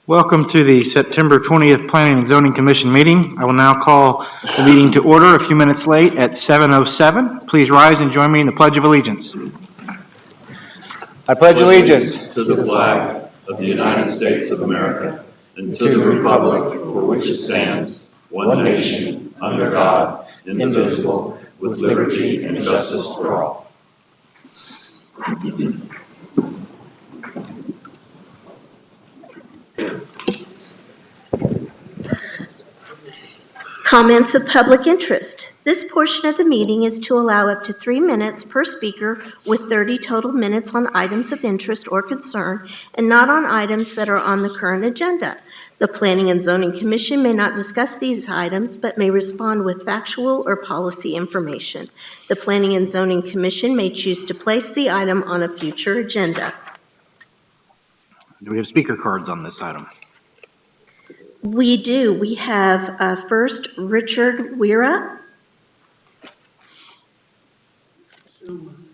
Welcome to the September 20th Planning and Zoning Commission meeting. I will now call the meeting to order a few minutes late at 7:07. Please rise and join me in the Pledge of Allegiance. I pledge allegiance to the flag of the United States of America and to the republic for which it stands, one nation, under God, indivisible, with liberty and justice for all. Comments of public interest. This portion of the meeting is to allow up to 3 minutes per speaker with 30 total minutes on items of interest or concern and not on items that are on the current agenda. The Planning and Zoning Commission may not discuss these items but may respond with factual or policy information. The Planning and Zoning Commission may choose to place the item on a future agenda. Do we have speaker cards on this item? We do. We have first Richard Weira. He was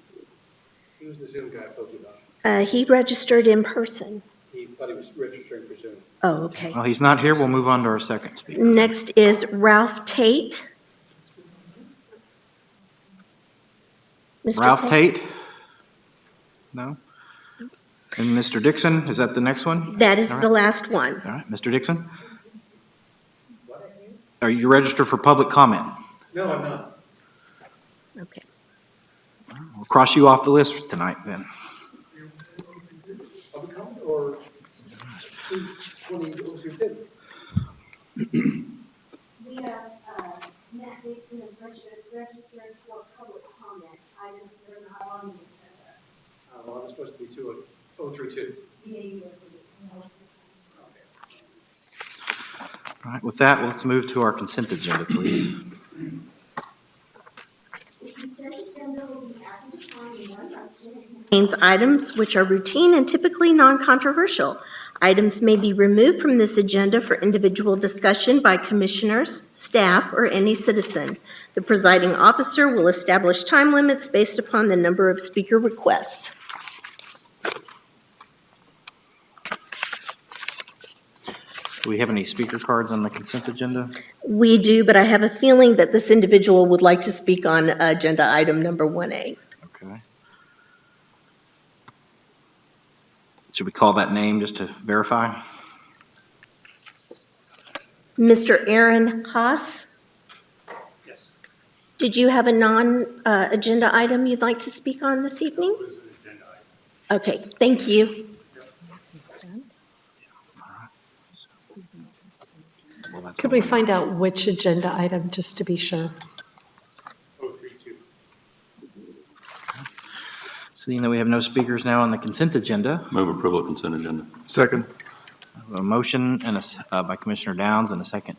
the Zoom guy I told you about. He registered in person. He thought he was registering for Zoom. Oh, okay. Well, he's not here. We'll move on to our second speaker. Next is Ralph Tate. Mr. Ralph Tate? No? And Mr. Dixon, is that the next one? That is All right. the last one. All right, Mr. Dixon? Are you registered for public comment? No, I'm not. Okay. We'll cross you off the list for tonight then. Public comment or 220-0210? We have Matt Mason registered for public comment, items that are not on the agenda. Well, I'm supposed to be 2032. All right, with that, let's move to our consent agenda, please. The consent agenda will be acted upon in one motion. It contains items which are routine and typically non-controversial. Items may be removed from this agenda for individual discussion by commissioners, staff, or any citizen. The presiding officer will establish time limits based upon the number of speaker requests. Do we have any speaker cards on the consent agenda? We do, but I have a feeling that this individual would like to speak on agenda item number 1A. Okay. Should we call that name just to verify? Mr. Aaron Haas, Yes. did you have a non-agenda item you'd like to speak on this evening? It was an agenda item. Okay, thank you. Well, that's Could we find out which agenda item, just to be sure? 032. Seeing that we have no speakers now on the consent agenda, Move approval of consent agenda. Second. a motion and by Commissioner Downs and a second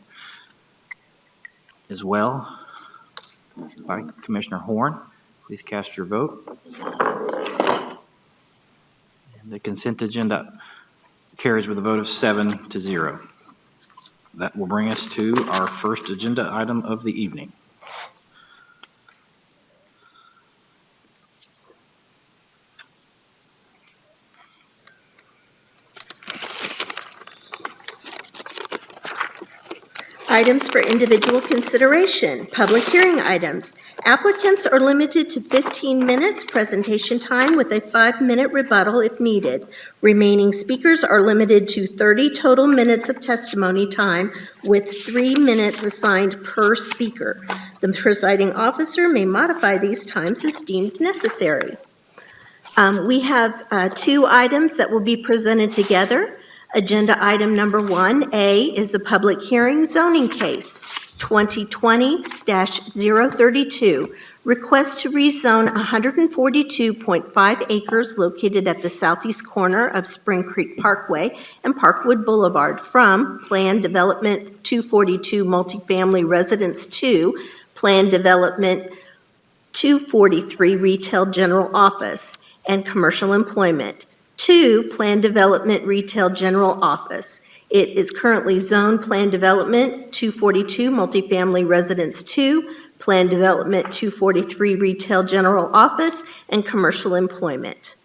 as well by Commissioner Horn. Please cast your vote. And the consent agenda carries with a vote of 7-0. That will bring us to our first agenda item of the evening. Items for individual consideration, public hearing items. Applicants are limited to 15 minutes presentation time with a 5-minute rebuttal if needed. Remaining speakers are limited to 30 total minutes of testimony time with 3 minutes assigned per speaker. The presiding officer may modify these times as deemed necessary. We have 2 items that will be presented together. Agenda item number 1A is a public hearing zoning case, 2020-032. Request to rezone 142.5 acres located at the southeast corner of Spring Creek Parkway and Parkwood Boulevard from Planned Development 242 Multifamily Residence 2, Planned Development 243 Retail General Office and Commercial Employment, 2, Planned Development Retail General Office. It is currently zoned Planned Development 242 Multifamily Residence 2, Planned Development 243 Retail General Office, and Commercial Employment.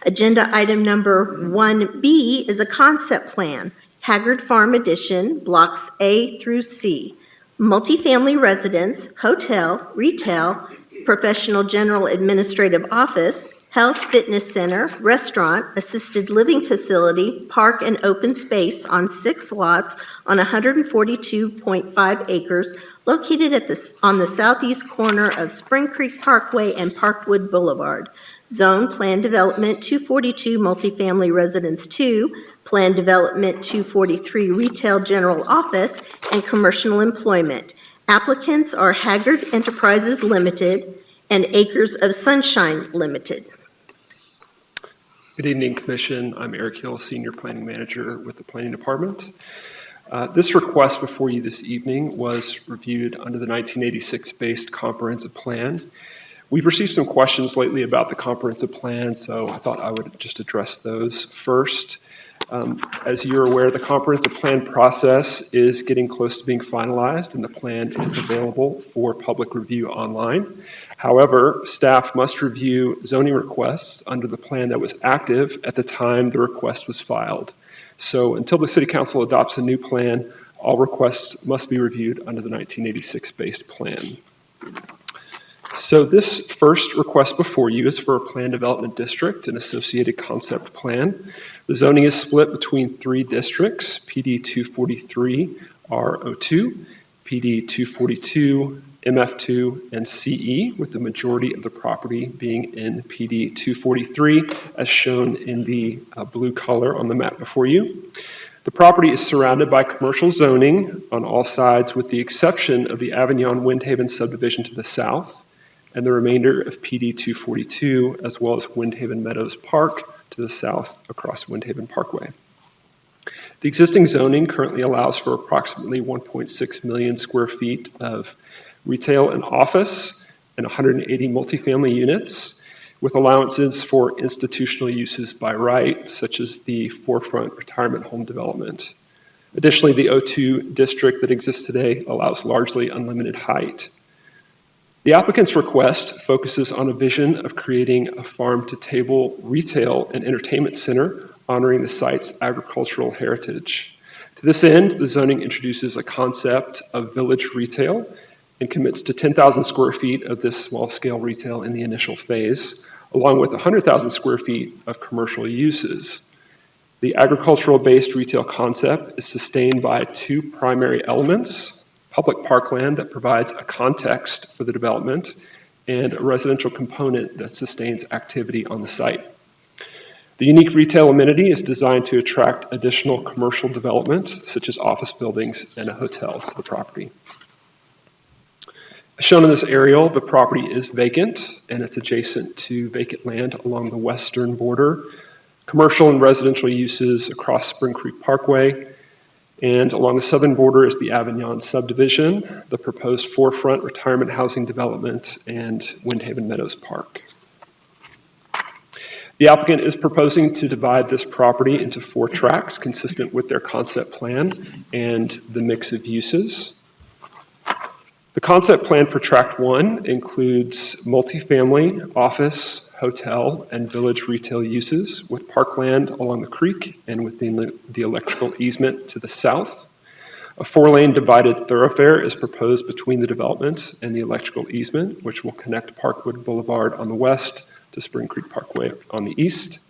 Agenda item number 1B is a concept plan, Haggard Farm Edition, Blocks A through C. Multifamily residence, hotel, retail, professional general administrative office, health fitness center, restaurant, assisted living facility, park, and open space on 6 lots on 142.5 acres located on the southeast corner of Spring Creek Parkway and Parkwood Boulevard. Zone Plan Development 242 Multifamily Residence 2, Plan Development 243 Retail General Office, and Commercial Employment. Applicants are Haggard Enterprises Limited and Acres of Sunshine Limited. Good evening, Commission. I'm Eric Hill, Senior Planning Manager with the Planning Department. This request before you this evening was reviewed under the 1986-based comprehensive plan. We've received some questions lately about the comprehensive plan, so I thought I would just address those first. As you're aware, the comprehensive plan process is getting close to being finalized, and the plan is available for public review online. However, staff must review zoning requests under the plan that was active at the time the request was filed. So until the City Council adopts a new plan, all requests must be reviewed under the 1986-based plan. So this first request before you is for a planned development district and associated concept plan. The zoning is split between 3 districts, PD 243 R02, PD 242 MF2, and CE, with the majority of the property being in PD 243, as shown in the blue color on the map before you. The property is surrounded by commercial zoning on all sides, with the exception of the Avignon Windhaven subdivision to the south, and the remainder of PD 242, as well as Windhaven Meadows Park to the south across Windhaven Parkway. The existing zoning currently allows for approximately 1.6 million square feet of retail and office and 180 multifamily units, with allowances for institutional uses by right, such as the Forefront retirement home development. Additionally, the O2 district that exists today allows largely unlimited height. The applicant's request focuses on a vision of creating a farm-to-table retail and entertainment center honoring the site's agricultural heritage. To this end, the zoning introduces a concept of village retail and commits to 10,000 square feet of this small-scale retail in the initial phase, along with 100,000 square feet of commercial uses. The agricultural-based retail concept is sustained by two primary elements: public parkland that provides a context for the development, and a residential component that sustains activity on the site. The unique retail amenity is designed to attract additional commercial development, such as office buildings and a hotel, to the property. As shown in this aerial, the property is vacant, and it's adjacent to vacant land along the western border, commercial and residential uses across Spring Creek Parkway, and along the southern border is the Avignon subdivision, the proposed forefront retirement housing development, and Windhaven Meadows Park. The applicant is proposing to divide this property into 4 tracts consistent with their concept plan and the mix of uses. The concept plan for Tract 1 includes multifamily, office, hotel, and village retail uses with parkland along the creek and within the electrical easement to the south. A 4-lane divided thoroughfare is proposed between the development and the electrical easement, which will connect Parkwood Boulevard on the west to Spring Creek Parkway on the east.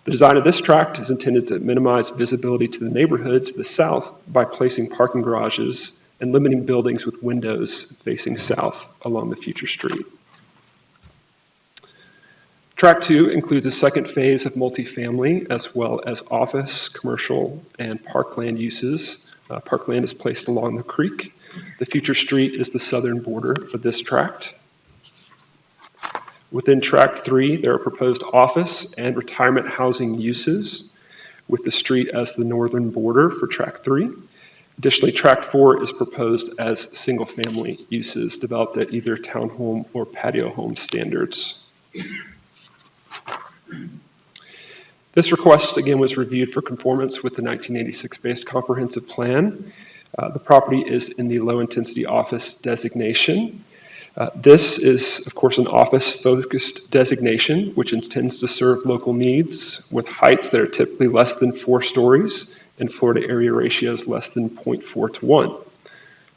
The design of this tract is intended to minimize visibility to the neighborhood to the south by placing parking garages and limiting buildings with windows facing south along the future street. Tract 2 includes a second phase of multifamily as well as office, commercial, and parkland uses. Parkland is placed along the creek. The future street is the southern border of this tract. Within Tract 3, there are proposed office and retirement housing uses, with the street as the northern border for Tract 3. Additionally, Tract 4 is proposed as single-family uses developed at either townhome or patio home standards. This request, again, was reviewed for conformance with the 1986-based comprehensive plan. The property is in the low-intensity office designation. This is, of course, an office-focused designation, which intends to serve local needs with heights that are typically less than 4 stories and floor-to-area ratios less than 0.4 to 1.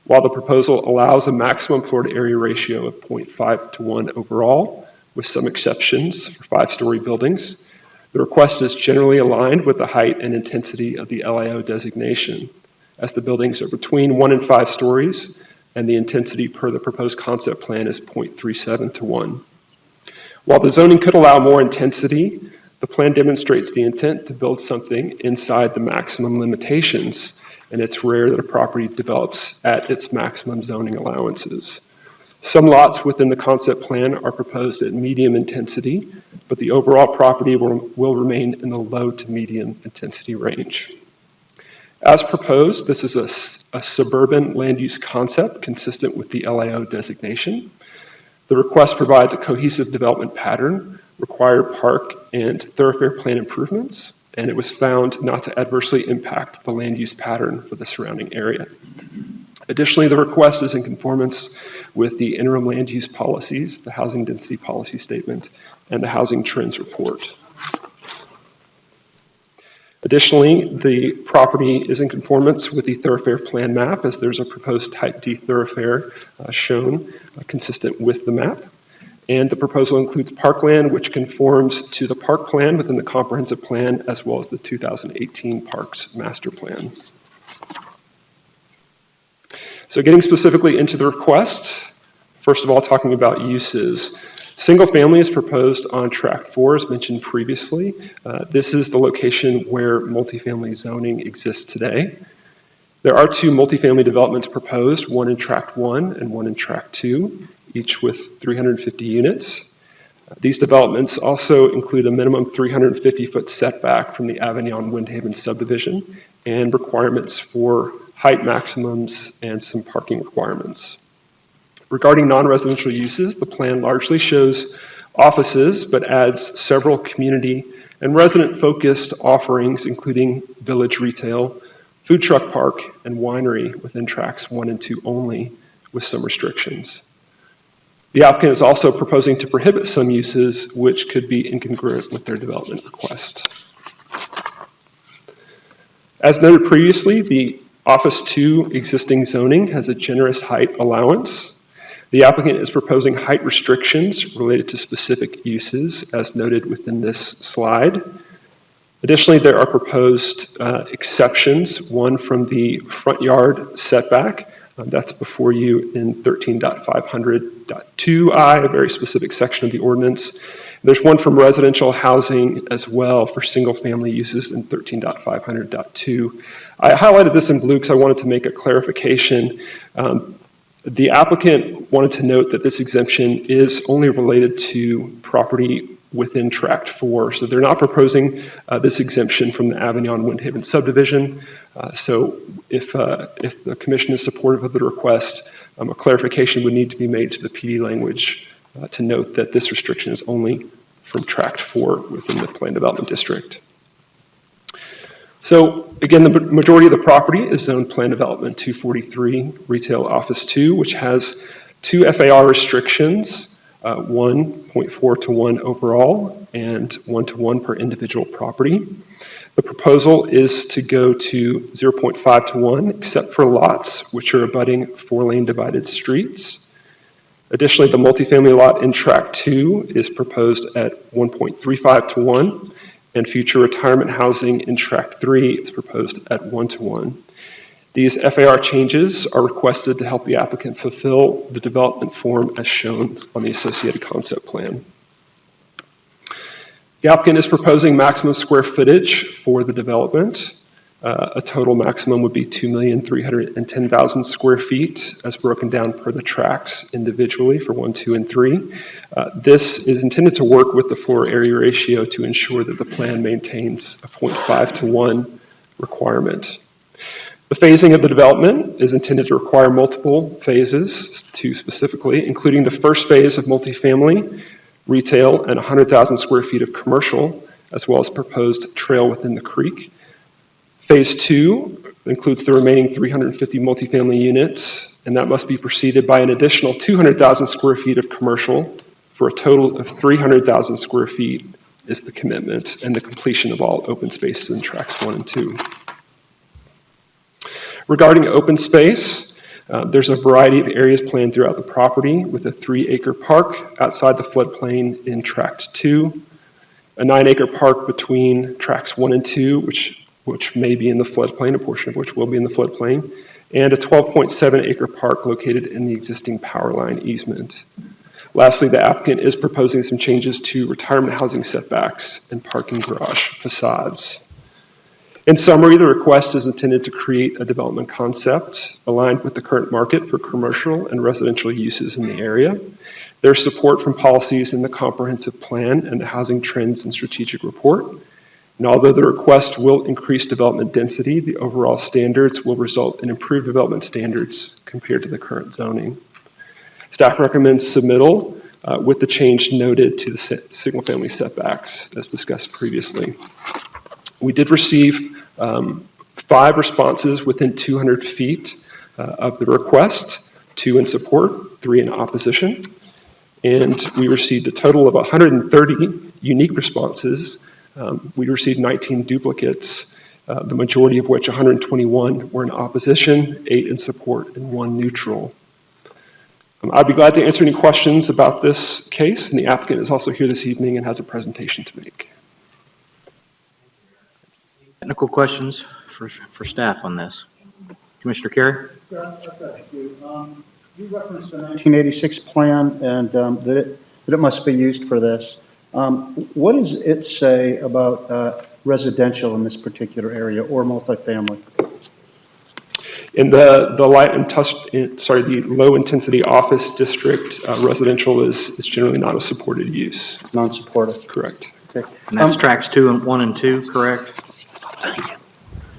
While the proposal allows a maximum floor-to-area ratio of 0.5 to 1 overall, with some exceptions for 5-story buildings, the request is generally aligned with the height and intensity of the LIO designation, as the buildings are between 1 and 5 stories, and the intensity per the proposed concept plan is 0.37 to 1. While the zoning could allow more intensity, the plan demonstrates the intent to build something inside the maximum limitations, and it's rare that a property develops at its maximum zoning allowances. Some lots within the concept plan are proposed at medium intensity, but the overall property will remain in the low to medium intensity range. As proposed, this is a suburban land use concept consistent with the LIO designation. The request provides a cohesive development pattern, required park and thoroughfare plan improvements, and it was found not to adversely impact the land use pattern for the surrounding area. Additionally, the request is in conformance with the interim land use policies, the housing density policy statement, and the housing trends report. Additionally, the property is in conformance with the thoroughfare plan map, as there's a proposed Type D thoroughfare shown consistent with the map. And the proposal includes parkland, which conforms to the park plan within the comprehensive plan, as well as the 2018 Parks Master Plan. So getting specifically into the request, first of all, talking about uses. Single family is proposed on Tract 4, as mentioned previously. This is the location where multifamily zoning exists today. There are 2 multifamily developments proposed, one in Tract 1 and one in Tract 2, each with 350 units. These developments also include a minimum 350-foot setback from the Avignon Windhaven subdivision and requirements for height maximums and some parking requirements. Regarding non-residential uses, the plan largely shows offices, but adds several community and resident-focused offerings, including village retail, food truck park, and winery within Tracts 1 and 2 only, with some restrictions. The applicant is also proposing to prohibit some uses which could be incongruent with their development request. As noted previously, the Office 2 existing zoning has a generous height allowance. The applicant is proposing height restrictions related to specific uses, as noted within this slide. Additionally, there are proposed exceptions, one from the front yard setback. That's before you in 13.500.2I, a very specific section of the ordinance. There's one from residential housing as well for single-family uses in 13.500.2. I highlighted this in blue because I wanted to make a clarification. The applicant wanted to note that this exemption is only related to property within Tract 4. So they're not proposing this exemption from the Avignon Windhaven subdivision. So if the commission is supportive of the request, a clarification would need to be made to the PD language to note that this restriction is only from Tract 4 within the Planned Development District. So again, the majority of the property is zoned Planned Development 243, Retail Office 2, which has 2 FAR restrictions, 1.4:1 overall and 1:1 per individual property. The proposal is to go to 0.5:1, except for lots which are abutting 4-lane divided streets. Additionally, the multifamily lot in Tract 2 is proposed at 1.35:1, and future retirement housing in Tract 3 is proposed at 1:1. These FAR changes are requested to help the applicant fulfill the development form as shown on the associated concept plan. The applicant is proposing maximum square footage for the development. A total maximum would be 2,310,000 square feet as broken down per the tracts individually for 1, 2, and 3. This is intended to work with the floor area ratio to ensure that the plan maintains a 0.5:1 requirement. The phasing of the development is intended to require multiple phases to specifically, including the first phase of multifamily, retail, and 100,000 square feet of commercial, as well as proposed trail within the creek. Phase 2 includes the remaining 350 multifamily units, and that must be preceded by an additional 200,000 square feet of commercial for a total of 300,000 square feet is the commitment and the completion of all open spaces in tracts 1 and 2. Regarding open space, there's a variety of areas planned throughout the property with a 3-acre park outside the floodplain in Tract 2, a 9-acre park between Tracts 1 and 2, which may be in the floodplain, a portion of which will be in the floodplain, and a 12.7-acre park located in the existing power line easement. Lastly, the applicant is proposing some changes to retirement housing setbacks and parking garage facades. In summary, the request is intended to create a development concept aligned with the current market for commercial and residential uses in the area. There's support from policies in the comprehensive plan and the housing trends and strategic report. And although the request will increase development density, the overall standards will result in improved development standards compared to the current zoning. Staff recommends submittal with the change noted to the single-family setbacks as discussed previously. We did receive 5 responses within 200 feet of the request, 2 in support, 3 in opposition, and we received a total of 130 unique responses. We received 19 duplicates, the majority of which, 121, were in opposition, 8 in support, and 1 neutral. I'd be glad to answer any questions about this case, and the applicant is also here this evening and has a presentation to make. Technical questions for staff on this? Commissioner Carey? You referenced the 1986 plan and that it must be used for this. What does it say about residential in this particular area or multifamily? In the low intensity office district, residential is generally not a supported use. Non-supportive. Correct. Okay. And that's tracks 1 and 2, correct?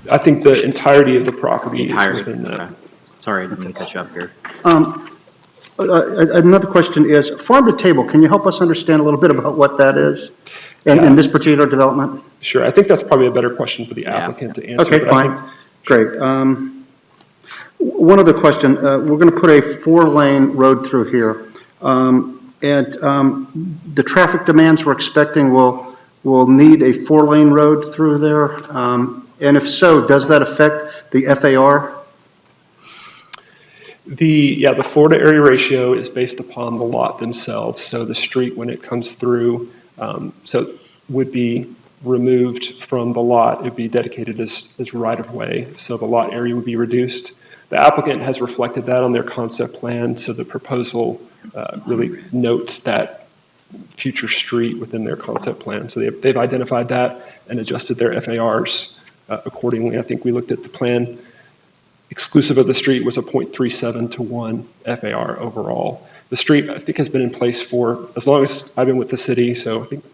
I think the entirety of the property is within that. Okay. Sorry, I didn't mean to cut you off here. Another question is, farm to table, can you help us understand a little bit about what that is in this particular development? Sure, I think that's probably a better question for the applicant to answer. Okay, fine, great. One other question, we're going to put a 4-lane road through here, and the traffic demands we're expecting will need a 4-lane road through there, and if so, does that affect the FAR? The Florida area ratio is based upon the lot themselves. So the street, when it comes through, would be removed from the lot. It'd be dedicated as right-of-way, so the lot area would be reduced. The applicant has reflected that on their concept plan, so the proposal really notes that future street within their concept plan. So they've identified that and adjusted their FARs accordingly. I think we looked at the plan. Exclusive of the street was a 0.37 to 1 FAR overall. The street, I think, has been in place for as long as I've been with the city, so I think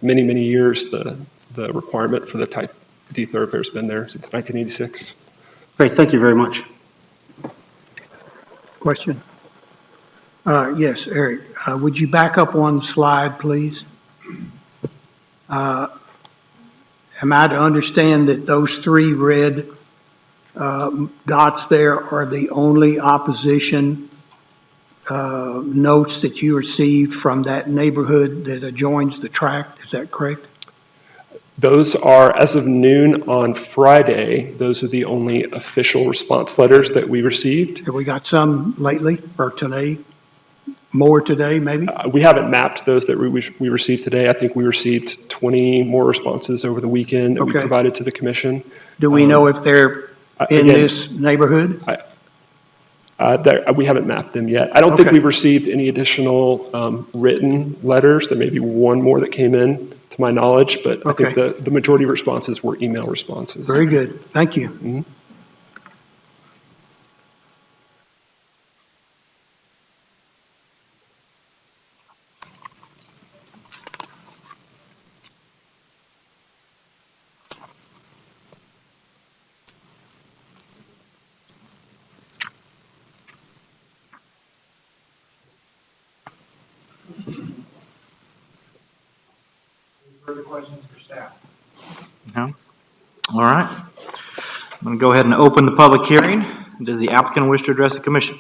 many, many years. The requirement for the Type D thoroughfare has been there since 1986. Great, thank you very much. Question? Yes, Eric, would you back up one slide, please? Am I to understand that those three red dots there are the only opposition notes that you received from that neighborhood that adjoins the tract? Is that correct? Those are, as of noon on Friday, those are the only official response letters that we received. Have we got some lately or today? More today, maybe? We haven't mapped those that we received today. I think we received 20 more responses over the weekend that we Okay. provided to the commission. Do we know if they're in Again, this neighborhood? We haven't mapped them yet. I don't think Okay. we've received any additional written letters. There may be one more that came in, to my knowledge, but I think Okay. the majority of responses were email responses. Very good. Thank you. Further questions for staff? No? All right. I'm going to go ahead and open the public hearing. Does the applicant wish to address the commission?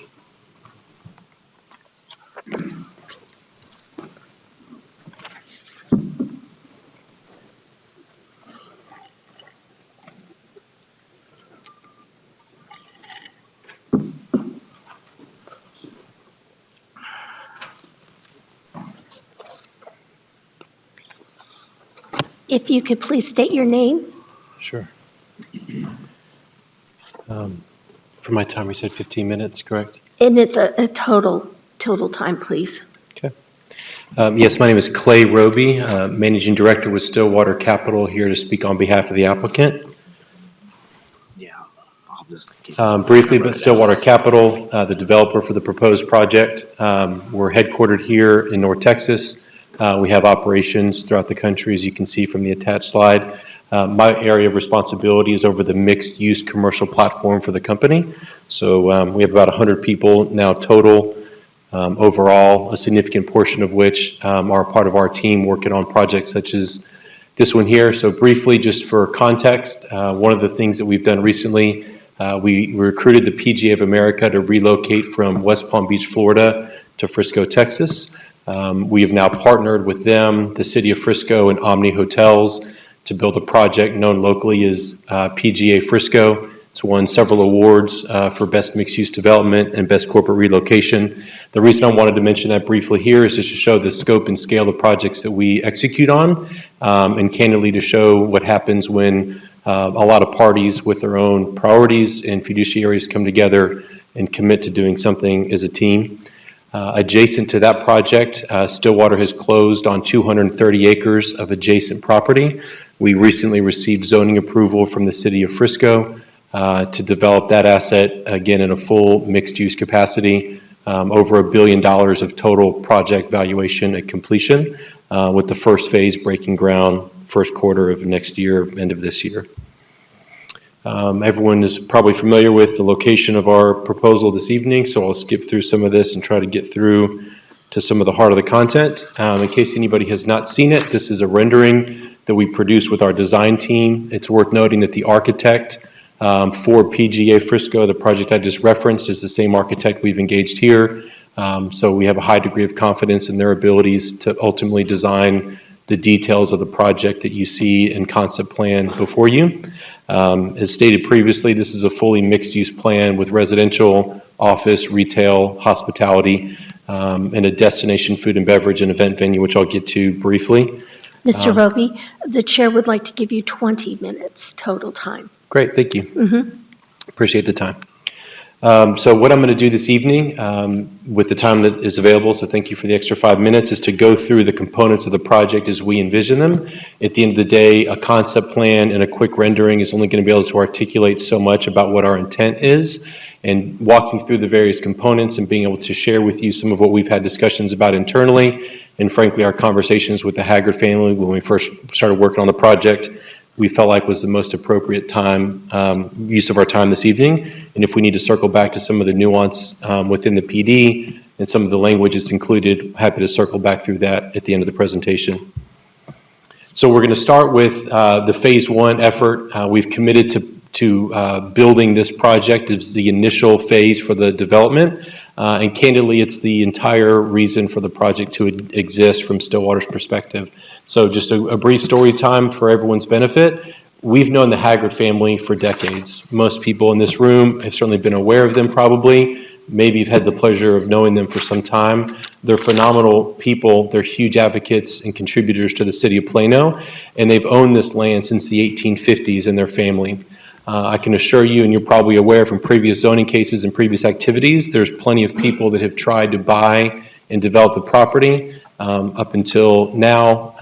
If you could please state your name. Sure. For my time, we said 15 minutes, correct? And it's a total time, please. Okay. Yes, my name is Clay Roby, Managing Director with Stillwater Capital, here to speak on behalf of the applicant. Yeah, I'll just. Briefly, but Stillwater Capital, the developer for the proposed project. We're headquartered here in North Texas. We have operations throughout the country, as you can see from the attached slide. My area of responsibility is over the mixed-use commercial platform for the company. So we have about 100 people now total overall, a significant portion of which are part of our team working on projects such as this one here. So briefly, just for context, one of the things that we've done recently, we recruited the PGA of America to relocate from West Palm Beach, Florida to Frisco, Texas. We have now partnered with them, the City of Frisco, and Omni Hotels to build a project known locally as PGA Frisco. It's won several awards for Best Mixed-Use Development and Best Corporate Relocation. The reason I wanted to mention that briefly here is just to show the scope and scale of projects that we execute on, and candidly to show what happens when a lot of parties with their own priorities and fiduciaries come together and commit to doing something as a team. Adjacent to that project, Stillwater has closed on 230 acres of adjacent property. We recently received zoning approval from the City of Frisco to develop that asset, again, in a full mixed-use capacity, over $1 billion of total project valuation at completion, with the first phase breaking ground first quarter of next year, end of this year. Everyone is probably familiar with the location of our proposal this evening, so I'll skip through some of this and try to get through to some of the heart of the content. In case anybody has not seen it, this is a rendering that we produced with our design team. It's worth noting that the architect for PGA Frisco, the project I just referenced, is the same architect we've engaged here. So we have a high degree of confidence in their abilities to ultimately design the details of the project that you see in concept plan before you. As stated previously, this is a fully mixed-use plan with residential, office, retail, hospitality, and a destination food and beverage and event venue, which I'll get to briefly. Mr. Roby, the chair would like to give you 20 minutes total time. Great, thank you. Appreciate the time. So what I'm going to do this evening, with the time that is available, so thank you for the extra 5 minutes, is to go through the components of the project as we envision them. At the end of the day, a concept plan and a quick rendering is only going to be able to articulate so much about what our intent is. And walking through the various components and being able to share with you some of what we've had discussions about internally, and frankly, our conversations with the Haggard family when we first started working on the project, we felt like was the most appropriate time, use of our time this evening. And if we need to circle back to some of the nuance within the PD and some of the language that's included, happy to circle back through that at the end of the presentation. So we're going to start with the phase one effort. We've committed to building this project as the initial phase for the development. And candidly, it's the entire reason for the project to exist from Stillwater's perspective. So just a brief story time for everyone's benefit. We've known the Haggard family for decades. Most people in this room have certainly been aware of them probably. Maybe you've had the pleasure of knowing them for some time. They're phenomenal people. They're huge advocates and contributors to the city of Plano, and they've owned this land since the 1850s in their family. I can assure you, and you're probably aware from previous zoning cases and previous activities, there's plenty of people that have tried to buy and develop the property. Up until now,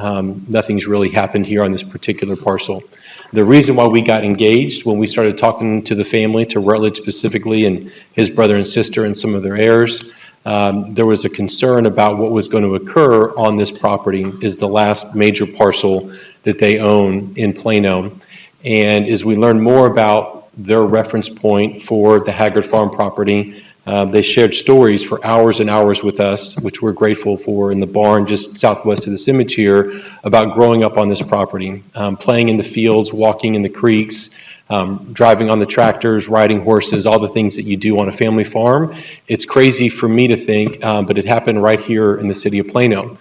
nothing's really happened here on this particular parcel. The reason why we got engaged when we started talking to the family, to Rutledge specifically, and his brother and sister and some of their heirs, there was a concern about what was going to occur on this property is the last major parcel that they own in Plano. And as we learned more about their reference point for the Haggard Farm property, they shared stories for hours and hours with us, which we're grateful for, in the barn just southwest of this image here, about growing up on this property, playing in the fields, walking in the creeks, driving on the tractors, riding horses, all the things that you do on a family farm. It's crazy for me to think, but it happened right here in the city of Plano.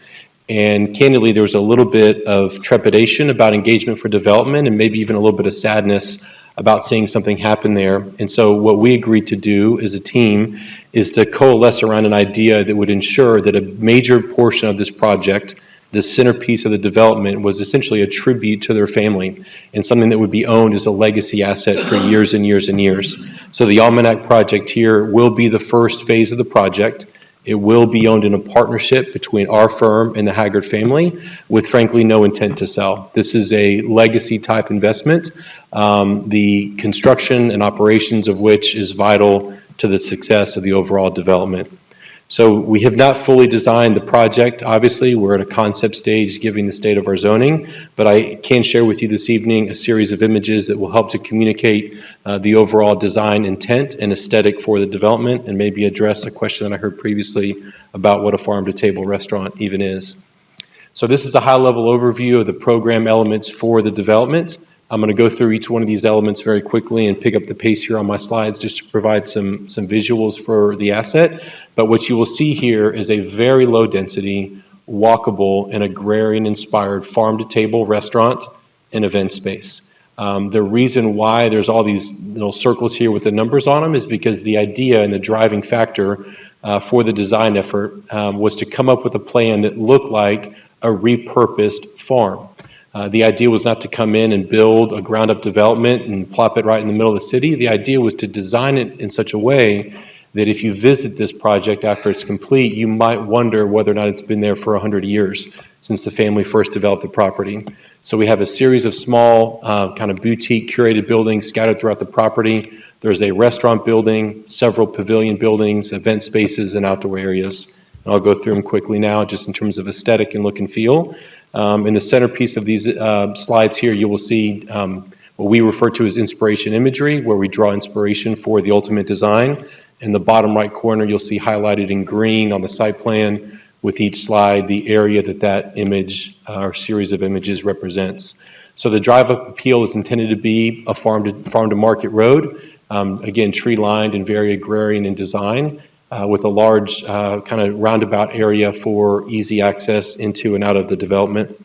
And candidly, there was a little bit of trepidation about engagement for development and maybe even a little bit of sadness about seeing something happen there. And so what we agreed to do as a team is to coalesce around an idea that would ensure that a major portion of this project, the centerpiece of the development, was essentially a tribute to their family and something that would be owned as a legacy asset for years and years and years. So the Almanac project here will be the first phase of the project. It will be owned in a partnership between our firm and the Haggard family with, frankly, no intent to sell. This is a legacy type investment, the construction and operations of which is vital to the success of the overall development. So we have not fully designed the project. Obviously, we're at a concept stage given the state of our zoning, but I can share with you this evening a series of images that will help to communicate the overall design intent and aesthetic for the development, and maybe address a question that I heard previously about what a farm-to-table restaurant even is. So this is a high-level overview of the program elements for the development. I'm going to go through each one of these elements very quickly and pick up the pace here on my slides just to provide some visuals for the asset. But what you will see here is a very low-density, walkable, and agrarian-inspired farm-to-table restaurant and event space. The reason why there's all these little circles here with the numbers on them is because the idea and the driving factor for the design effort was to come up with a plan that looked like a repurposed farm. The idea was not to come in and build a ground-up development and plop it right in the middle of the city. The idea was to design it in such a way that if you visit this project after it's complete, you might wonder whether or not it's been there for 100 years since the family first developed the property. So we have a series of small kind of boutique curated buildings scattered throughout the property. There's a restaurant building, several pavilion buildings, event spaces, and outdoor areas. And I'll go through them quickly now just in terms of aesthetic and look and feel. In the centerpiece of these slides here, you will see what we refer to as inspiration imagery, where we draw inspiration for the ultimate design. In the bottom right corner, you'll see highlighted in green on the site plan with each slide the area that image or series of images represents. So the drive-up appeal is intended to be a farm-to-market road, again, tree-lined and very agrarian in design, with a large kind of roundabout area for easy access into and out of the development.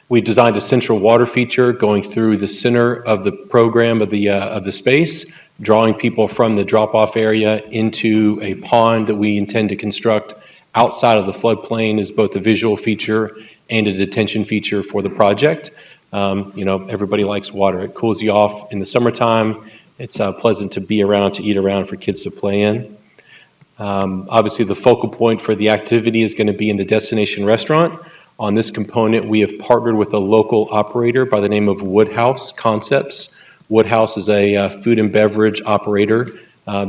We've designed a central water feature going through the center of the program of the space, drawing people from the drop-off area into a pond that we intend to construct outside of the floodplain is both a visual feature and a detention feature for the project. Everybody likes water. It cools you off in the summertime. It's pleasant to be around, to eat around, for kids to play in. Obviously, the focal point for the activity is going to be in the destination restaurant. On this component, we have partnered with a local operator by the name of Woodhouse Concepts. Woodhouse is a food and beverage operator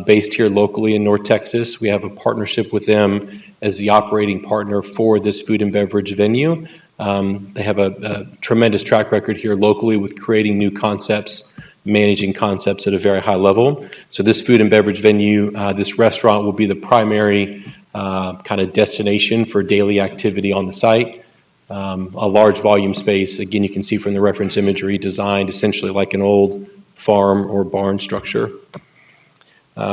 based here locally in North Texas. We have a partnership with them as the operating partner for this food and beverage venue. They have a tremendous track record here locally with creating new concepts, managing concepts at a very high level. So this food and beverage venue, this restaurant will be the primary kind of destination for daily activity on the site. A large volume space, again, you can see from the reference imagery, designed essentially like an old farm or barn structure.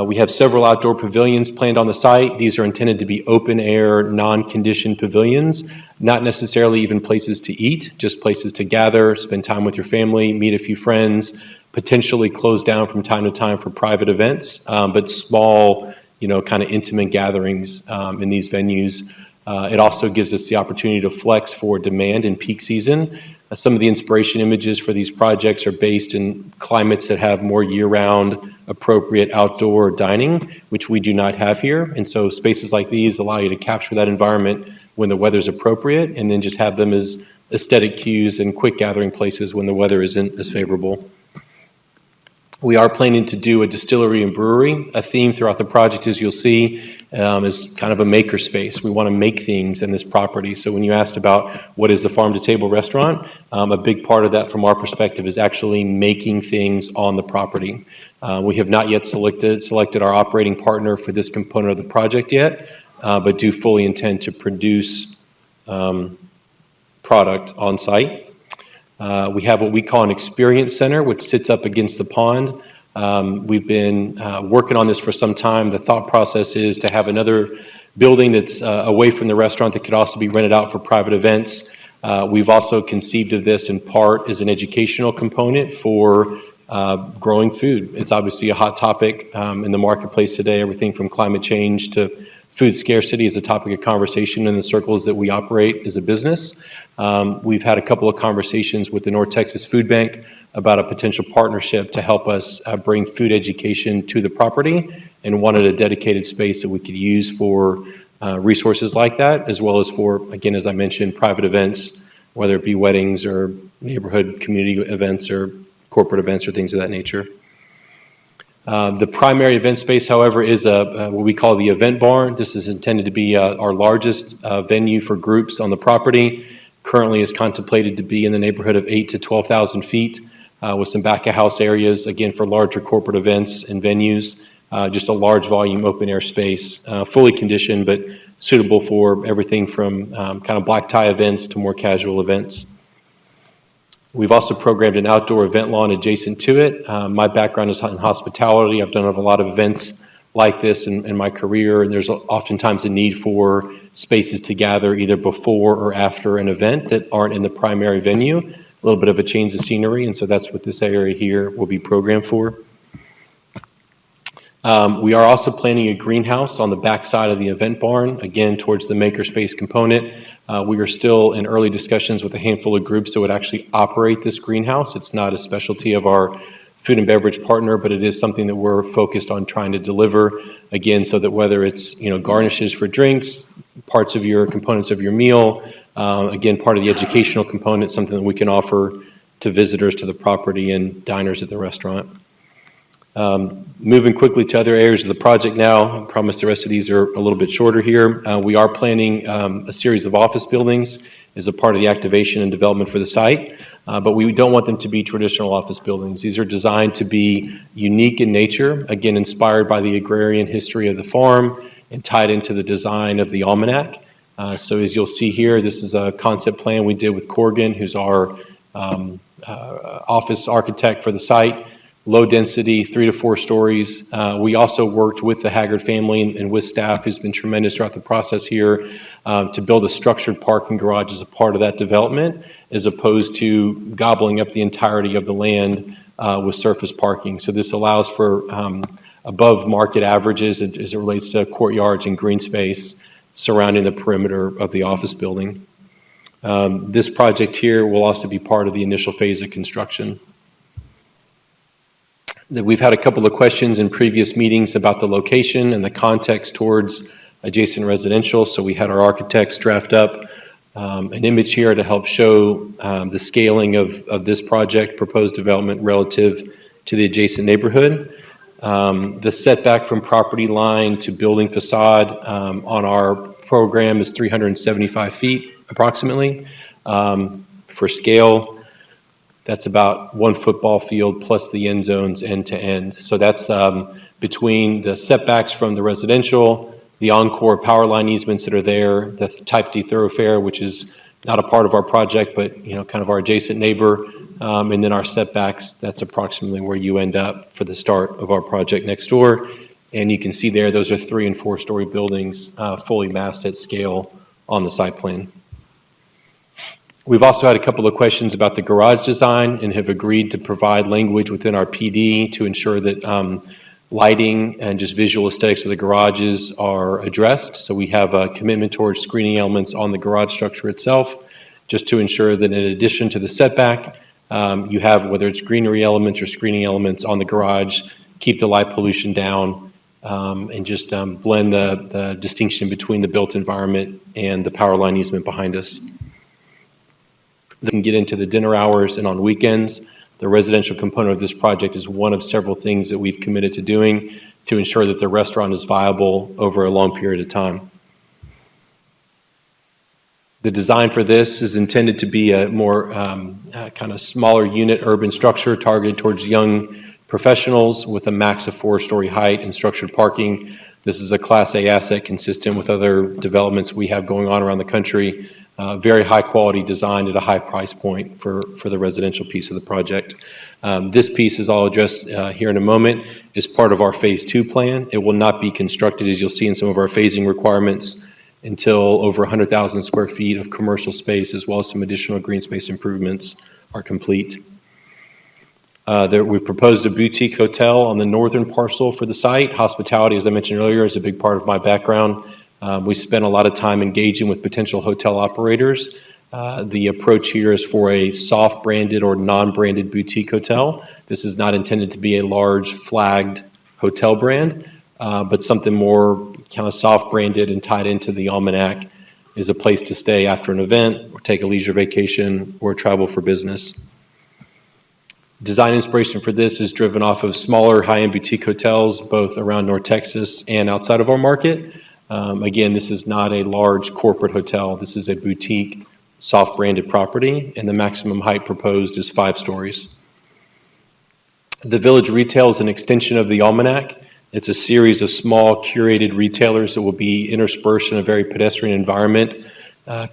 We have several outdoor pavilions planned on the site. These are intended to be open air, non-conditioned pavilions, not necessarily even places to eat, just places to gather, spend time with your family, meet a few friends, potentially close down from time to time for private events, but small, kind of intimate gatherings in these venues. It also gives us the opportunity to flex for demand in peak season. Some of the inspiration images for these projects are based in climates that have more year-round appropriate outdoor dining, which we do not have here. And so spaces like these allow you to capture that environment when the weather's appropriate, and then just have them as aesthetic cues and quick gathering places when the weather isn't as favorable. We are planning to do a distillery and brewery. A theme throughout the project, as you'll see, is kind of a maker space. We want to make things in this property. So when you asked about what is a farm-to-table restaurant, a big part of that from our perspective is actually making things on the property. We have not yet selected our operating partner for this component of the project yet, but do fully intend to produce product on site. We have what we call an experience center, which sits up against the pond. We've been working on this for some time. The thought process is to have another building that's away from the restaurant that could also be rented out for private events. We've also conceived of this in part as an educational component for growing food. It's obviously a hot topic in the marketplace today. Everything from climate change to food scarcity is a topic of conversation in the circles that we operate as a business. We've had a couple of conversations with the North Texas Food Bank about a potential partnership to help us bring food education to the property, and wanted a dedicated space that we could use for resources like that, as well as for, again, as I mentioned, private events, whether it be weddings or neighborhood community events or corporate events or things of that nature. The primary event space, however, is what we call the event barn. This is intended to be our largest venue for groups on the property. Currently is contemplated to be in the neighborhood of 8,000 to 12,000 feet with some back of house areas, again, for larger corporate events and venues. Just a large volume open air space, fully conditioned, but suitable for everything from kind of black tie events to more casual events. We've also programmed an outdoor event lawn adjacent to it. My background is in hospitality. I've done a lot of events like this in my career, and there's oftentimes a need for spaces to gather either before or after an event that aren't in the primary venue. A little bit of a change of scenery, and so that's what this area here will be programmed for. We are also planning a greenhouse on the back side of the event barn, again, towards the makerspace component. We are still in early discussions with a handful of groups that would actually operate this greenhouse. It's not a specialty of our food and beverage partner, but it is something that we're focused on trying to deliver, again, so that whether it's garnishes for drinks, parts of your components of your meal, again, part of the educational component, something that we can offer to visitors to the property and diners at the restaurant. Moving quickly to other areas of the project now. I promise the rest of these are a little bit shorter here. We are planning a series of office buildings as a part of the activation and development for the site, but we don't want them to be traditional office buildings. These are designed to be unique in nature, again, inspired by the agrarian history of the farm and tied into the design of the almanac. So as you'll see here, this is a concept plan we did with Corgan, who's our office architect for the site. Low density, 3 to 4 stories. We also worked with the Haggard family and with staff, who's been tremendous throughout the process here, to build a structured parking garage as a part of that development, as opposed to gobbling up the entirety of the land with surface parking. So this allows for above market averages as it relates to courtyards and green space, surrounding the perimeter of the office building. This project here will also be part of the initial phase of construction. We've had a couple of questions in previous meetings about the location and the context towards adjacent residential, so we had our architects draft up an image here to help show the scaling of this project, proposed development relative to the adjacent neighborhood. The setback from property line to building facade on our program is 375 feet approximately. For scale, that's about 1 football field plus the end zones end to end. So that's between the setbacks from the residential, the Encore power line easements that are there, the Type D thoroughfare, which is not a part of our project, but kind of our adjacent neighbor, and then our setbacks, that's approximately where you end up for the start of our project next door. And you can see there, those are 3- and 4-story buildings, fully massed at scale on the site plan. We've also had a couple of questions about the garage design and have agreed to provide language within our PD to ensure that lighting and just visual aesthetics of the garages are addressed. So we have a commitment towards screening elements on the garage structure itself, just to ensure that in addition to the setback, you have, whether it's greenery elements or screening elements on the garage, keep the light pollution down, and just blend the distinction between the built environment and the power line easement behind us. They can get into the dinner hours and on weekends. The residential component of this project is one of several things that we've committed to doing to ensure that the restaurant is viable over a long period of time. The design for this is intended to be a more kind of smaller unit urban structure targeted towards young professionals with a max of 4-story height and structured parking. This is a Class A asset consistent with other developments we have going on around the country. Very high quality design at a high price point for the residential piece of the project. This piece, is I'll address here in a moment, is part of our Phase 2 plan. It will not be constructed, as you'll see in some of our phasing requirements, until over 100,000 square feet of commercial space, as well as some additional green space improvements, are complete. We proposed a boutique hotel on the northern parcel for the site. Hospitality, as I mentioned earlier, is a big part of my background. We spent a lot of time engaging with potential hotel operators. The approach here is for a soft branded or non-branded boutique hotel. This is not intended to be a large flagged hotel brand, but something more kind of soft branded and tied into the almanac is a place to stay after an event or take a leisure vacation or travel for business. Design inspiration for this is driven off of smaller high-end boutique hotels, both around North Texas and outside of our market. Again, this is not a large corporate hotel. This is a boutique, soft branded property, and the maximum height proposed is 5 stories. The Village Retail is an extension of the Almanac. It's a series of small curated retailers that will be interspersed in a very pedestrian environment,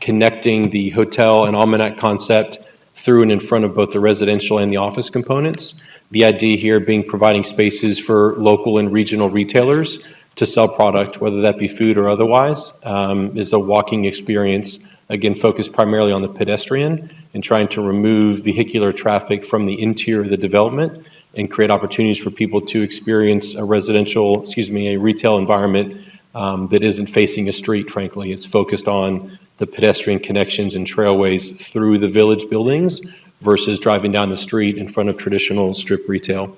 connecting the hotel and Almanac concept through and in front of both the residential and the office components. The idea here being providing spaces for local and regional retailers to sell product, whether that be food or otherwise, is a walking experience, again, focused primarily on the pedestrian and trying to remove vehicular traffic from the interior of the development and create opportunities for people to experience a retail environment that isn't facing a street, frankly. It's focused on the pedestrian connections and trailways through the village buildings versus driving down the street in front of traditional strip retail.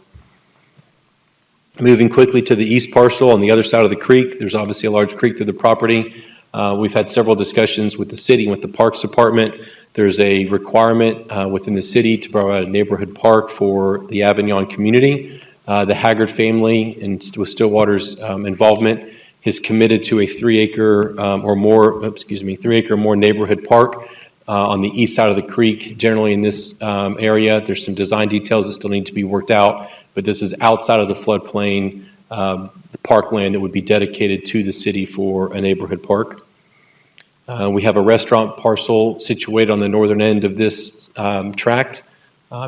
Moving quickly to the east parcel on the other side of the creek, there's obviously a large creek through the property. We've had several discussions with the city and with the Parks Department. There's a requirement within the city to provide a neighborhood park for the Avignon community. The Haggard family, and with Stillwater's involvement, has committed to a 3-acre or more neighborhood park on the east side of the creek. Generally in this area, there's some design details that still need to be worked out, but this is outside of the floodplain, the parkland that would be dedicated to the city for a neighborhood park. We have a restaurant parcel situated on the northern end of this tract,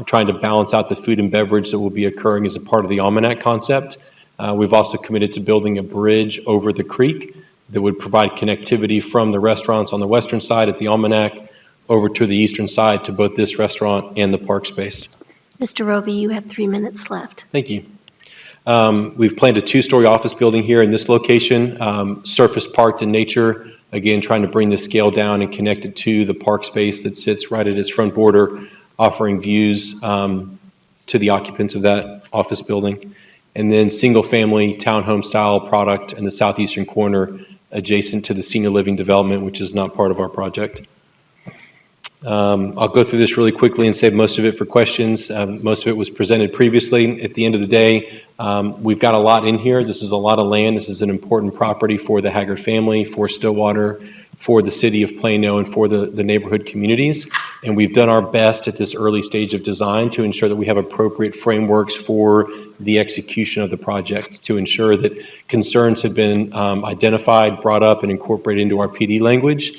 trying to balance out the food and beverage that will be occurring as a part of the Almanac concept. We've also committed to building a bridge over the creek that would provide connectivity from the restaurants on the western side at the Almanac over to the eastern side to both this restaurant and the park space. Mr. Roby, you have 3 minutes left. Thank you. We've planned a 2-story office building here in this location, surface parked in nature, Again, trying to bring the scale down and connect it to the park space that sits right at its front border, offering views to the occupants of that office building. And then single-family townhome style product in the southeastern corner adjacent to the senior living development, which is not part of our project. I'll go through this really quickly and save most of it for questions. Most of it was presented previously. At the end of the day, we've got a lot in here. This is a lot of land. This is an important property for the Haggard family, for Stillwater, for the city of Plano, and for the neighborhood communities. And we've done our best at this early stage of design to ensure that we have appropriate frameworks for the execution of the project, to ensure that concerns have been identified, brought up, and incorporated into our PD language.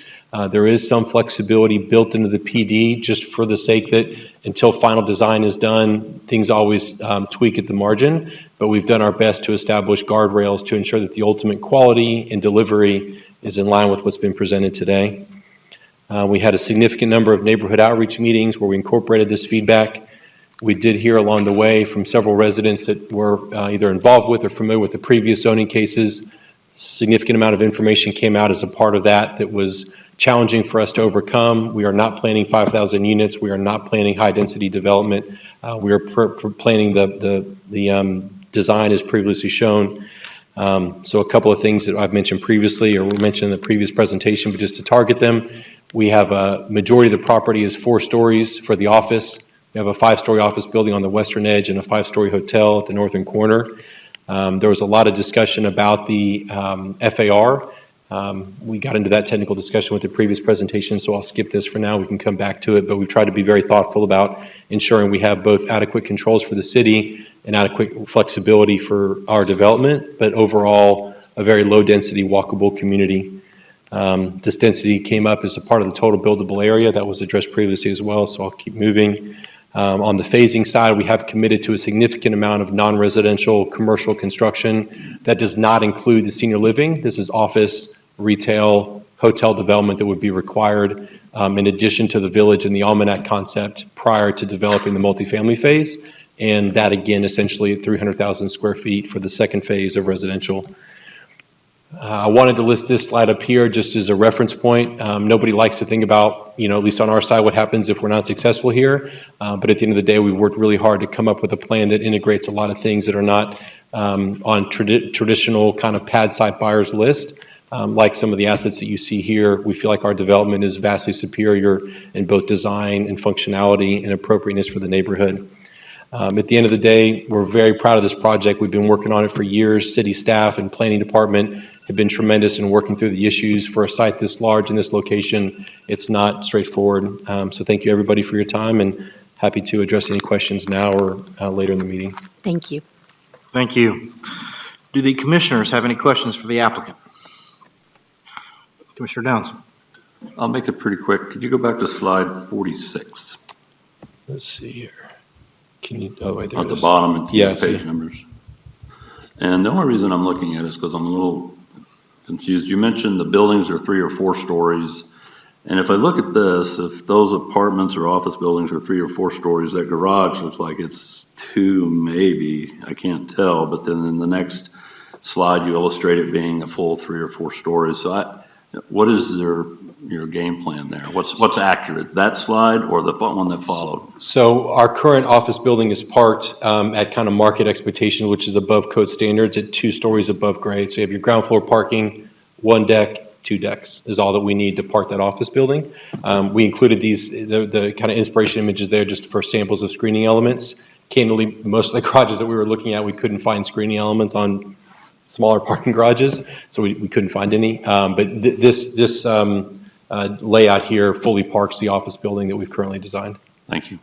There is some flexibility built into the PD just for the sake that until final design is done, things always tweak at the margin. But we've done our best to establish guardrails to ensure that the ultimate quality and delivery is in line with what's been presented today. We had a significant number of neighborhood outreach meetings where we incorporated this feedback. We did hear along the way from several residents that were either involved with or familiar with the previous zoning cases. Significant amount of information came out as a part of that that was challenging for us to overcome. We are not planning 5,000 units. We are not planning high-density development. We are planning the design as previously shown. So a couple of things that I've mentioned previously or were mentioned in the previous presentation, but just to target them, we have a majority of the property is 4 stories for the office. We have a 5-story office building on the western edge and a 5-story hotel at the northern corner. There was a lot of discussion about the FAR. We got into that technical discussion with the previous presentation, so I'll skip this for now. We can come back to it, but we've tried to be very thoughtful about ensuring we have both adequate controls for the city and adequate flexibility for our development, but overall, a very low-density, walkable community. This density came up as a part of the total buildable area. That was addressed previously as well, so I'll keep moving. On the phasing side, we have committed to a significant amount of non-residential commercial construction. That does not include the senior living. This is office, retail, hotel development that would be required in addition to the village and the almanac concept prior to developing the multifamily phase. And that again, essentially at 300,000 square feet for the second phase of residential. I wanted to list this slide up here just as a reference point. Nobody likes to think about, at least on our side, what happens if we're not successful here. But at the end of the day, we've worked really hard to come up with a plan that integrates a lot of things that are not on traditional kind of pad site buyers list. Like some of the assets that you see here, we feel like our development is vastly superior in both design and functionality and appropriateness for the neighborhood. At the end of the day, we're very proud of this project. We've been working on it for years. City staff and planning department have been tremendous in working through the issues. For a site this large in this location, it's not straightforward. So thank you, everybody, for your time, and happy to address any questions now or later in the meeting. Thank you. Thank you. Do the commissioners have any questions for the applicant? Commissioner Downs. I'll make it pretty quick. Could you go back to slide 46? Let's see here. Can you, oh, wait, there At it the is. bottom, Yeah, I page see. numbers. And the only reason I'm looking at it is because I'm a little confused. You mentioned the buildings are 3 or 4 stories. And if I look at this, if those apartments or office buildings are 3 or 4 stories, that garage looks like it's 2 maybe. I can't tell. But then in the next slide, you illustrate it being a full 3 or 4 stories. So what is your game plan there? What's accurate, that slide or the one that followed? So our current office building is parked at kind of market expectation, which is above code standards at 2 stories above grade. So you have your ground floor parking, 1 deck, 2 decks is all that we need to park that office building. We included the kind of inspiration images there just for samples of screening elements. Candidly, most of the garages that we were looking at, we couldn't find screening elements on smaller parking garages, so we couldn't find any. But this layout here fully parks the office building that we've currently designed. Thank you.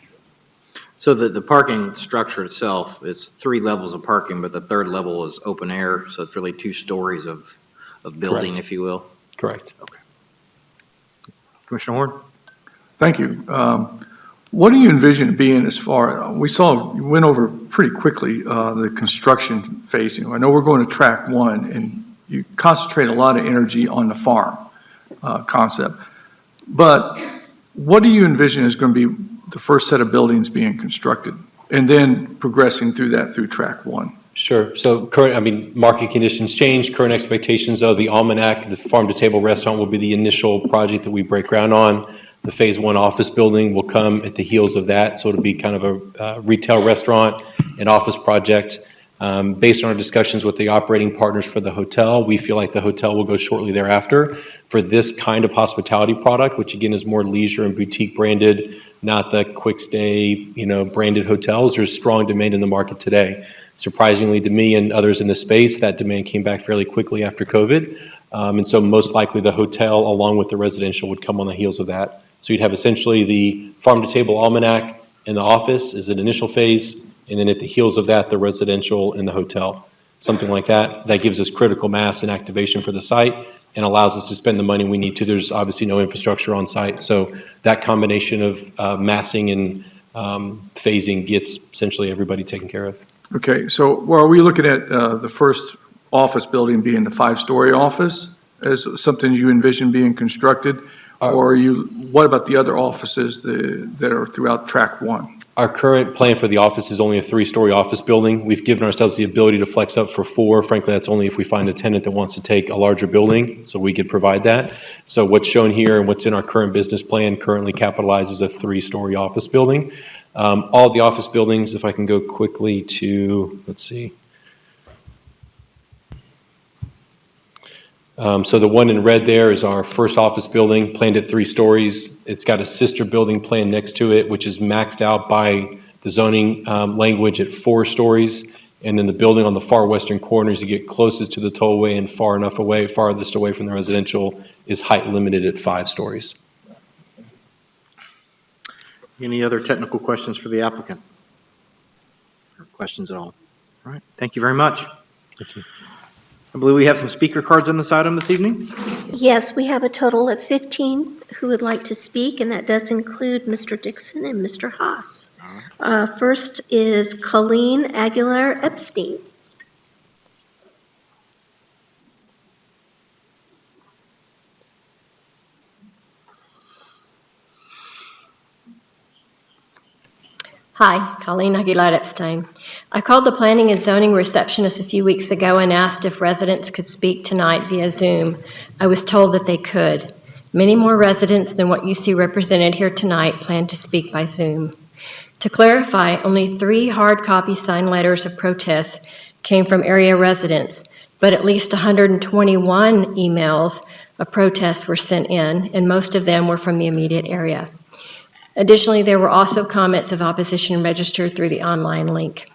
So the parking structure itself is 3 levels of parking, but the 3rd level is open air, so it's really 2 stories of building, Correct. if you will. Correct. Okay. Commissioner Horn? Thank you. What do you envision it being as far, you went over pretty quickly the construction phasing. I know we're going to track 1, and you concentrate a lot of energy on the farm concept. But what do you envision is going to be the first set of buildings being constructed, and then progressing through that through track 1? Sure. So market conditions change. Current expectations, though, the Almanac, the farm-to-table restaurant will be the initial project that we break ground on. The Phase 1 office building will come at the heels of that, so it'll be kind of a retail restaurant and office project. Based on our discussions with the operating partners for the hotel, we feel like the hotel will go shortly thereafter. For this kind of hospitality product, which again is more leisure and boutique branded, not the quick stay, branded hotels, there's strong demand in the market today. Surprisingly to me and others in the space, that demand came back fairly quickly after COVID. And so most likely the hotel along with the residential would come on the heels of that. So you'd have essentially the farm-to-table almanac and the office as an initial phase, and then at the heels of that, the residential and the hotel. Something like that. That gives us critical mass and activation for the site and allows us to spend the money we need to. There's obviously no infrastructure on site. So that combination of massing and phasing gets essentially everybody taken care of. Okay, so are we looking at the first office building being the 5-story office as something you envision being constructed? Or what about the other offices that are throughout track 1? Our current plan for the office is only a 3-story office building. We've given ourselves the ability to flex up for 4. Frankly, that's only if we find a tenant that wants to take a larger building, so we could provide that. So what's shown here and what's in our current business plan currently capitalizes a 3-story office building. All of the office buildings, if I can go quickly to, let's see. So the one in red there is our first office building, planned at 3 stories. It's got a sister building planned next to it, which is maxed out by the zoning language at 4 stories. And then the building on the far western corner, as you get closest to the tollway and farthest away from the residential, is height limited at 5 stories. Any other technical questions for the applicant? Or questions at all? All right, thank you very much. Thank you. I believe we have some speaker cards on this item this evening. Yes, we have a total of 15 who would like to speak, and that does include Mr. Dixon and Mr. Haas. First is Colleen Aguilar Epstein. Hi, Colleen Aguilar Epstein. I called the planning and zoning receptionist a few weeks ago and asked if residents could speak tonight via Zoom. I was told that they could. Many more residents than what you see represented here tonight plan to speak by Zoom. To clarify, only 3 hard copy signed letters of protest came from area residents, but at least 121 emails of protests were sent in, and most of them were from the immediate area. Additionally, there were also comments of opposition registered through the online link.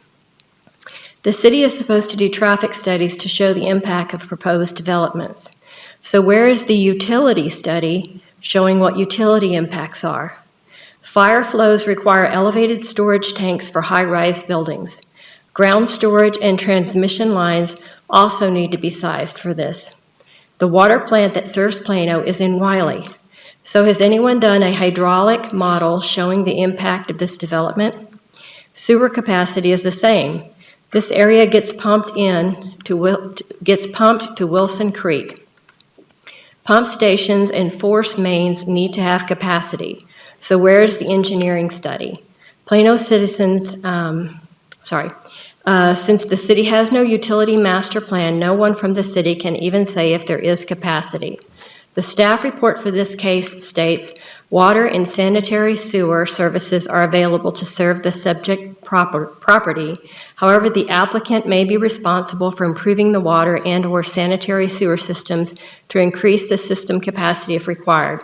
The city is supposed to do traffic studies to show the impact of proposed developments. So where is the utility study showing what utility impacts are? Fire flows require elevated storage tanks for high-rise buildings. Ground storage and transmission lines also need to be sized for this. The water plant that serves Plano is in Wiley. So has anyone done a hydraulic model showing the impact of this development? Sewer capacity is the same. This area gets pumped to Wilson Creek. Pump stations and force mains need to have capacity. So where is the engineering study? Plano citizens, since the city has no utility master plan, no one from the city can even say if there is capacity. The staff report for this case states, water and sanitary sewer services are available to serve the subject property. However, the applicant may be responsible for improving the water and/or sanitary sewer systems to increase the system capacity if required.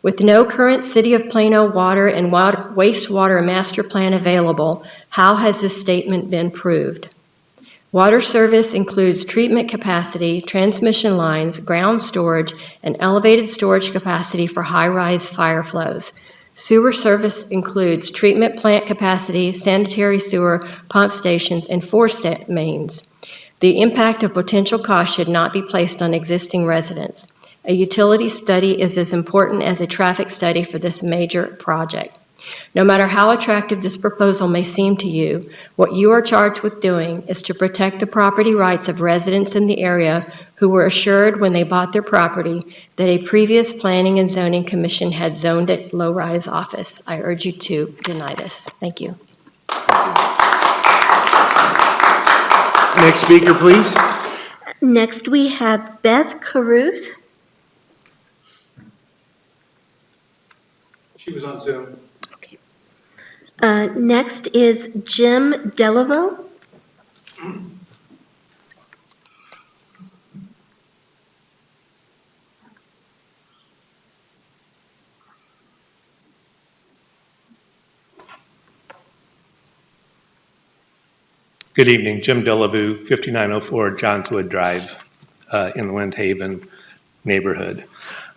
With no current City of Plano water and wastewater master plan available, how has this statement been proved? Water service includes treatment capacity, transmission lines, ground storage, and elevated storage capacity for high-rise fire flows. Sewer service includes treatment plant capacity, sanitary sewer, pump stations, and force mains. The impact of potential costs should not be placed on existing residents. A utility study is as important as a traffic study for this major project. No matter how attractive this proposal may seem to you, what you are charged with doing is to protect the property rights of residents in the area who were assured when they bought their property that a previous Planning and Zoning Commission had zoned it low-rise office. I urge you to deny this. Thank you. Next speaker, please. Next, we have Beth Caruth. She was on Zoom. Next is Jim Delavoo. Good evening, Jim Delavoo, 5904 Johnswood Drive in the Windhaven neighborhood.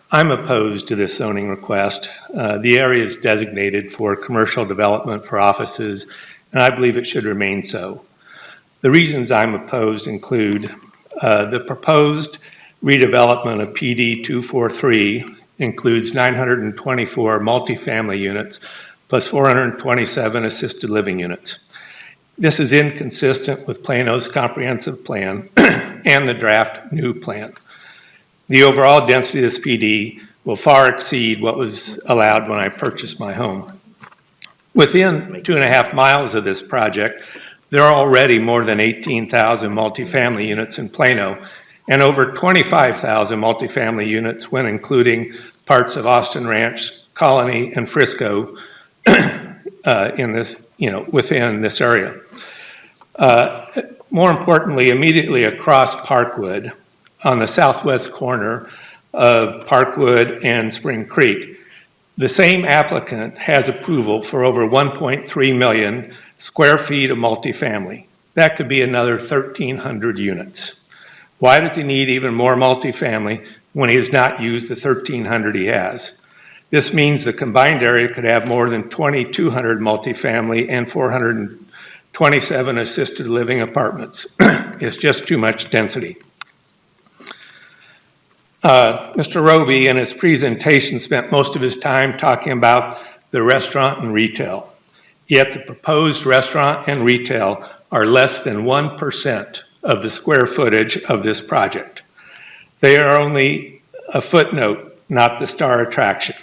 I'm opposed to this zoning request. The area is designated for commercial development for offices, and I believe it should remain so. The reasons I'm opposed include the proposed redevelopment of PD 243 includes 924 multifamily units plus 427 assisted living units. This is inconsistent with Plano's comprehensive plan and the draft new plan. The overall density of this PD will far exceed what was allowed when I purchased my home. Within 2.5 miles of this project, there are already more than 18,000 multifamily units in Plano and over 25,000 multifamily units when including parts of Austin Ranch, Colony, and Frisco in this, within this area. More importantly, immediately across Parkwood, on the southwest corner of Parkwood and Spring Creek, the same applicant has approval for over 1.3 million square feet of multifamily. That could be another 1,300 units. Why does he need even more multifamily when he has not used the 1,300 he has? This means the combined area could have more than 2,200 multifamily and 427 assisted living apartments. It's just too much density. Mr. Roby in his presentation spent most of his time talking about the restaurant and retail. Yet the proposed restaurant and retail are less than 1% of the square footage of this project. They are only a footnote, not the star attraction.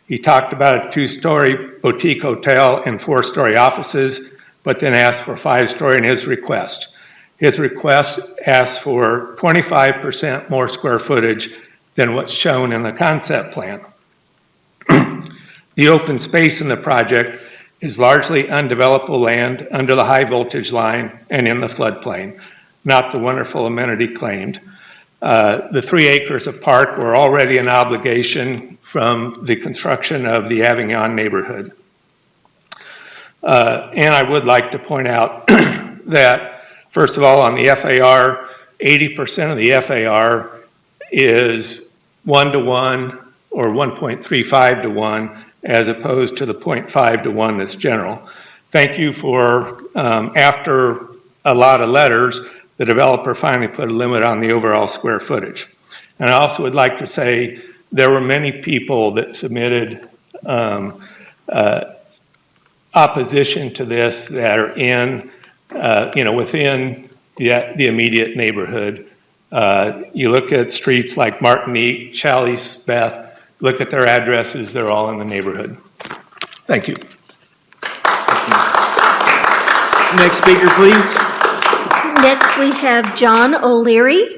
He talked about a 2-story boutique hotel and 4-story offices, but then asked for 5-story in his request. His request asks for 25% more square footage than what's shown in the concept plan. The open space in the project is largely undevelopable land under the high voltage line and in the floodplain, not the wonderful amenity claimed. The 3 acres of park were already an obligation from the construction of the Avignon neighborhood. And I would like to point out that, first of all, on the FAR, 80% of the FAR is 1-to-1 or 1.35 to 1, as opposed to the 0.5 to 1 that's general. Thank you for, after a lot of letters, the developer finally put a limit on the overall square footage. And I also would like to say there were many people that submitted opposition to this that are in, within the immediate neighborhood. You look at streets like Martinique, Chalice, Beth, look at their addresses, they're all in the neighborhood. Thank you. Next speaker, please. Next, we have John O'Leary.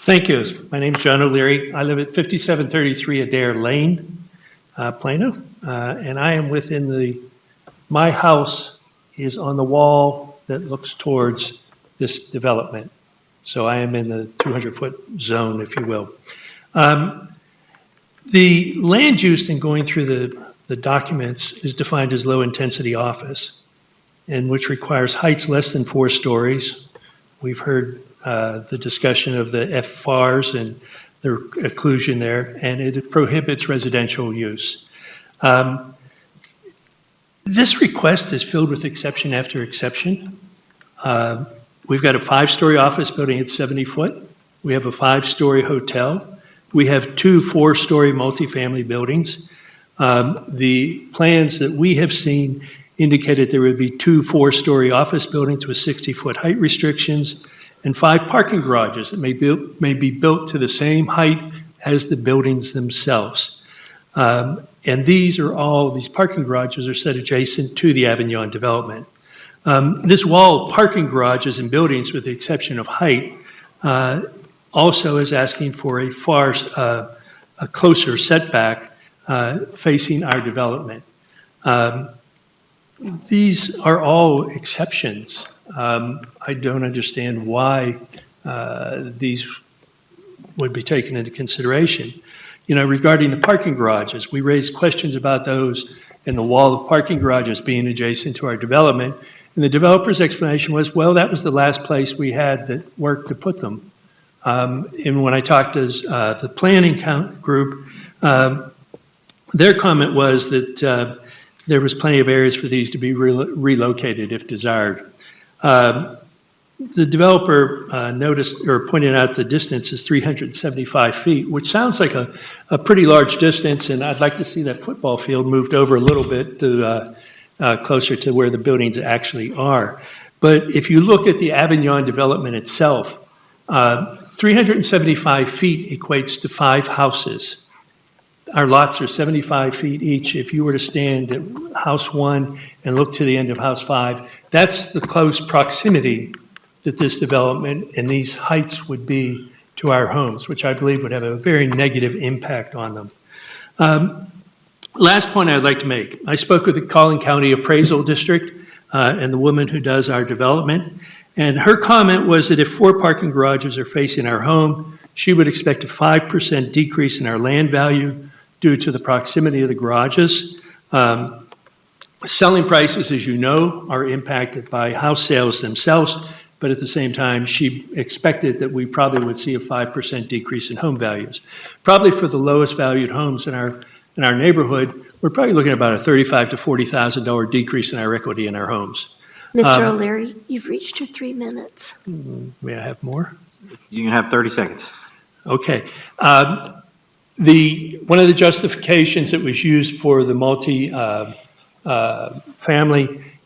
Thank you. My name's John O'Leary. I live at 5733 Adair Lane, Plano, and I am within my house is on the wall that looks towards this development. So I am in the 200-foot zone, if you will. The land use in going through the documents is defined as low-intensity office, and which requires heights less than 4 stories. We've heard the discussion of the FFARs and their occlusion there, and it prohibits residential use. This request is filled with exception after exception. We've got a 5-story office building at 70 foot. We have a 5-story hotel. We have 2 4-story multifamily buildings. The plans that we have seen indicated there would be 2 4-story office buildings with 60-foot height restrictions and 5 parking garages that may be built to the same height as the buildings themselves. And these parking garages are set adjacent to the Avignon development. This wall of parking garages and buildings, with the exception of height, also is asking for a closer setback facing our development. These are all exceptions. I don't understand why these would be taken into consideration. Regarding the parking garages, we raised questions about those and the wall of parking garages being adjacent to our development. And the developer's explanation was, well, that was the last place we had that worked to put them. And when I talked to the planning group, their comment was that there was plenty of areas for these to be relocated if desired. The developer pointed out the distance is 375 feet, which sounds like a pretty large distance, and I'd like to see that football field moved over a little bit to closer to where the buildings actually are. But if you look at the Avignon development itself, 375 feet equates to 5 houses. Our lots are 75 feet each. If you were to stand at house 1 and look to the end of house 5, that's the close proximity that this development and these heights would be to our homes, which I believe would have a very negative impact on them. Last point I'd like to make. I spoke with the Collin County Appraisal District and the woman who does our development, and her comment was that if 4 parking garages are facing our home, she would expect a 5% decrease in our land value due to the proximity of the garages. Selling prices, as you know, are impacted by house sales themselves, but at the same time, she expected that we probably would see a 5% decrease in home values. Probably for the lowest valued homes in our neighborhood, we're probably looking at about a $35,000 to $40,000 decrease in our equity in our homes. Mr. O'Leary, you've reached your 3 minutes. May I have more? You can have 30 seconds. Okay. One of the justifications that was used for the multi-family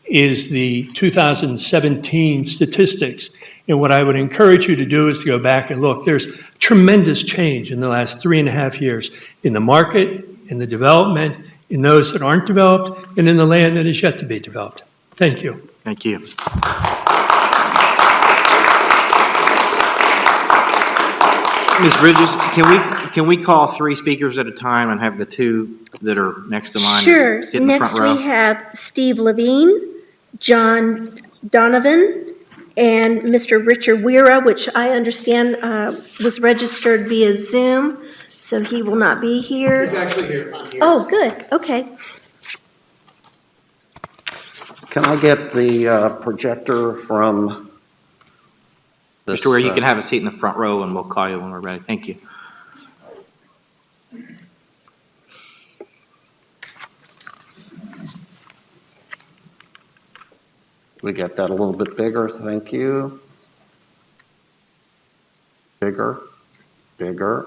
is the 2017 statistics. And what I would encourage you to do is to go back and look. There's tremendous change in the last 3.5 years in the market, in the development, in those that aren't developed, and in the land that is yet to be developed. Thank you. Thank you. Ms. Bridges, can we call 3 speakers at a time and have the 2 that are next to mine Sure. sit in the front Next row? we have Steve Levine, John Donovan, and Mr. Richard Weira, which I understand was registered via Zoom, so he will not be here. He's actually here. I'm here. Oh, good, okay. Can I get the projector from this? Mr. Ware, you can have a seat in the front row and we'll call you when we're ready. Thank you. We get that a little bit bigger, thank you. Bigger, bigger.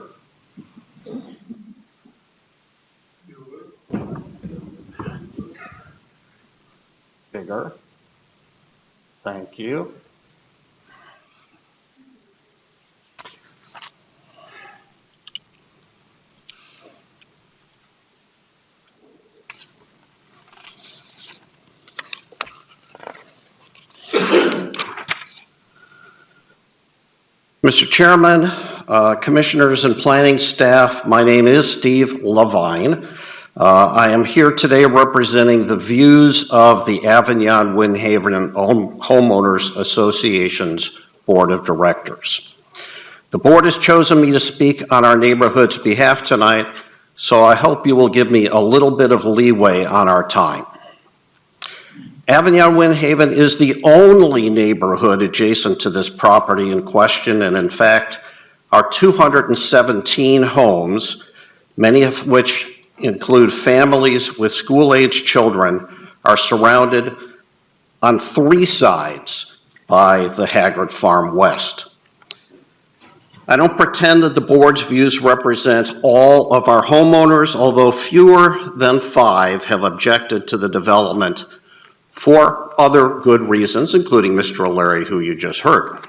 Bigger. Thank you. Mr. Chairman, Commissioners and Planning Staff, my name is Steve Levine. I am here today representing the views of the Avignon Windhaven Homeowners Association's Board of Directors. The board has chosen me to speak on our neighborhood's behalf tonight, so I hope you will give me a little bit of leeway on our time. Avignon Windhaven is the only neighborhood adjacent to this property in question, and in fact, our 217 homes, many of which include families with school-aged children, are surrounded on 3 sides by the Haggard Farm West. I don't pretend that the board's views represent all of our homeowners, although fewer than 5 have objected to the development for other good reasons, including Mr. O'Leary, who you just heard.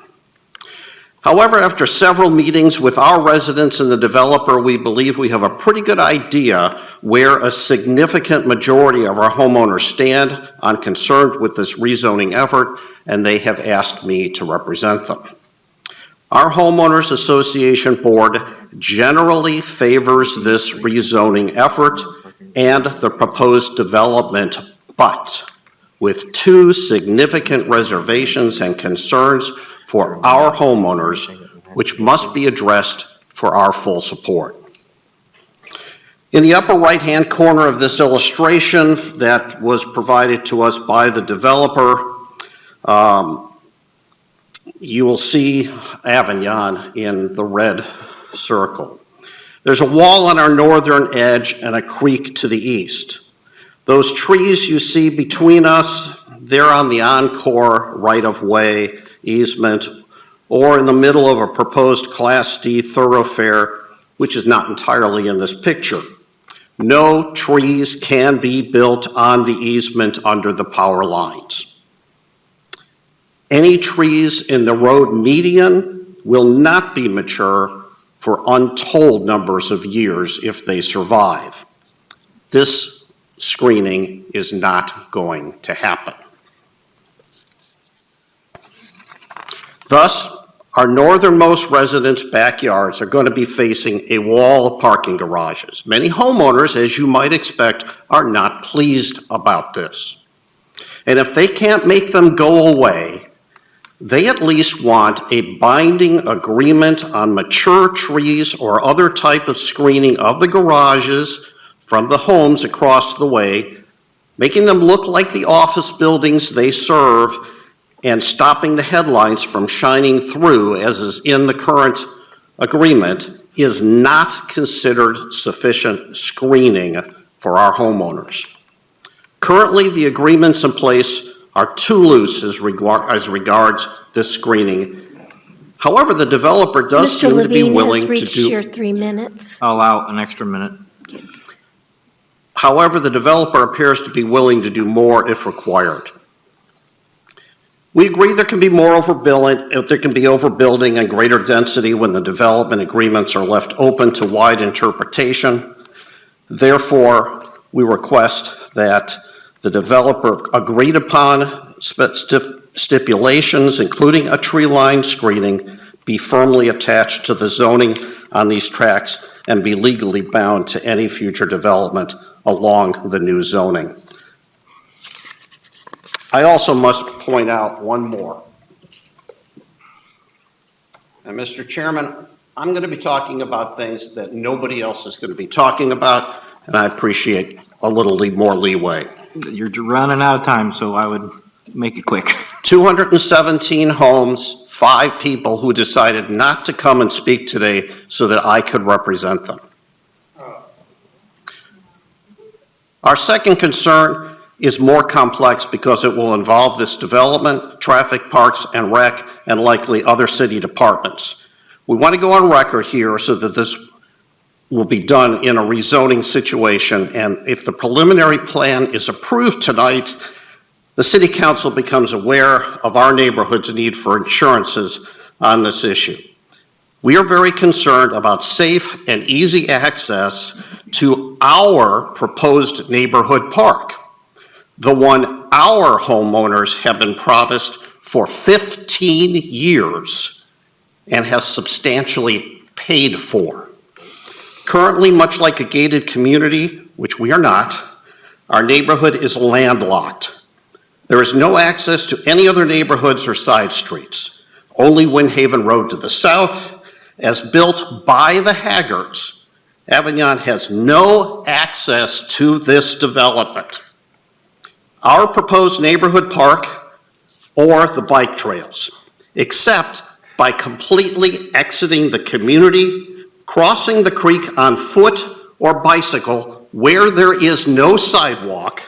However, after several meetings with our residents and the developer, we believe we have a pretty good idea where a significant majority of our homeowners stand on concerns with this rezoning effort, and they have asked me to represent them. Our Homeowners Association Board generally favors this rezoning effort and the proposed development, but with two significant reservations and concerns for our homeowners, which must be addressed for our full support. In the upper right-hand corner of this illustration that was provided to us by the developer, you will see Avignon in the red circle. There's a wall on our northern edge and a creek to the east. Those trees you see between us, they're on the Encore right-of-way easement or in the middle of a proposed Class D thoroughfare, which is not entirely in this picture. No trees can be built on the easement under the power lines. Any trees in the road median will not be mature for untold numbers of years if they survive. This screening is not going to happen. Thus, our northernmost residents' backyards are going to be facing a wall of parking garages. Many homeowners, as you might expect, are not pleased about this. And if they can't make them go away, they at least want a binding agreement on mature trees or other type of screening of the garages from the homes across the way, making them look like the office buildings they serve and stopping the headlines from shining through, as is in the current agreement, is not considered sufficient screening for our homeowners. Currently, the agreements in place are too loose as regards this screening. However, the developer does seem to be willing to do... Mr. Levine has reached your 3 minutes. I'll allow an extra minute. However, the developer appears to be willing to do more if required. We agree there can be more overbuilding and greater density when the development agreements are left open to wide interpretation. Therefore, we request that the developer agreed upon stipulations, including a tree line screening, be firmly attached to the zoning on these tracts and be legally bound to any future development along the new zoning. I also must point out one more. And Mr. Chairman, I'm going to be talking about things that nobody else is going to be talking about, and I appreciate a little more leeway. You're running out of time, so I would make it quick. 217 homes, 5 people who decided not to come and speak today so that I could represent them. Our second concern is more complex because it will involve this development, traffic, parks, and rec, and likely other city departments. We want to go on record here so that this will be done in a rezoning situation, and if the preliminary plan is approved tonight, the City Council becomes aware of our neighborhood's need for insurances on this issue. We are very concerned about safe and easy access to our proposed neighborhood park, the one our homeowners have been promised for 15 years and have substantially paid for. Currently, much like a gated community, which we are not, our neighborhood is landlocked. There is no access to any other neighborhoods or side streets. Only Windhaven Road to the south, as built by the Haggards. Avignon has no access to this development. Our proposed neighborhood park or the bike trails, except by completely exiting the community, crossing the creek on foot or bicycle where there is no sidewalk,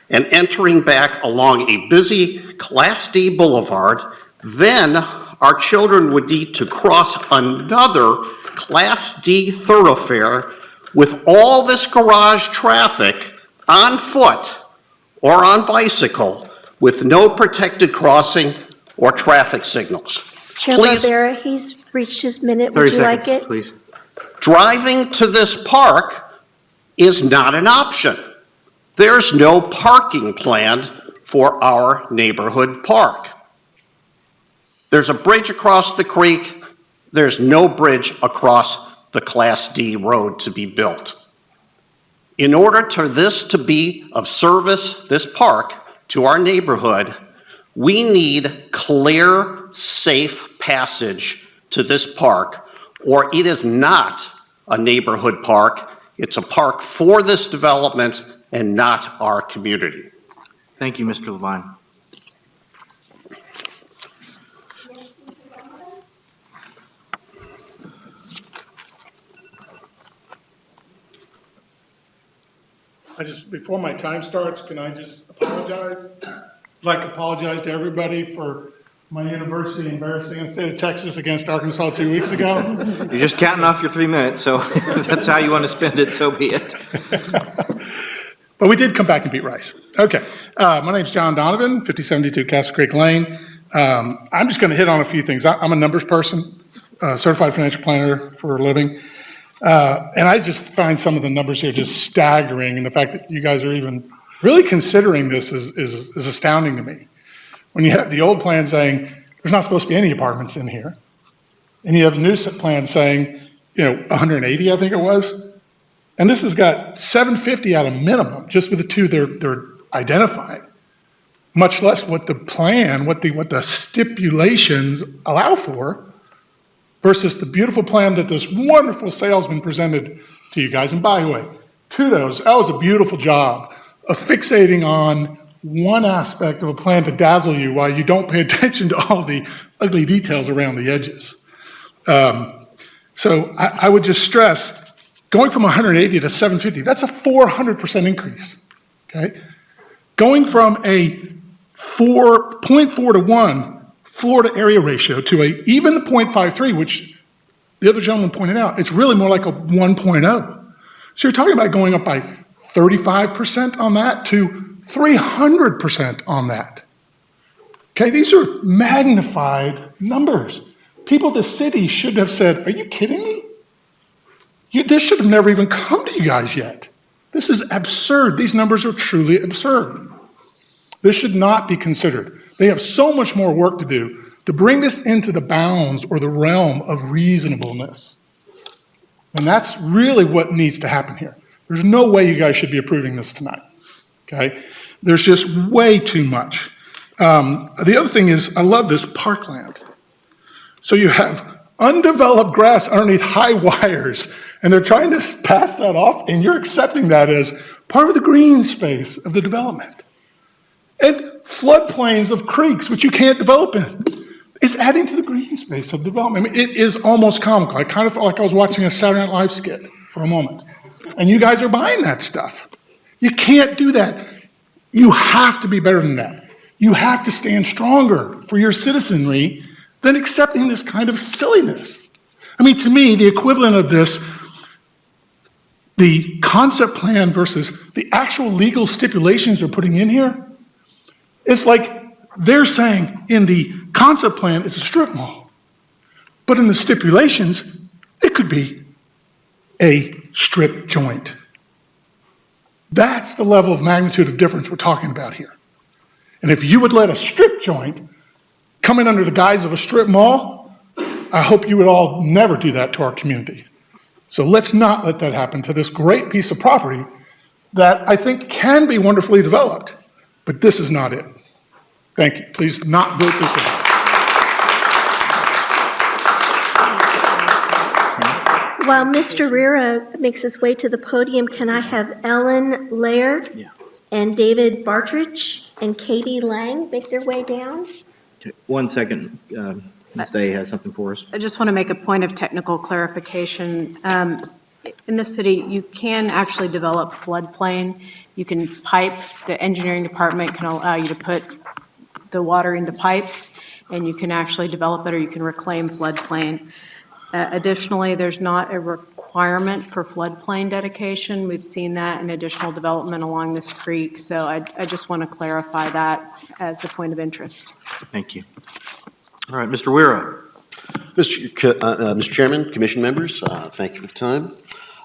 and entering back along a busy Class D boulevard, then our children would need to cross another Class D thoroughfare with all this garage traffic on foot or on bicycle with no protected crossing or traffic signals. Chair Please- Barbera, he's reached his minute. 30 Would you like seconds, it? please. Driving to this park is not an option. There's no parking planned for our neighborhood park. There's a bridge across the creek. There's no bridge across the Class D road to be built. In order for this to be of service, this park, to our neighborhood, we need clear, safe passage to this park, or it is not a neighborhood park. It's a park for this development and not our community. Thank you, Mr. Levine. Before my time starts, can I just apologize? I'd like to apologize to everybody for my university embarrassing the state of Texas against Arkansas 2 weeks ago. You're just counting off your 3 minutes, so if that's how you want to spend it, so be it. But we did come back and beat Rice. Okay, my name's John Donovan, 5072 Castle Creek Lane. I'm just going to hit on a few things. I'm a numbers person, certified financial planner for a living. And I just find some of the numbers here just staggering, and the fact that you guys are even really considering this is astounding to me. When you have the old plan saying there's not supposed to be any apartments in here, and you have the new plan saying, 180, I think it was, and this has got 750 at a minimum, just with the two they're identifying, much less what the plan, what the stipulations allow for, versus the beautiful plan that this wonderful salesman presented to you guys. And by the way, kudos, that was a beautiful job of fixating on one aspect of a plan to dazzle you while you don't pay attention to all the ugly details around the edges. So I would just stress, going from 180 to 750, that's a 400% increase, okay? Going from a 0.4 to 1 Florida area ratio to even the 0.53, which the other gentleman pointed out, it's really more like a 1.0. So you're talking about going up by 35% on that to 300% on that. Okay, these are magnified numbers. People, the city should have said, are you kidding me? This should have never even come to you guys yet. This is absurd. These numbers are truly absurd. This should not be considered. They have so much more work to do to bring this into the bounds or the realm of reasonableness. And that's really what needs to happen here. There's no way you guys should be approving this tonight, okay? There's just way too much. The other thing is, I love this parkland. So you have undeveloped grass underneath high wires, and they're trying to pass that off, and you're accepting that as part of the green space of the development. And floodplains of creeks, which you can't develop in, is adding to the green space of the development. I mean, it is almost comical. I kind of felt like I was watching a Saturday Night Live skit for a moment. And you guys are buying that stuff. You can't do that. You have to be better than that. You have to stand stronger for your citizenry than accepting this kind of silliness. I mean, to me, the equivalent of this, the concept plan versus the actual legal stipulations they're putting in here, it's like they're saying in the concept plan it's a strip mall, but in the stipulations, it could be a strip joint. That's the level of magnitude of difference we're talking about here. And if you would let a strip joint come in under the guise of a strip mall, I hope you would all never do that to our community. So let's not let that happen to this great piece of property that I think can be wonderfully developed, but this is not it. Thank you. Please not vote this in. While Mr. Rira makes his way to the podium, can I have Ellen Laird and David Bartridge and Katie Lang make their way down? Okay, 1 second. Ms. Day has something for us. I just want to make a point of technical clarification. In the city, you can actually develop floodplain. You can pipe, the engineering department can allow you to put the water into pipes, and you can actually develop it, or you can reclaim floodplain. Additionally, there's not a requirement requirement for floodplain dedication. We've seen that in additional development along this creek, so I just want to clarify that as a point of interest. Thank you. All right, Mr. Wira. Mr. Chairman, Commission members, thank you for the time.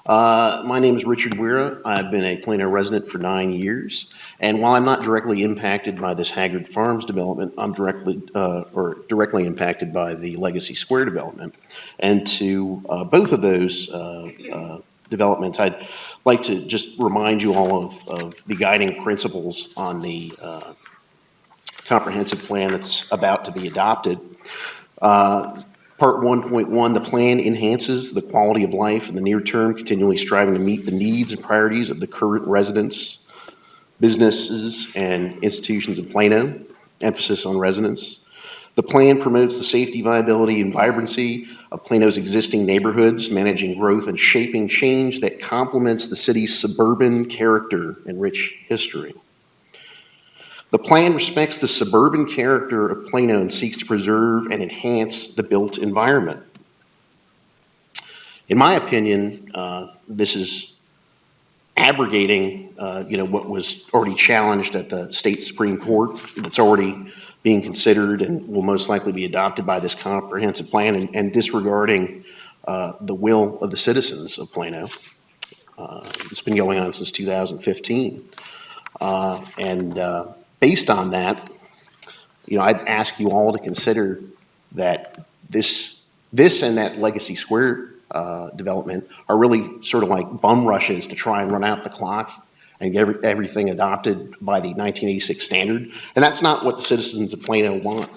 My name is Richard Wira. I've been a Plano resident for 9 years, and while I'm not directly impacted by this Haggard Farms development, I'm directly impacted by the Legacy Square development. And to both of those developments, I'd like to just remind you all of the guiding principles on the comprehensive plan that's about to be adopted. Part 1.1, the plan enhances the quality of life in the near term, continually striving to meet the needs and priorities of the current residents, businesses, and institutions of Plano, emphasis on residents. The plan promotes the safety, viability, and vibrancy of Plano's existing neighborhoods, managing growth and shaping change that complements the city's suburban character and rich history. The plan respects the suburban character of Plano and seeks to preserve and enhance the built environment. In my opinion, this is abrogating, what was already challenged at the state Supreme Court. That's already being considered and will most likely be adopted by this comprehensive plan, and disregarding the will of the citizens of Plano. It's been going on since 2015, based on that, I'd ask you all to consider that this and that Legacy Square development are really sort of like bum rushes to try and run out the clock and get everything adopted by the 1986 standard. And that's not what the citizens of Plano want.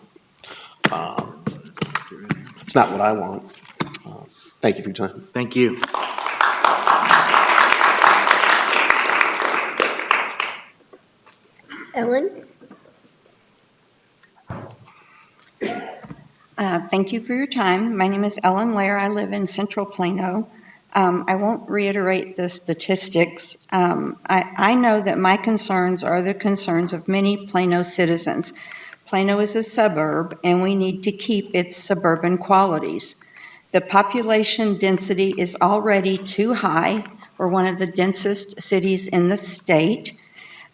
It's not what I want. Thank you for your time. Thank you. Ellen? Thank you for your time. My name is Ellen Lair. I live in Central Plano. I won't reiterate the statistics. I know that my concerns are the concerns of many Plano citizens. Plano is a suburb, and we need to keep its suburban qualities. The population density is already too high. We're one of the densest cities in the state.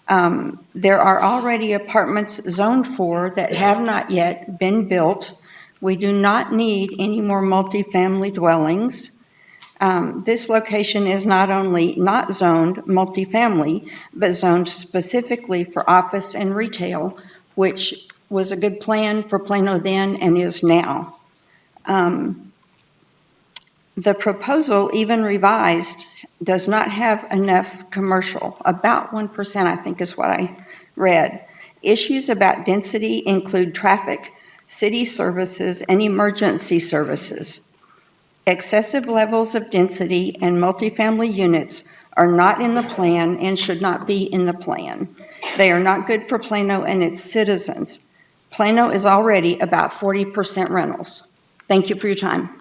There are already apartments zoned for that have not yet been built. We do not need any more multifamily dwellings. This location is not only not zoned multifamily, but zoned specifically for office and retail, which was a good plan for Plano then and is now. The proposal, even revised, does not have enough commercial. About 1%, I think, is what I read. Issues about density include traffic, city services, and emergency services. Excessive levels of density and multifamily units are not in the plan and should not be in the plan. They are not good for Plano and its citizens. Plano is already about 40% rentals. Thank you for your time.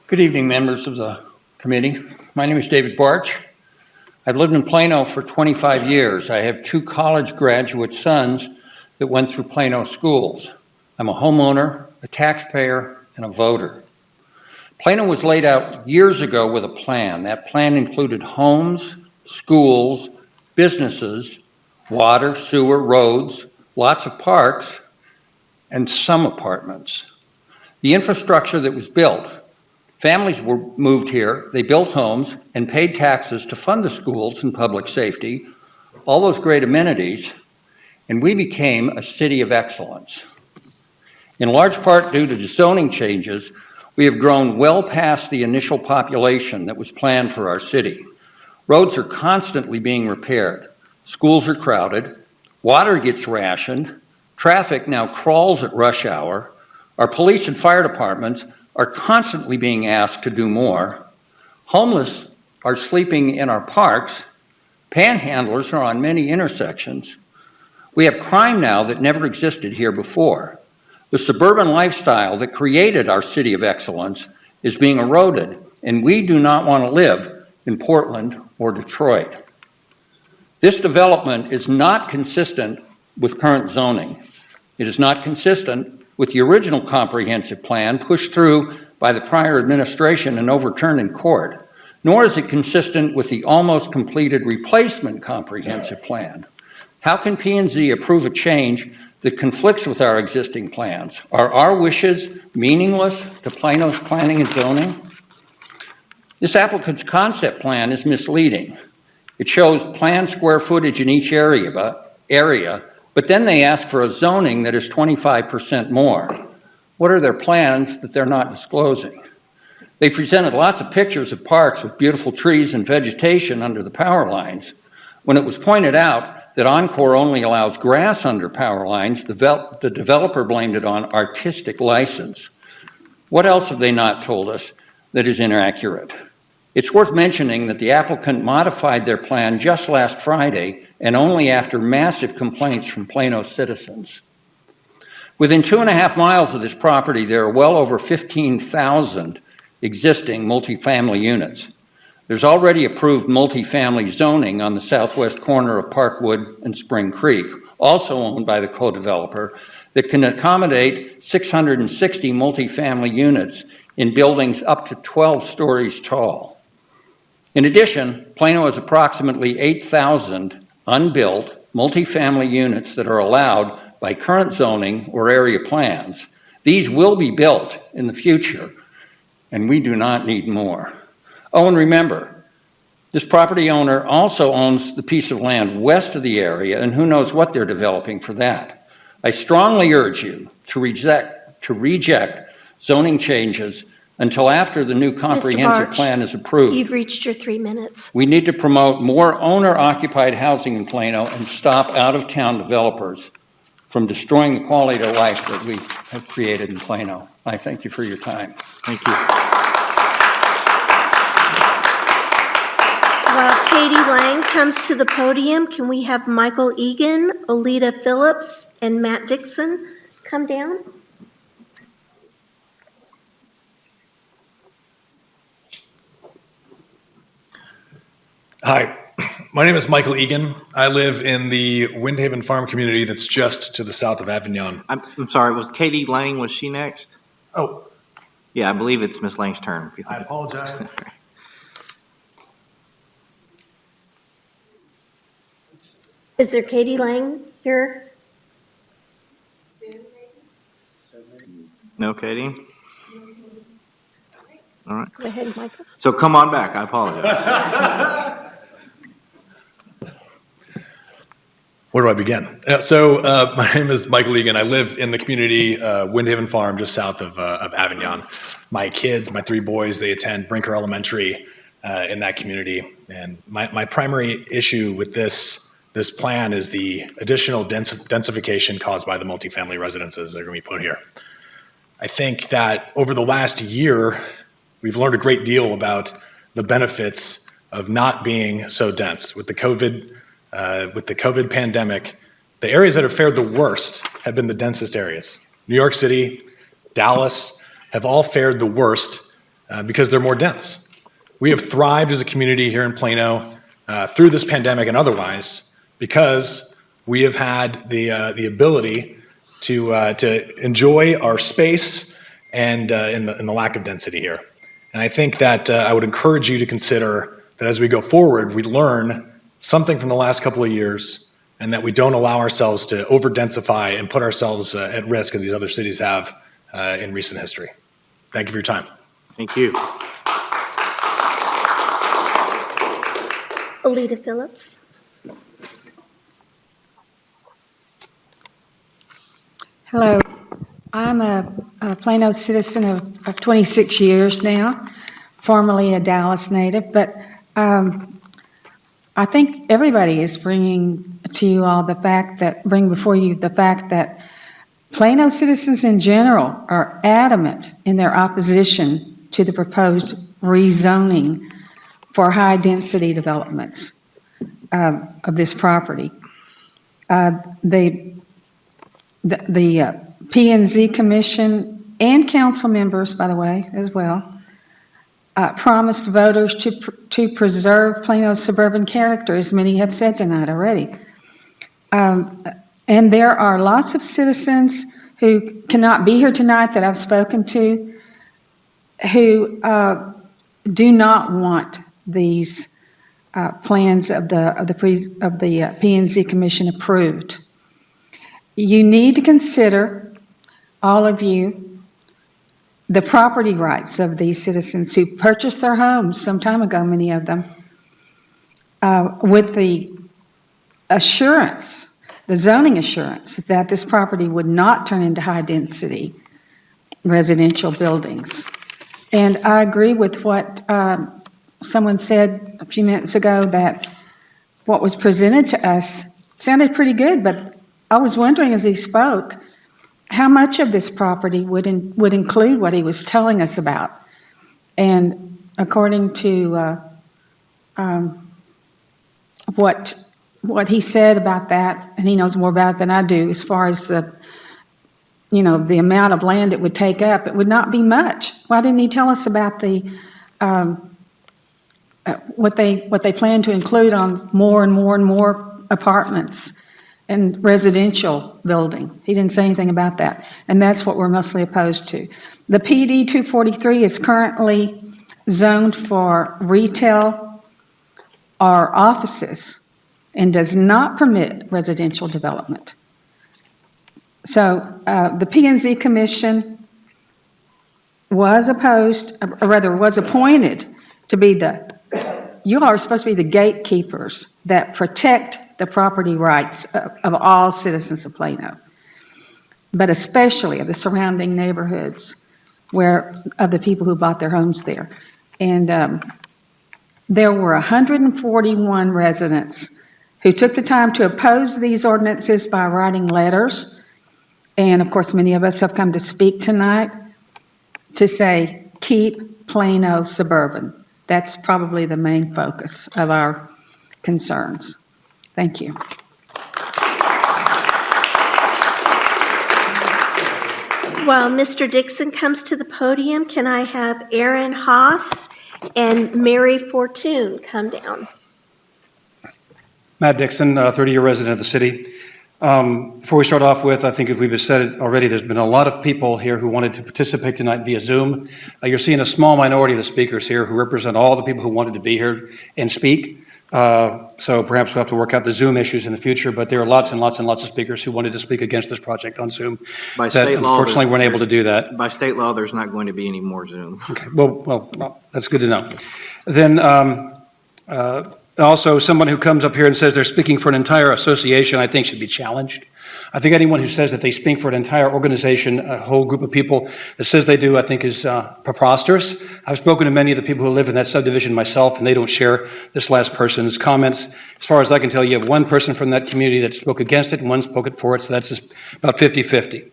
Good evening, members of the committee. My name is David Barch. I've lived in Plano for 25 years. I have 2 college graduate sons that went through Plano schools. I'm a homeowner, a taxpayer, and a voter. Plano was laid out years ago with a plan. That plan included homes, schools, businesses, water, sewer, roads, lots of parks, and some apartments. The infrastructure that was built, families were moved here, they built homes and paid taxes to fund the schools and public safety, all those great amenities, and we became a city of excellence. In large part due to zoning changes, we have grown well past the initial population that was planned for our city. Roads are constantly being repaired, schools are crowded, water gets rationed, traffic now crawls at rush hour, our police and fire departments are constantly being asked to do more. Homeless are sleeping in our parks. Panhandlers are on many intersections. We have crime now that never existed here before. The suburban lifestyle that created our city of excellence is being eroded, and we do not want to live in Portland or Detroit. This development is not consistent with current zoning. It is not consistent with the original comprehensive plan pushed through by the prior administration and overturned in court, nor is it consistent with the almost completed replacement comprehensive plan. How can P&Z approve a change that conflicts with our existing plans? Are our wishes meaningless to Plano's planning and zoning? This applicant's concept plan is misleading. It shows planned square footage in each area, but then they ask for a zoning that is 25% more. What are their plans that they're not disclosing? They presented lots of pictures of parks with beautiful trees and vegetation under the power lines. When it was pointed out that Encore only allows grass under power lines, the developer blamed it on artistic license. What else have they not told us that is inaccurate? It's worth mentioning that the applicant modified their plan just last Friday and only after massive complaints from Plano citizens. Within 2.5 miles of this property, there are well over 15,000 existing multifamily units. There's already approved multifamily zoning on the southwest corner of Parkwood and Spring Creek, also owned by the co-developer, that can accommodate 660 multifamily units in buildings up to 12 stories tall. In addition, Plano has approximately 8,000 unbuilt multifamily units that are allowed by current zoning or area plans. These will be built in the future, and we do not need more. Oh, and remember, this property owner also owns the piece of land west of the area, and who knows what they're developing for that. I strongly urge you to reject zoning changes until after the new comprehensive Bartsch, plan is approved. You've reached your 3 minutes. We need to promote more owner-occupied housing in Plano and stop out-of-town developers from destroying the quality of life that we have created in Plano. I thank you for your time. Thank you. While Katie Lang comes to the podium, can we have Michael Egan, Olita Phillips, and Matt Dixon come down? Hi, my name is Michael Egan. I live in the Windhaven Farm community that's just to the south of Avignon. I'm sorry, was Katie Lang, was she next? Oh. Yeah, I believe it's Ms. Lang's turn. I apologize. Is there Katie Lang here? No, Katie? All right. Go ahead, Michael. So come on back, I apologize. Where do I begin? My name is Michael Egan. I live in the community, Windhaven Farm, just south of Avignon. My kids, my 3 boys, they attend Brinker Elementary in that community. And my primary issue with this plan is the additional densification caused by the multifamily residences that are going to be put here. I think that over the last year, we've learned a great deal about the benefits of not being so dense. With the COVID pandemic, the areas that have fared the worst have been the densest areas. New York City, Dallas have all fared the worst because they're more dense. We have thrived as a community here in Plano through this pandemic and otherwise because we have had the ability to enjoy our space and in the lack of density here. And I think that I would encourage you to consider that as we go forward, we learn something from the last couple of years and that we don't allow ourselves to over-densify and put ourselves at risk as these other cities have in recent history. Thank you for your time. Thank you. Olita Phillips. Hello. I'm a Plano citizen of 26 years now, formerly a Dallas native, but I think everybody is bringing to you all bring before you the fact that Plano citizens in general are adamant in their opposition to the proposed rezoning for high-density developments of this property. The P&Z Commission and council members, by the way, as well, promised voters to preserve Plano's suburban character, as many have said tonight already. And And there are lots of citizens who cannot be here tonight that I've spoken to who do not want these plans of the P&Z Commission approved. You need to consider, all of you, the property rights of these citizens who purchased their homes some time ago, many of them, with the assurance, the zoning assurance, that this property would not turn into high-density residential buildings. And I agree with what someone said a few minutes ago, that what was presented to us sounded pretty good, but I was wondering as he spoke, how much of this property would include what he was telling us about. And according to what he said about that, and he knows more about it than I do, as far as the amount of land it would take up, it would not be much. Why didn't he tell us about the what they plan to include on more and more and more apartments and residential building? He didn't say anything about that, and that's what we're mostly opposed to. The PD 243 is currently zoned for retail or offices and does not permit residential development. So the P&Z Commission was appointed to be you are supposed to be the gatekeepers that protect the property rights of all citizens of Plano, but especially of the surrounding neighborhoods of the people who bought their homes there. And there were 141 residents who took the time to oppose these ordinances by writing letters. And of course, many of us have come to speak tonight to say, keep Plano suburban. That's probably the main focus of our concerns. Thank you. While Mr. Dixon comes to the podium, can I have Aaron Haas and Mary Fortune come down? Matt Dixon, 30-year resident of the city. Before we start off with, I think if we've said it already, there's been a lot of people here who wanted to participate tonight via Zoom. You're seeing a small minority of the speakers here who represent all the people who wanted to be here and speak. So perhaps we'll have to work out the Zoom issues in the future, but there are lots and lots and lots of speakers who wanted to speak against this project on Zoom. By that state law, unfortunately weren't able to do that. By state law, there's not going to be any more Zoom. Okay, well, that's good to know. Then also, someone who comes up here and says they're speaking for an entire association, I think should be challenged. I think anyone who says that they speak for an entire organization, a whole group of people that says they do, I think is preposterous. I've spoken to many of the people who live in that subdivision myself, and they don't share this last person's comments. As far as I can tell, you have one person from that community that spoke against it and one spoke for it, so that's just about 50-50.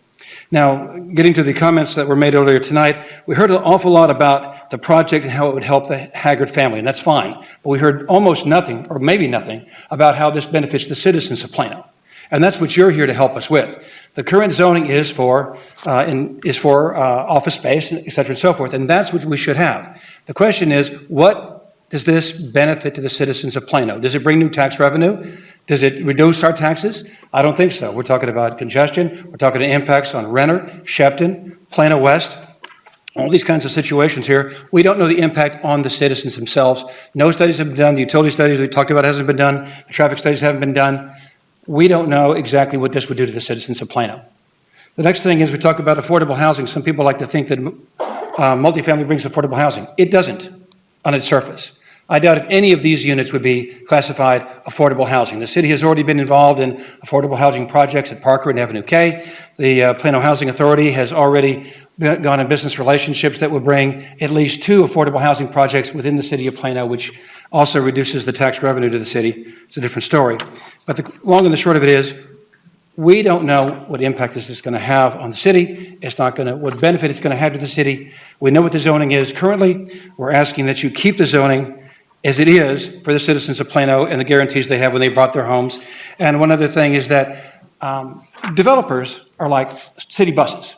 Now, getting to the comments that were made earlier tonight, we heard an awful lot about the project and how it would help the Haggard family, and that's fine. But we heard almost nothing, or maybe nothing, about how this benefits the citizens of Plano. And that's what you're here to help us with. The current zoning is for office space, et cetera, and so forth, and that's what we should have. The question is, what does this benefit to the citizens of Plano? Does it bring new tax revenue? Does it reduce our taxes? I don't think so. We're talking about congestion. We're talking impacts on Renner, Shepton, Plano West, all these kinds of situations here. We don't know the impact on the citizens themselves. No studies have been done. The utility studies we talked about hasn't been done. The traffic studies haven't been done. We don't know exactly what this would do to the citizens of Plano. The next thing is we talk about affordable housing. Some people like to think that multifamily brings affordable housing. It doesn't on its surface. I doubt if any of these units would be classified affordable housing. The city has already been involved in affordable housing projects at Parker and Avenue K. The Plano Housing Authority has already gone in business relationships that will bring at least 2 affordable housing projects within the city of Plano, which also reduces the tax revenue to the city. It's a different story. But the long and the short of it is, we don't know what impact this is going to have on the city. It's not going to, what benefit it's going to have to the city. We know what the zoning is currently. We're asking that you keep the zoning as it is for the citizens of Plano and the guarantees they have when they bought their homes. And one other thing is that developers are like city buses.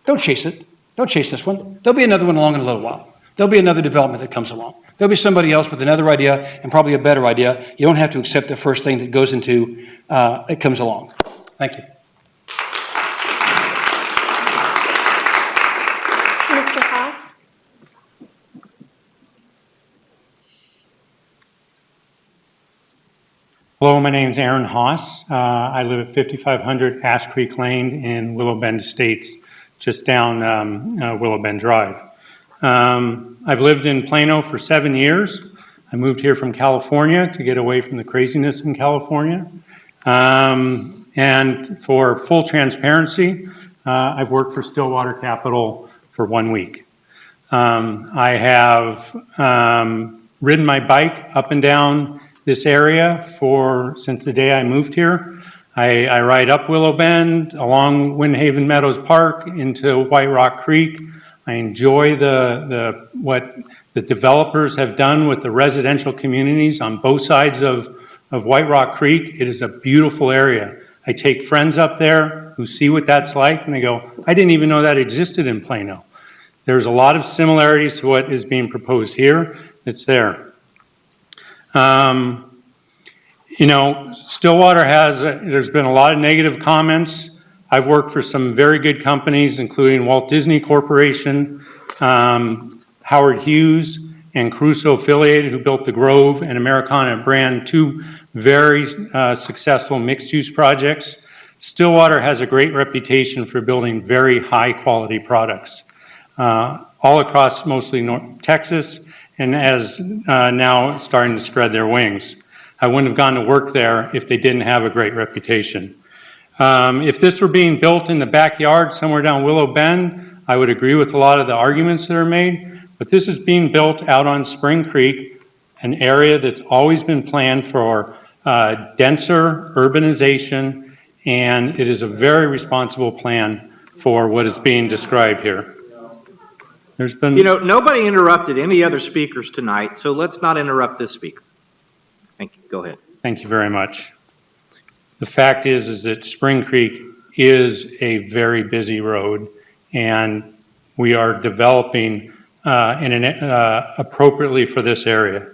Don't chase it. Don't chase this one. There'll be another one along in a little while. There'll be another development that comes along. There'll be somebody else with another idea and probably a better idea. You don't have to accept the first thing that goes into, it comes along. Thank you. Mr. Haas? Hello, my name's Aaron Haas. I live at 5500 Ash Creek Lane in Willow Bend Estates, just down Willow Bend Drive. I've lived in Plano for 7 years. I moved here from California to get away from the craziness in California. And for full transparency, I've worked for Stillwater Capital for 1 week. I have ridden my bike up and down this area since the day I moved here. I ride up Willow Bend, along Windhaven Meadows Park, into White Rock Creek. I enjoy what the developers have done with the residential communities on both sides of White Rock Creek. It is a beautiful area. I take friends up there who see what that's like, and they go, I didn't even know that existed in Plano. There's a lot of similarities to what is being proposed here that's there. Stillwater there's been a lot of negative comments. I've worked for some very good companies, including Walt Disney Corporation, Howard Hughes, and Crusoe Affiliated, who built the Grove and Americana brand, two very successful mixed-use projects. Stillwater has a great reputation for building very high-quality products all across mostly North Texas, and as now starting to spread their wings. I wouldn't have gone to work there if they didn't have a great reputation. If this were being built in the backyard somewhere down Willow Bend, I would agree with a lot of the arguments that are made, but this is being built out on Spring Creek, an area that's always been planned for denser urbanization, and it is a very responsible plan for what is being described here. There's been... nobody interrupted any other speakers tonight, so let's not interrupt this speaker. Thank you. Go ahead. Thank you very much. The fact is that Spring Creek is a very busy road, and we are developing appropriately for this area.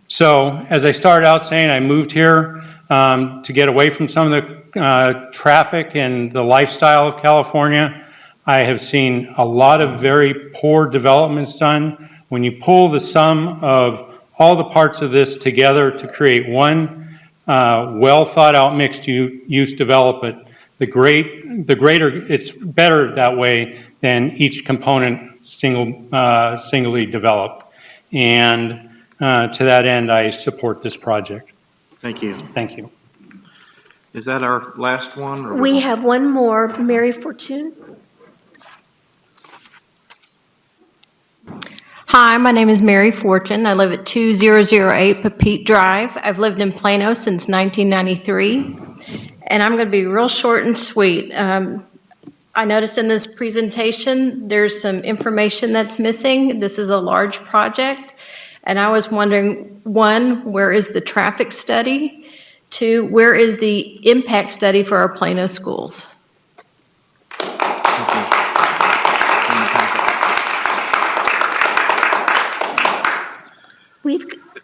So, as I started out saying, I moved here to get away from some of the traffic and the lifestyle of California. I have seen a lot of very poor developments done. When you pull the sum of all the parts of this together to create one well-thought-out mixed-use development, the greater, it's better that way than each component singly developed. And to that end, I support this project. Thank you. Thank you. Is that our last one? Or We have one more. Mary Fortune? Hi, my name is Mary Fortune. I live at 2008 Pepite Drive. I've lived in Plano since 1993, and I'm going to be real short and sweet. I noticed in this presentation there's some information that's missing. This is a large project, and I was wondering, one, where is the traffic study? Two, where is the impact study for our Plano schools?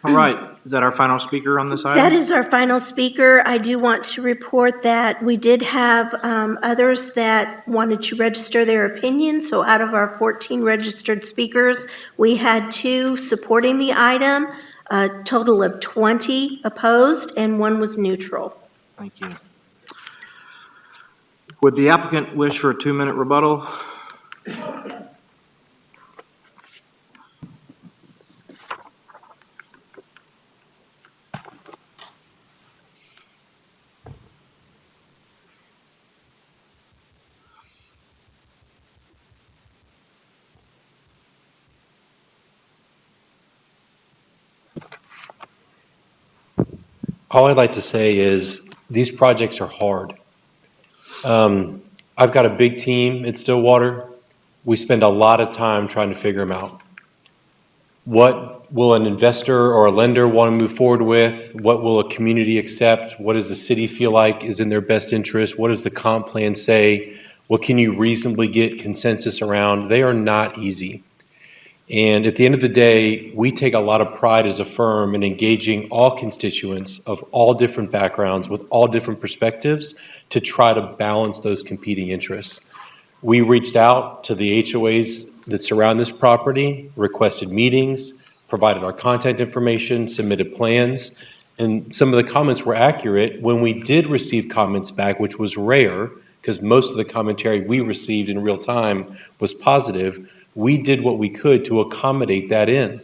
All right. Is that our final speaker on this item? That is our final speaker. I do want to report that we did have others that wanted to register their opinion. So out of our 14 registered speakers, we had 2 supporting the item, a total of 20 opposed, and 1 was neutral. Thank you. Would the applicant wish for a 2-minute rebuttal? All I'd like to say is these projects are hard. I've got a big team at Stillwater. We spend a lot of time trying to figure them out. What will an investor or a lender want to move forward with? What will a community accept? What does the city feel like is in their best interest? What does the comp plan say? What can you reasonably get consensus around? They are not easy. And at the end of the day, we take a lot of pride as a firm in engaging all constituents of all different backgrounds with all different perspectives to try to balance those competing interests. We reached out to the HOAs that surround this property, requested meetings, provided our contact information, submitted plans, and some of the comments were accurate. When we did receive comments back, which was rare, because most of the commentary we received in real time was positive, we did what we could to accommodate that in,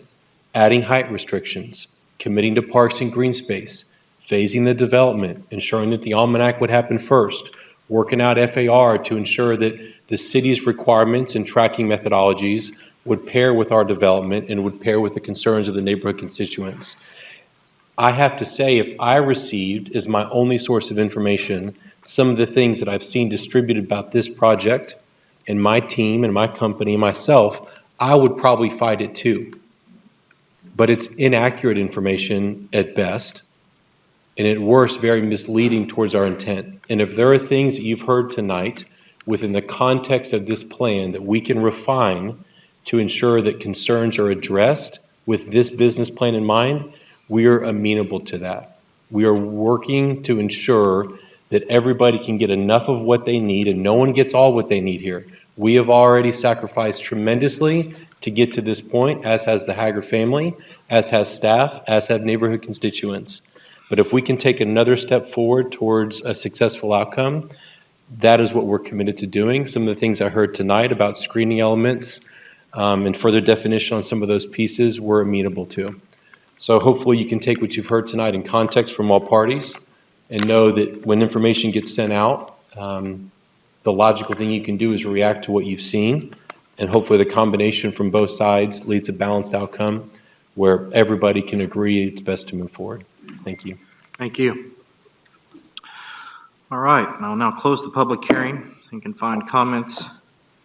adding height restrictions, committing to parks and green space, phasing the development, ensuring that the almanac would happen first, working out FAR to ensure that the city's requirements and tracking methodologies would pair with our development and would pair with the concerns of the neighborhood constituents. I have to say, if I received, as my only source of information, some of the things that I've seen distributed about this project and my team and my company and myself, I would probably fight it too. But it's inaccurate information at best, and at worst, very misleading towards our intent. And if there are things that you've heard tonight within the context of this plan that we can refine to ensure that concerns are addressed with this business plan in mind, we are amenable to that. We are working to ensure that everybody can get enough of what they need, and no one gets all what they need here. We have already sacrificed tremendously to get to this point, as has the Hager family, as has staff, as have neighborhood constituents. But if we can take another step forward towards a successful outcome, that is what we're committed to doing. Some of the things I heard tonight about screening elements and further definition on some of those pieces, we're amenable to. So hopefully you can take what you've heard tonight in context from all parties and know that when information gets sent out, the logical thing you can do is react to what you've seen, and hopefully the combination from both sides leads to a balanced outcome where everybody can agree it's best to move forward. Thank you. Thank you. All right, I'll now close the public hearing and confine comments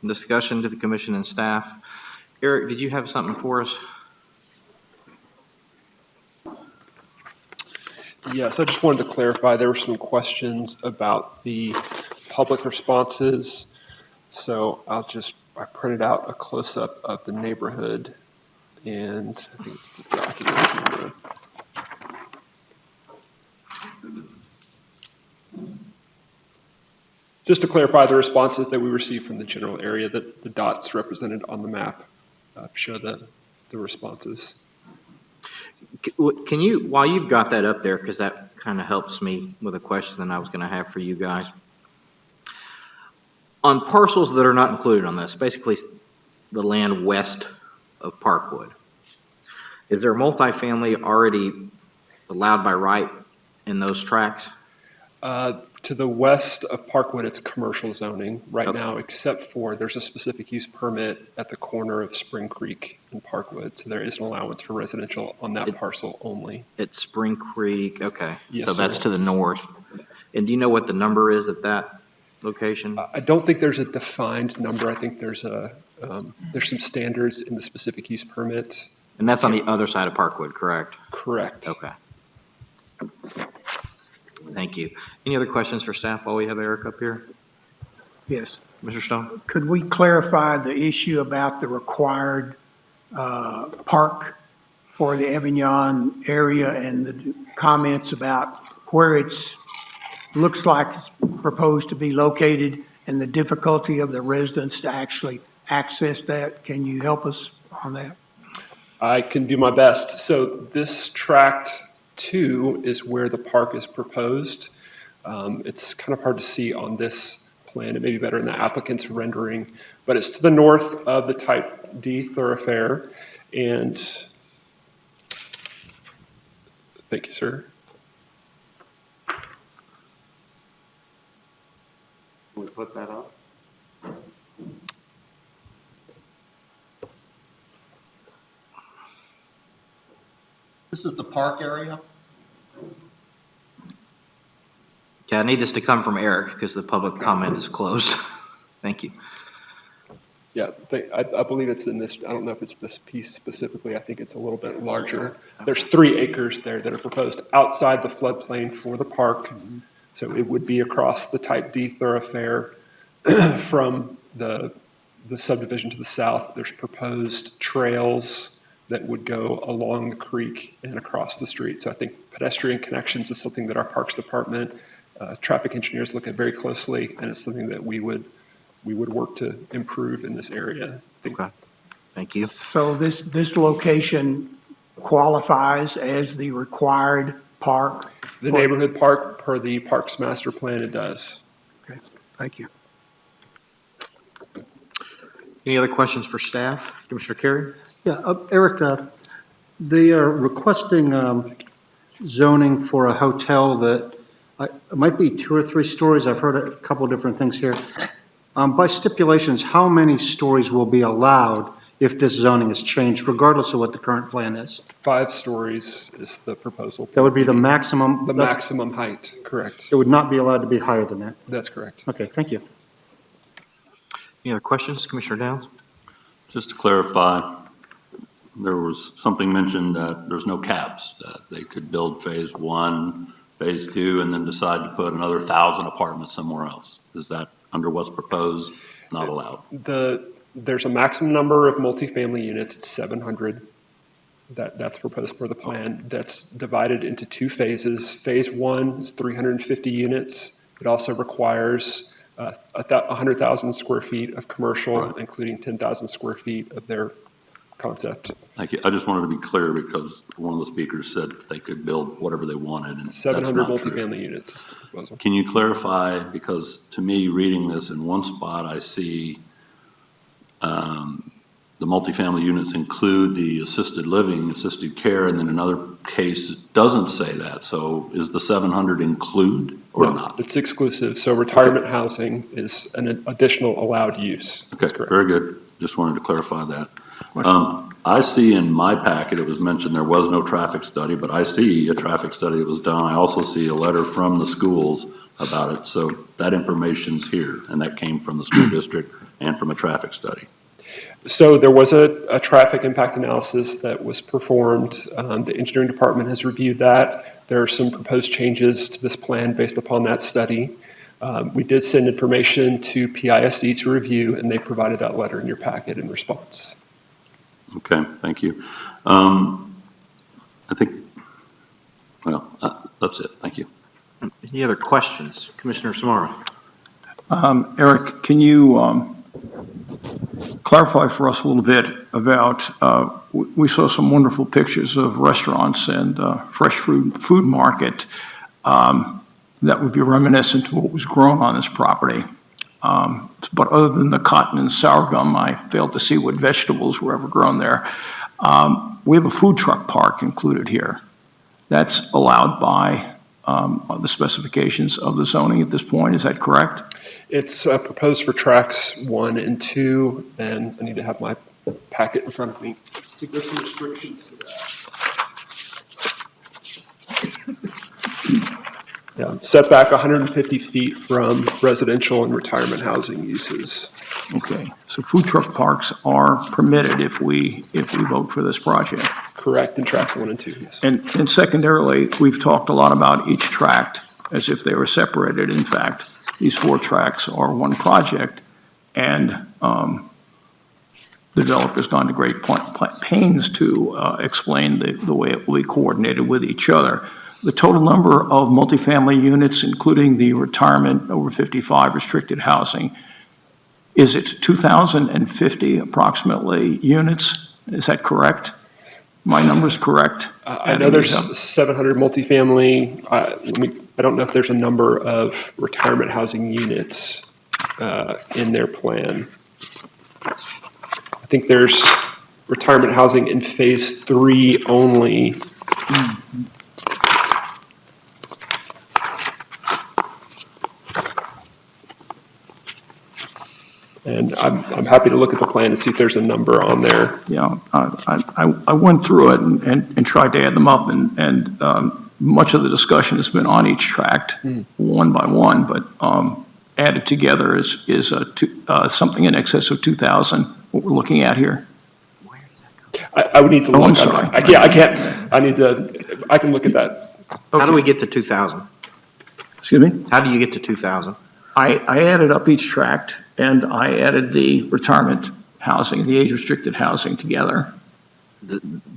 and discussion to the commission and staff. Eric, did you have something for us? Yes, I just wanted to clarify, there were some questions about the public responses. So I printed out a close-up of the neighborhood, and I think it's the document. Just to clarify, the responses that we received from the general area, that the dots represented on the map show the responses. Can you, while you've got that up there, because that kind of helps me with a question that I was going to have for you guys. On parcels that are not included on this, basically the land west of Parkwood, is there multifamily already allowed by right in those tracts? To the west of Parkwood, it's commercial zoning right now, except for there's a specific use permit at the corner of Spring Creek and Parkwood. So there is an allowance for residential on that parcel only. At Spring Creek, okay. Yes, so that's sir. to the north. And do you know what the number is at that location? I don't think there's a defined number. I think there's some standards in the specific use permit. And that's on the other side of Parkwood, correct? Correct. Okay. Thank you. Any other questions for staff while we have Eric up here? Yes. Mr. Stone? Could we clarify the issue about the required park for the Avignon area and the comments about where it's looks like it's proposed to be located and the difficulty of the residents to actually access that? Can you help us on that? I can do my best. So this tract 2 is where the park is proposed. It's kind of hard to see on this plan. It may be better in the applicant's rendering, but it's to the north of the Type D thoroughfare. And thank you, sir. Can we put that up? This is the park area? Okay, I need this to come from Eric because the public comment is closed. Thank you. Yeah, I believe it's in this. I don't know if it's this piece specifically. I think it's a little bit larger. There's 3 acres there that are proposed outside the floodplain for the park. So it would be across the Type D thoroughfare from the the subdivision to the south, there's proposed trails that would go along the creek and across the street. So I think pedestrian connections is something that our Parks Department, traffic engineers look at very closely, and it's something that we would work to improve in this area. Okay. Thank you. So this location qualifies as the required park? The neighborhood park, per the Parks Master Plan, it does. Okay, thank you. Any other questions for staff? Commissioner Carey? Yeah, Eric, they are requesting zoning for a hotel that it might be 2 or 3 stories. I've heard a couple of different things here. By stipulations, how many stories will be allowed if this zoning is changed, regardless of what the current plan is? 5 stories is the proposal. That would be the maximum? The maximum height, correct. It would not be allowed to be higher than that? That's correct. Okay, thank you. Any other questions? Commissioner Downs? Just to clarify, there was something mentioned that there's no caps, that they could build phase 1, phase 2, and then decide to put another 1,000 apartments somewhere else. Is that under what's proposed, not allowed? There's a maximum number of multifamily units, it's 700. That's proposed for the plan. That's divided into 2 phases. Phase 1 is 350 units. It also requires 100,000 square feet of commercial, including 10,000 square feet of their concept. Thank you. I just wanted to be clear because one of the speakers said they could build whatever they wanted, and 700 that's not true. multifamily units is the proposal. Can you clarify, because to me, reading this in one spot, I see the multifamily units include the assisted living, assisted care, and then another case it doesn't say that. So is the 700 include or not? It's exclusive. So retirement housing is an additional allowed use. Okay, very good. Just wanted to clarify that. I see in my packet, it was mentioned there was no traffic study, but I see a traffic study that was done. I also see a letter from the schools about it. So that information's here, and that came from the school district and from a traffic study. So there was a traffic impact analysis that was performed. The engineering department has reviewed that. There are some proposed changes to this plan based upon that study. We did send information to PISD to review, and they provided that letter in your packet in response. Okay, thank you. I think, well, that's it. Thank you. Any other questions? Commissioner Samara? Eric, can you clarify for us a little bit about, we saw some wonderful pictures of restaurants and fresh food market that would be reminiscent of what was grown on this property. But other than the cotton and sorghum, I failed to see what vegetables were ever grown there. We have a food truck park included here. That's allowed by the specifications of the zoning at this point, is that correct? It's proposed for tracks 1 and 2, and I need to have my packet in front of me. I think there's some restrictions to that. Yeah, setback 150 feet from residential and retirement housing uses. Okay, so food truck parks are permitted if we vote for this project. Correct, in tracks 1 and 2, yes. And secondarily, we've talked a lot about each tract as if they were separated. In fact, these 4 tracts are one project, and the developer's gone to great pains to explain the way it will be coordinated with each other. The total number of multifamily units, including the retirement over 55 restricted housing, is it 2,050 approximately units? Is that correct? My number's correct? I know there's 700 multifamily. I don't know if there's a number of retirement housing units in their plan. I think there's retirement housing in phase 3 only. And I'm happy to look at the plan and see if there's a number on there. Yeah, I went through it and tried to add them up, and much of the discussion has been on each tract, one by one, but added together is something in excess of 2,000, what we're looking at here. I would need to look. I'm sorry. I can't. I can look at that. How do we get to 2,000? Excuse me? How do you get to 2,000? I added up each tract, and I added the retirement housing, the age-restricted housing together.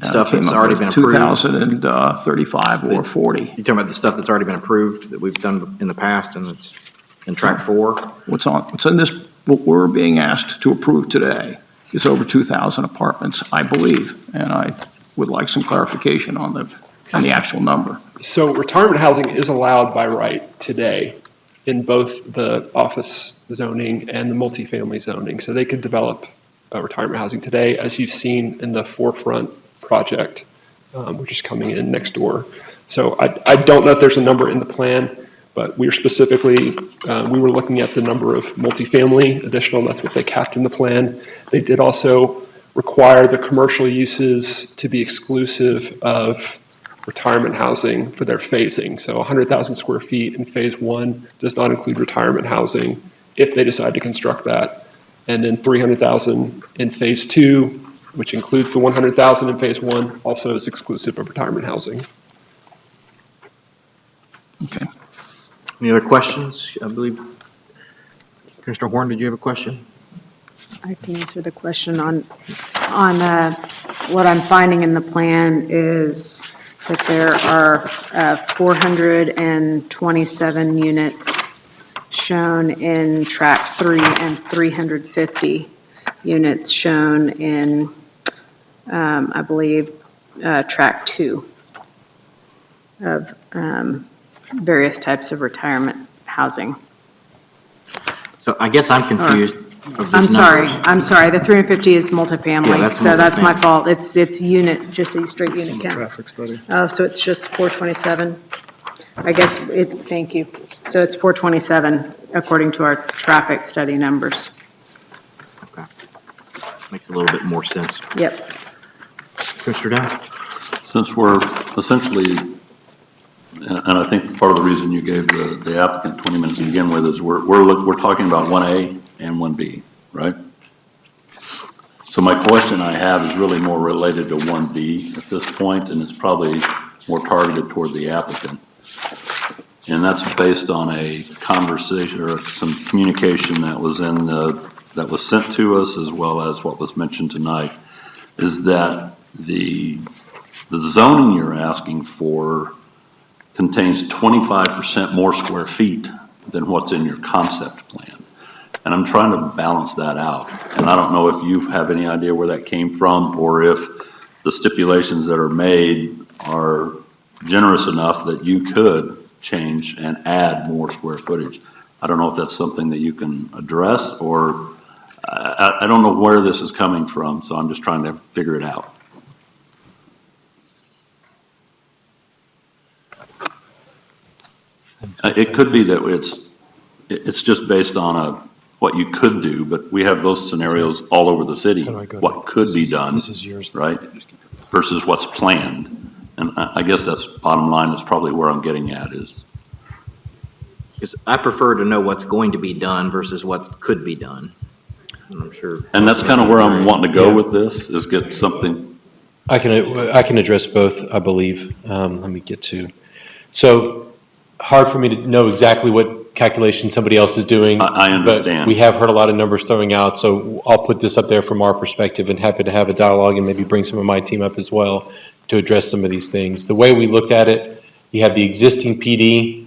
Stuff that's already been approved? 2,035 or 40. You're talking about the stuff that's already been approved, that we've done in the past, and it's in track 4? What's in this, what we're being asked to approve today is over 2,000 apartments, I believe, and I would like some clarification on the actual number. So retirement housing is allowed by right today in both the office zoning and the multifamily zoning. So they could develop retirement housing today, as you've seen in the Forefront project, which is coming in next door. So I don't know if there's a number in the plan, but we were specifically, we were looking at the number of multifamily additional, and that's what they capped in the plan. They did also require the commercial uses to be exclusive of retirement housing for their phasing. So 100,000 square feet in phase 1 does not include retirement housing if they decide to construct that. And then 300,000 in phase 2, which includes the 100,000 in phase 1, also is exclusive of retirement housing. Okay. Any other questions? I believe, Commissioner Horn, did you have a question? I can answer the question on what I'm finding in the plan is that there are 427 units shown in track 3 and 350 units shown in, I believe, track 2 of various types of retirement housing. So I guess I'm confused. I'm sorry, the 350 is multifamily, Yeah, that's so that's my multifamily. fault. It's unit, just a straight unit count. Traffic study. Oh, so it's just 427? I guess thank you. So it's 427 according to our traffic study numbers. Okay. Makes a little bit more sense. Yep. Commissioner Downs? Since we're essentially, and I think part of the reason you gave the applicant 20 minutes to begin with is we're talking about 1A and 1B, right? So my question I have is really more related to 1B at this point, and it's probably more targeted toward the applicant. And that's based on a conversation or some communication that was that was sent to us, as well as what was mentioned tonight, is that the zoning you're asking for contains 25% more square feet than what's in your concept plan. And I'm trying to balance that out. And I don't know if you have any idea where that came from, or if the stipulations that are made are generous enough that you could change and add more square footage. I don't know if that's something that you can address, or I don't know where this is coming from, so I'm just trying to figure it out. It could be that it's just based on what you could do, but we have those scenarios all over the city. What could be done, right, versus what's planned. And I guess that's bottom line, is probably where I'm getting at is. Because I prefer to know what's going to be done versus what could be done. And I'm sure. And that's kind of where I'm wanting to go with this, is get something. I can address both, I believe. Let me get to. So hard for me to know exactly what calculation somebody else is doing. I understand. But we have heard a lot of numbers throwing out, so I'll put this up there from our perspective, and happy to have a dialogue and maybe bring some of my team up as well to address some of these things. The way we looked at it, you have the existing PD,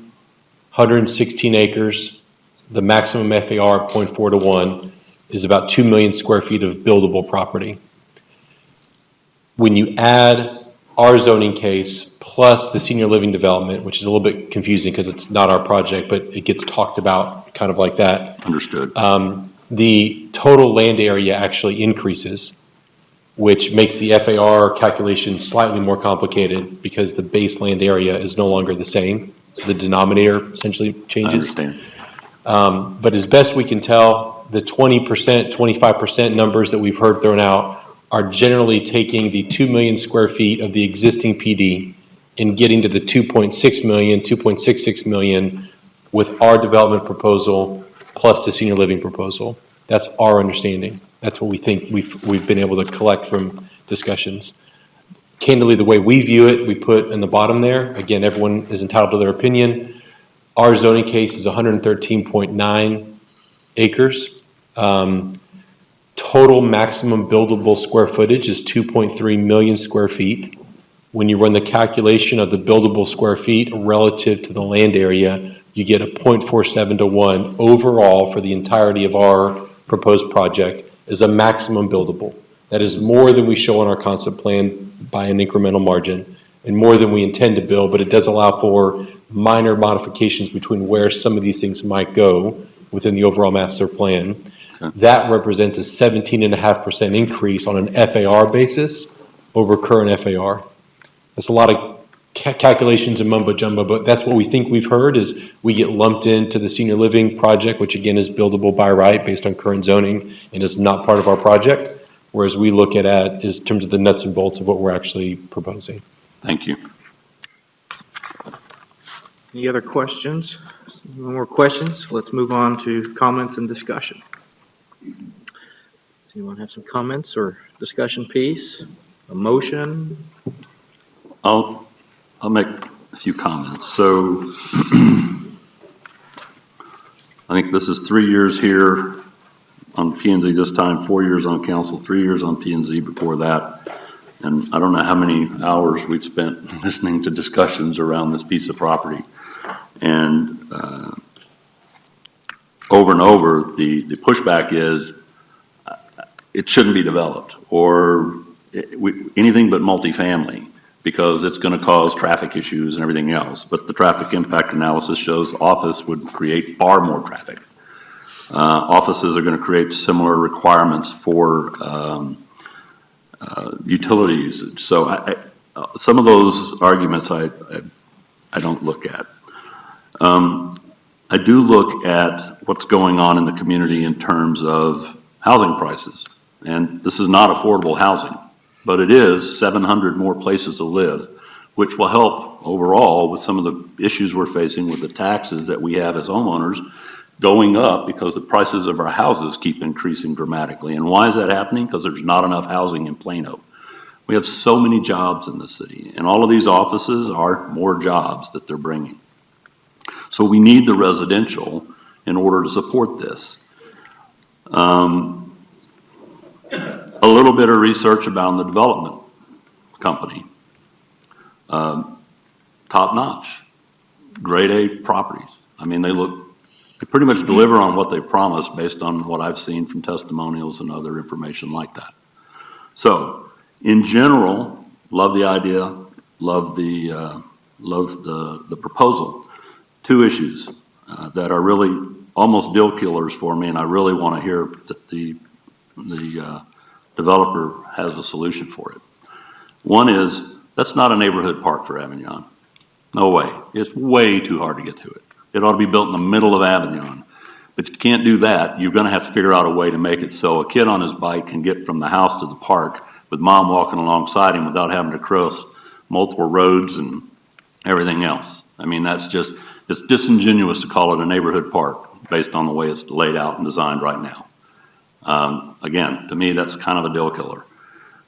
116 acres, the maximum FAR at 0.4 to 1 is about 2 million square feet of buildable property. When you add our zoning case plus the senior living development, which is a little bit confusing because it's not our project, but it gets talked about kind of like that. Understood. The total land area actually increases, which makes the FAR calculation slightly more complicated because the base land area is no longer the same. So the denominator essentially changes. I understand. But as best we can tell, the 20%, 25% numbers that we've heard thrown out are generally taking the 2 million square feet of the existing PD and getting to the 2.6 million, 2.66 million with our development proposal plus the senior living proposal. That's our understanding. That's what we think we've been able to collect from discussions. Candidly, the way we view it, we put in the bottom there. Again, everyone is entitled to their opinion. Our zoning case is 113.9 acres. Total maximum buildable square footage is 2.3 million square feet. When you run the calculation of the buildable square feet relative to the land area, you get a 0.47 to 1 overall for the entirety of our proposed project is a maximum buildable. That is more than we show on our concept plan by an incremental margin and more than we intend to build, but it does allow for minor modifications between where some of these things might go within the overall master plan. That represents a 17.5% increase on an FAR basis over current FAR. That's a lot of calculations and mumbo jumbo, but that's what we think we've heard is we get lumped into the senior living project, which again is buildable by right based on current zoning and is not part of our project. Whereas we look at is in terms of the nuts and bolts of what we're actually proposing. Thank you. Any other questions? No more questions? Let's move on to comments and discussion. Does anyone have some comments or discussion piece? A motion? I'll make a few comments. So I think this is 3 years here on P&Z this time, 4 years on council, 3 years on P&Z before that. And I don't know how many hours we've spent listening to discussions around this piece of property. And over and over, the pushback is it shouldn't be developed or anything but multifamily because it's going to cause traffic issues and everything else. But the traffic impact analysis shows office would create far more traffic. Offices are going to create similar requirements for utility usage. So some of those arguments I don't look at. I do look at what's going on in the community in terms of housing prices. And this is not affordable housing, but it is 700 more places to live, which will help overall with some of the issues we're facing with the taxes that we have as homeowners going up because the prices of our houses keep increasing dramatically. And why is that happening? Because there's not enough housing in Plano. We have so many jobs in the city, and all of these offices are more jobs that they're bringing. So we need the residential in order to support this. A little bit of research about the development company. Top notch, grade A properties. I mean, they pretty much deliver on what they've promised based on what I've seen from testimonials and other information like that. So, in general, love the idea, love the proposal. Two issues that are really almost deal killers for me, and I really want to hear that the developer has a solution for it. One is, that's not a neighborhood park for Avignon. No way. It's way too hard to get to it. It ought to be built in the middle of Avignon. But if you can't do that, you're going to have to figure out a way to make it so a kid on his bike can get from the house to the park with mom walking alongside him without having to cross multiple roads and everything else. I mean, it's disingenuous to call it a neighborhood park based on the way it's laid out and designed right now. Again, to me, that's kind of a deal killer.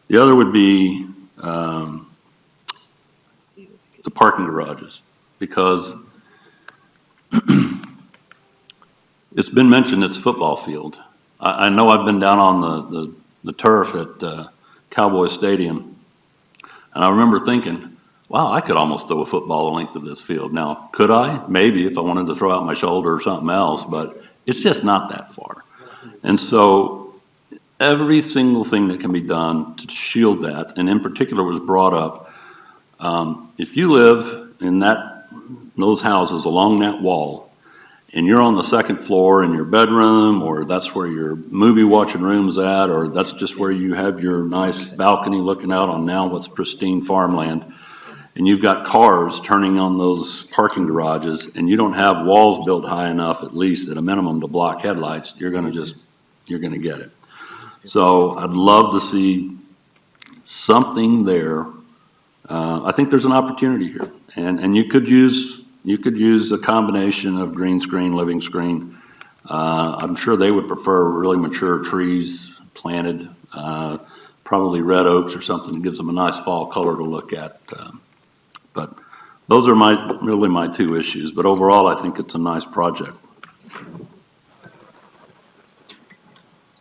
The other would be the parking garages, because it's been mentioned it's a football field. I know I've been down on the turf at Cowboy Stadium, and I remember thinking, wow, I could almost throw a football the length of this field. Now, could I? Maybe if I wanted to throw out my shoulder or something else, but it's just not that far. And so every single thing that can be done to shield that, and in particular was brought up, if you live in those houses along that wall, and you're on the second floor in your bedroom, or that's where your movie watching room's at, or that's just where you have your nice balcony looking out on now what's pristine farmland, and you've got cars turning on those parking garages, and you don't have walls built high enough, at least at a minimum, to block headlights, you're going to get it. So I'd love to see something there. I think there's an opportunity here, and you could use a combination of green screen, living screen. I'm sure they would prefer really mature trees planted, probably red oaks or something that gives them a nice fall color to look at. But Those are really my two issues, but overall, I think it's a nice project.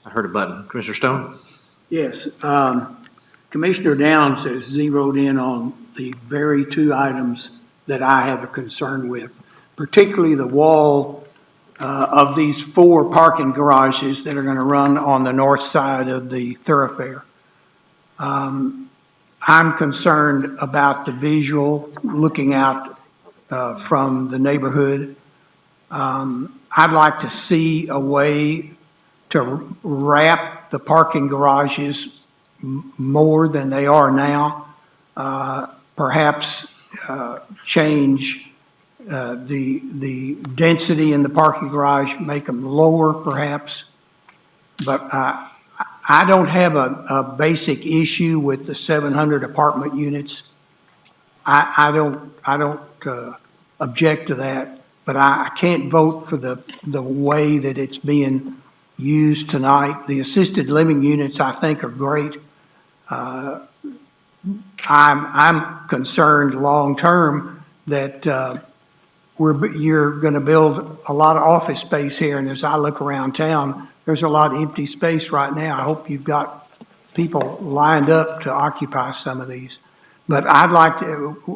I heard a button. Commissioner Stone? Yes, Commissioner Downs has zeroed in on the very two items that I have a concern with, particularly the wall of these 4 parking garages that are going to run on the north side of the thoroughfare. I'm concerned about the visual looking out from the neighborhood. I'd like to see a way to wrap the parking garages more than they are now. Perhaps change the density in the parking garage, make them lower perhaps. But I don't have a basic issue with the 700 apartment units. I don't object to that, but I can't vote for the way that it's being used tonight. The assisted living units, I think, are great. I'm concerned long-term that you're going to build a lot of office space here, and as I look around town, there's a lot of empty space right now. I hope you've got people lined up to occupy some of these. But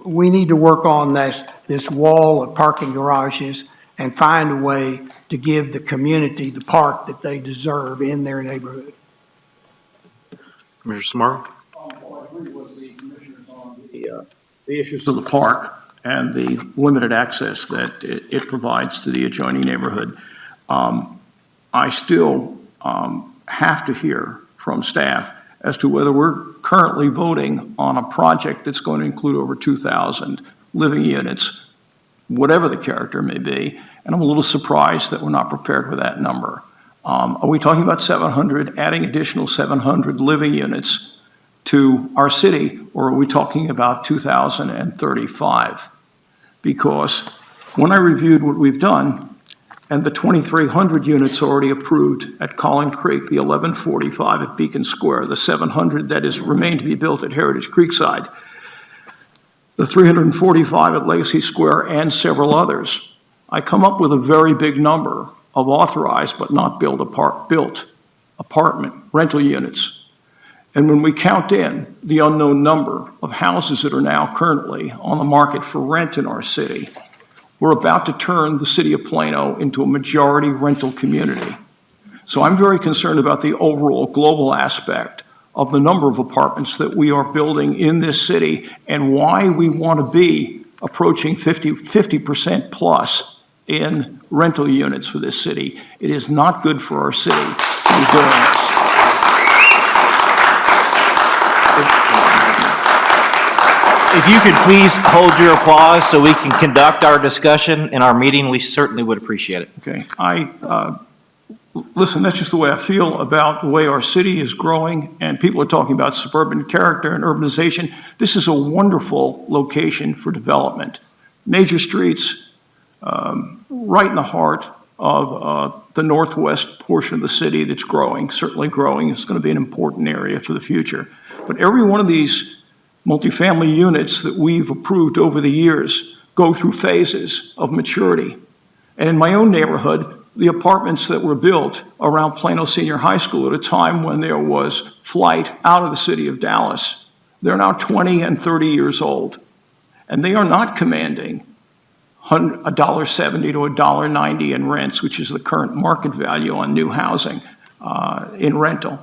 we need to work on this wall of parking garages and find a way to give the community the park that they deserve in their neighborhood. Commissioner Samara? The issues of the park and the limited access that it provides to the adjoining neighborhood. I still have to hear from staff as to whether we're currently voting on a project that's going to include over 2,000 living units, whatever the character may be, and I'm a little surprised that we're not prepared for that number. Are we talking about 700, adding additional 700 living units to our city, or are we talking about 2,035? Because when I reviewed what we've done, and the 2,300 units already approved at Collin Creek, the 1,145 at Beacon Square, the 700 that is remained to be built at Heritage Creekside, the 345 at Legacy Square, and several others, I come up with a very big number of authorized but not built apartment rental units. And when we count in the unknown number of houses that are now currently on the market for rent in our city, we're about to turn the city of Plano into a majority rental community. So I'm very concerned about the overall global aspect of the number of apartments that we are building in this city and why we want to be approaching 50% plus in rental units for this city. It is not good for our city to be doing this. If you could please hold your applause so we can conduct our discussion in our meeting, we certainly would appreciate it. Okay, listen, that's just the way I feel about the way our city is growing, and people are talking about suburban character and urbanization. This is a wonderful location for development. Major streets, right in the heart of the northwest portion of the city that's growing, certainly growing. It's going to be an important area for the future. But every one of these multifamily units that we've approved over the years go through phases of maturity. And in my own neighborhood, the apartments that were built around Plano Senior High School at a time when there was flight out of the city of Dallas, they're now 20 and 30 years old. And they are not commanding $1.70 to $1.90 in rents, which is the current market value on new housing in rental.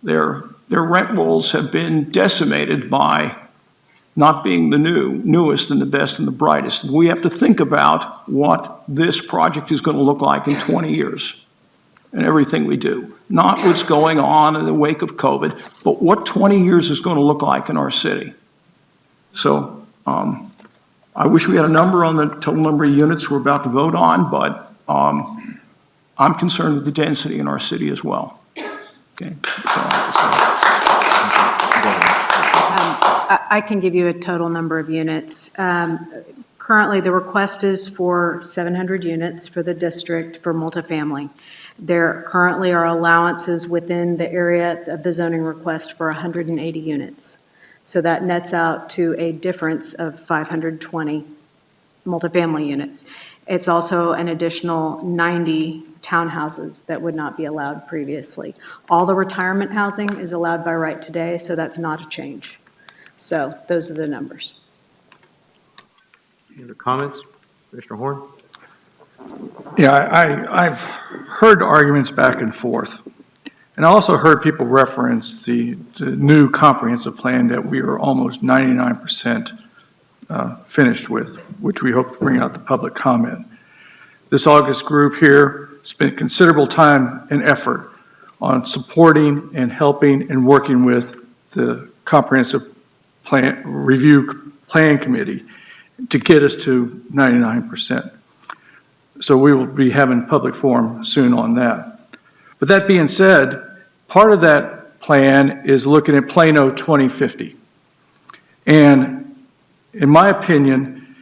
Their rent rolls have been decimated by not being the newest and the best and the brightest. We have to think about what this project is going to look like in 20 years and everything we do. Not what's going on in the wake of COVID, but what 20 years is going to look like in our city. So I wish we had a number on the total number of units we're about to vote on, but I'm concerned with the density in our city as well. Okay. I can give you a total number of units. Currently, the request is for 700 units for the district for multifamily. There currently are allowances within the area of the zoning request for 180 units. So that nets out to a difference of 520 multifamily units. It's also an additional 90 townhouses that would not be allowed previously. All the retirement housing is allowed by right today, so that's not a change. So those are the numbers. Any other comments? Commissioner Horn? Yeah, I've heard arguments back and forth. And I also heard people reference the new comprehensive plan that we are almost 99% finished with, which we hope to bring out to public comment. This August group here spent considerable time and effort on supporting and helping and working with the comprehensive plan review plan committee to get us to 99%. So we will be having public forum soon on that. But that being said, part of that plan is looking at Plano 2050. And in my opinion,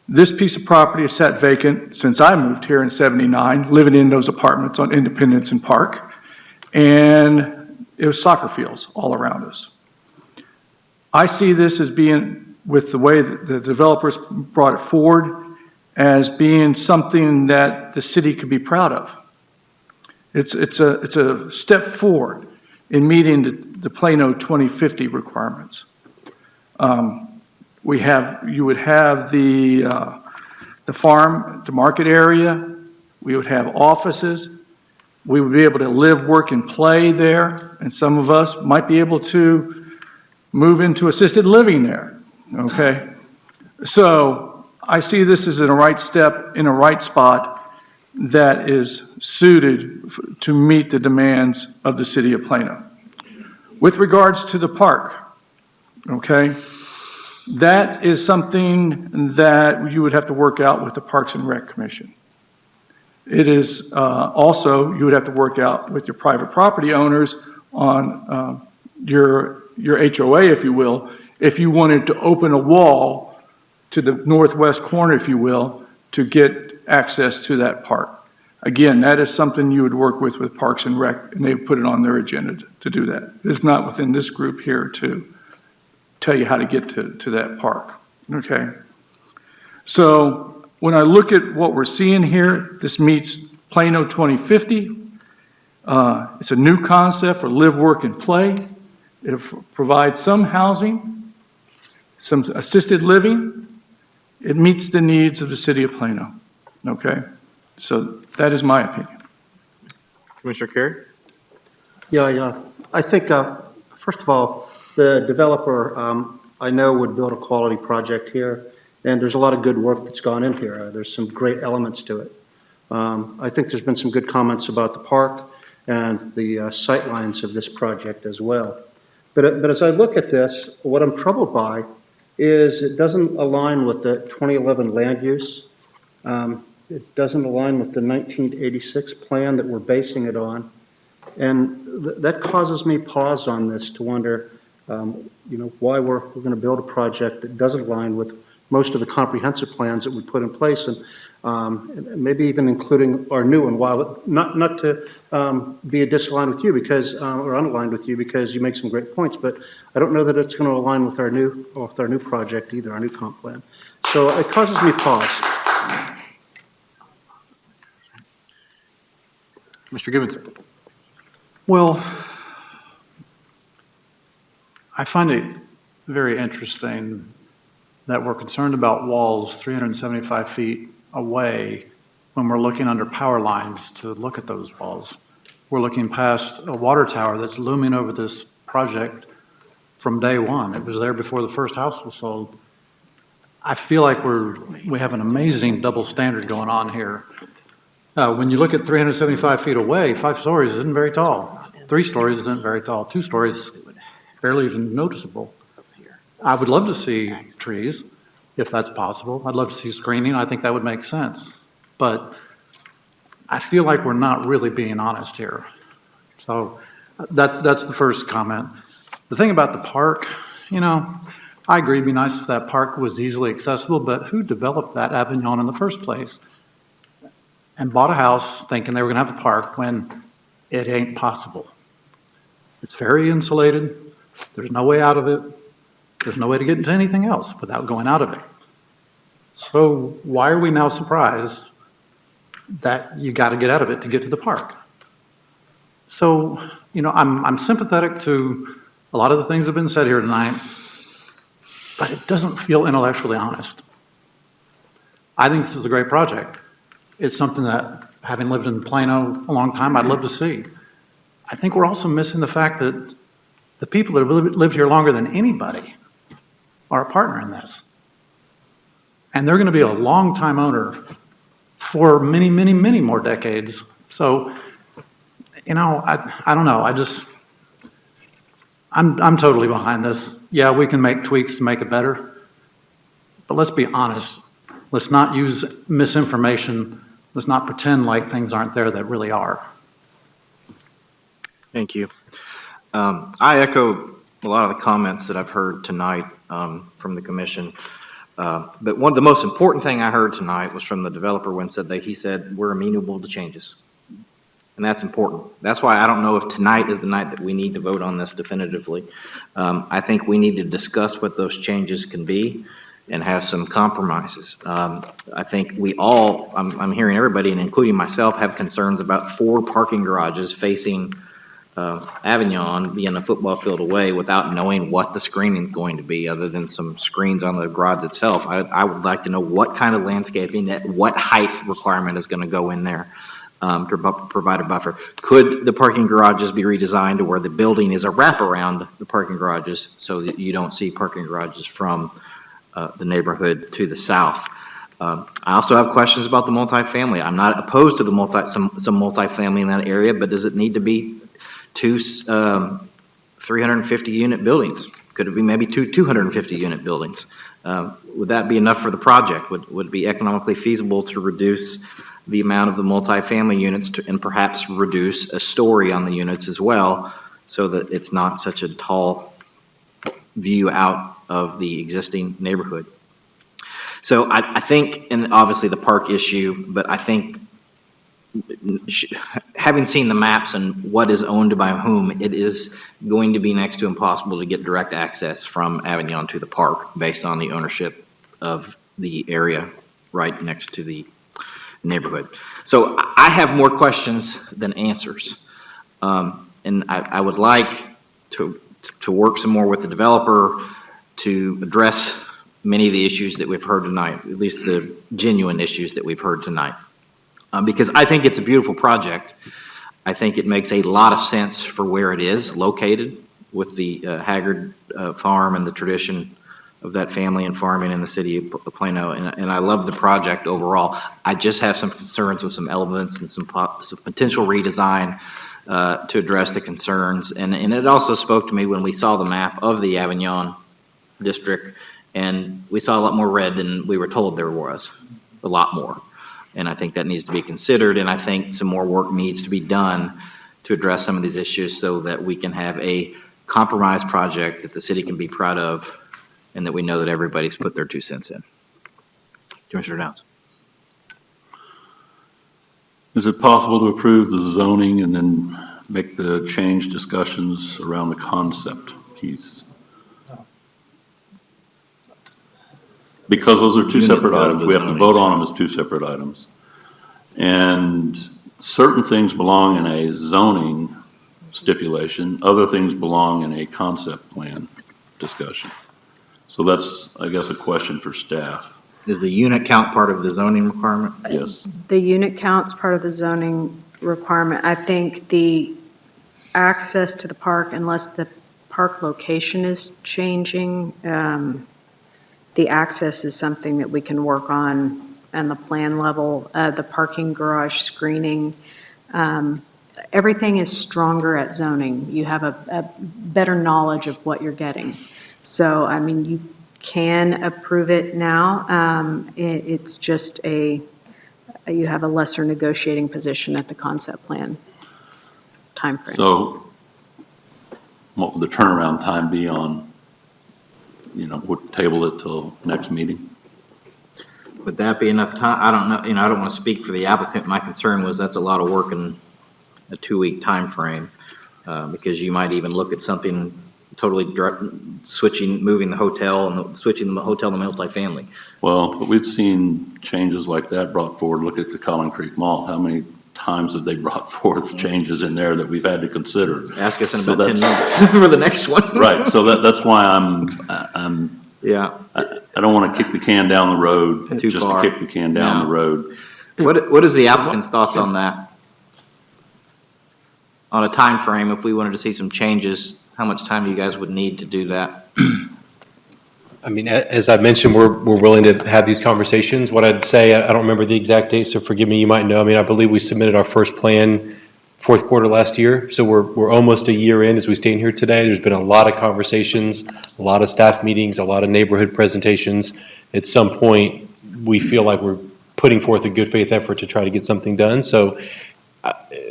this piece of property has sat vacant since I moved here in '79, living in those apartments on Independence and Park. And it was soccer fields all around us. I see this as being, with the way that the developers brought it forward, as being something that the city could be proud of. It's a step forward in meeting the Plano 2050 requirements. You would have the farm to market area. We would have offices. We would be able to live, work, and play there. And some of us might be able to move into assisted living there, okay? So I see this as a right step in a right spot that is suited to meet the demands of the city of Plano. With regards to the park, okay, that is something that you would have to work out with the Parks and Rec Commission. It is also, you would have to work out with your private property owners on your HOA, if you will, if you wanted to open a wall to the northwest corner, if you will, to get access to that park. Again, that is something you would work with Parks and Rec, and they put it on their agenda to do that. It's not within this group here to tell you how to get to that park, okay? So when I look at what we're seeing here, this meets Plano 2050. It's a new concept for live, work, and play. It provides some housing, some assisted living. It meets the needs of the city of Plano, okay? So that is my opinion. Commissioner Carey? Yeah. I think, first of all, the developer, I know, would build a quality project here, and there's a lot of good work that's gone in here. There's some great elements to it. I think there's been some good comments about the park and the sight lines of this project as well. But as I look at this, what I'm troubled by is it doesn't align with the 2011 land use. It doesn't align with the 1986 plan that we're basing it on. And that causes me pause on this to wonder, why we're going to build a project that doesn't align with most of the comprehensive plans that we put in place, and maybe even including our new one. While not to be a disaligned with you because or unaligned with you because you make some great points, but I don't know that it's going to align with our new project either, our new comp plan. So it causes me pause. Mr. Gibbons. Well, I find it very interesting that we're concerned about walls 375 feet away when we're looking under power lines to look at those walls. We're looking past a water tower that's looming over this project from day one. It was there before the first house was sold. I feel like we have an amazing double standard going on here. When you look at 375 feet away, 5 stories isn't very tall. 3 stories isn't very tall. 2 stories, barely even noticeable. I would love to see trees, if that's possible. I'd love to see screening. I think that would make sense. But I feel like we're not really being honest here. So that's the first comment. The thing about the park, I agree it'd be nice if that park was easily accessible, but who developed that Avignon in the first place? And bought a house thinking they were going to have a park when it ain't possible. It's very insulated. There's no way out of it. There's no way to get into anything else without going out of it. So why are we now surprised that you got to get out of it to get to the park? So, I'm sympathetic to a lot of the things that have been said here tonight, but it doesn't feel intellectually honest. I think this is a great project. It's something that, having lived in Plano a long time, I'd love to see. I think we're also missing the fact that the people that have lived here longer than anybody are a partner in this. And they're going to be a long-time owner for many, many, many more decades. So, I don't know. I'm totally behind this. Yeah, we can make tweaks to make it better. But let's be honest. Let's not use misinformation. Let's not pretend like things aren't there that really are. Thank you. I echo a lot of the comments that I've heard tonight from the commission. But one of the most important thing I heard tonight was from the developer when he said, we're amenable to changes. And that's important. That's why I don't know if tonight is the night that we need to vote on this definitively. I think we need to discuss what those changes can be and have some compromises. I think I'm hearing everybody, and including myself, have concerns about 4 parking garages facing Avignon being a football field away without knowing what the screening is going to be, other than some screens on the garage itself. I would like to know what kind of landscaping, what height requirement is going to go in there to provide a buffer. Could the parking garages be redesigned to where the building is a wraparound the parking garages so that you don't see parking garages from the neighborhood to the south? I also have questions about the multifamily. I'm not opposed to some multifamily in that area, but does it need to be 2 350-unit buildings? Could it be maybe 2 250-unit buildings? Would that be enough for the project? Would it be economically feasible to reduce the amount of the multifamily units and perhaps reduce a story on the units as well, so that it's not such a tall view out of the existing neighborhood? So I think, and obviously the park issue, but I think having seen the maps and what is owned by whom, it is going to be next to impossible to get direct access from Avignon to the park based on the ownership of the area right next to the neighborhood. So I have more questions than answers. And I would like to work some more with the developer to address many of the issues that we've heard tonight, at least the genuine issues that we've heard tonight. Because I think it's a beautiful project. I think it makes a lot of sense for where it is located with the Haggard farm and the tradition of that family and farming in the city of Plano. And I love the project overall. I just have some concerns with some elements and some potential redesign to address the concerns. And it also spoke to me when we saw the map of the Avignon district, and we saw a lot more red than we were told there was, a lot more. And I think that needs to be considered, and I think some more work needs to be done to address some of these issues so that we can have a compromise project that the city can be proud of and that we know that everybody's put their 2 cents in. Commissioner Downs. Is it possible to approve the zoning and then make the change discussions around the concept piece? Because those are 2 separate items. We have to vote on them as 2 separate items. And certain things belong in a zoning stipulation, other things belong in a concept plan discussion. So that's, I guess, a question for staff. Is the unit count part of the zoning requirement? Yes. The unit count's part of the zoning requirement. I think the access to the park, unless the park location is changing, the access is something that we can work on the plan level. The parking garage screening, everything is stronger at zoning. You have a better knowledge of what you're getting. So, I mean, you can approve it now. It's just you have a lesser negotiating position at the concept plan timeframe. So what would the turnaround time be on, we'll table it till next meeting? Would that be enough time? I don't know. I don't want to speak for the applicant. My concern was that's a lot of work in a 2-week time frame, because you might even look at something totally switching, moving the hotel and switching the hotel to multifamily. Well, but we've seen changes like that brought forward. Look at the Collin Creek Mall. How many times have they brought forth changes in there that we've had to consider? Ask us in So about 10 that's- minutes for the next one. Right, so that's why I'm, Yeah. I don't want to kick the can down the road Too just far. to kick the can down No. the road. What is the applicant's thoughts on that? On a time frame, if we wanted to see some changes, how much time you guys would need to do that? I mean, as I mentioned, we're willing to have these conversations. What I'd say, I don't remember the exact date, so forgive me, you might know. I mean, I believe we submitted our first plan fourth quarter last year, so we're almost a year in as we stand here today. There's been a lot of conversations, a lot of staff meetings, a lot of neighborhood presentations. At some point, we feel like we're putting forth a good faith effort to try to get something done. So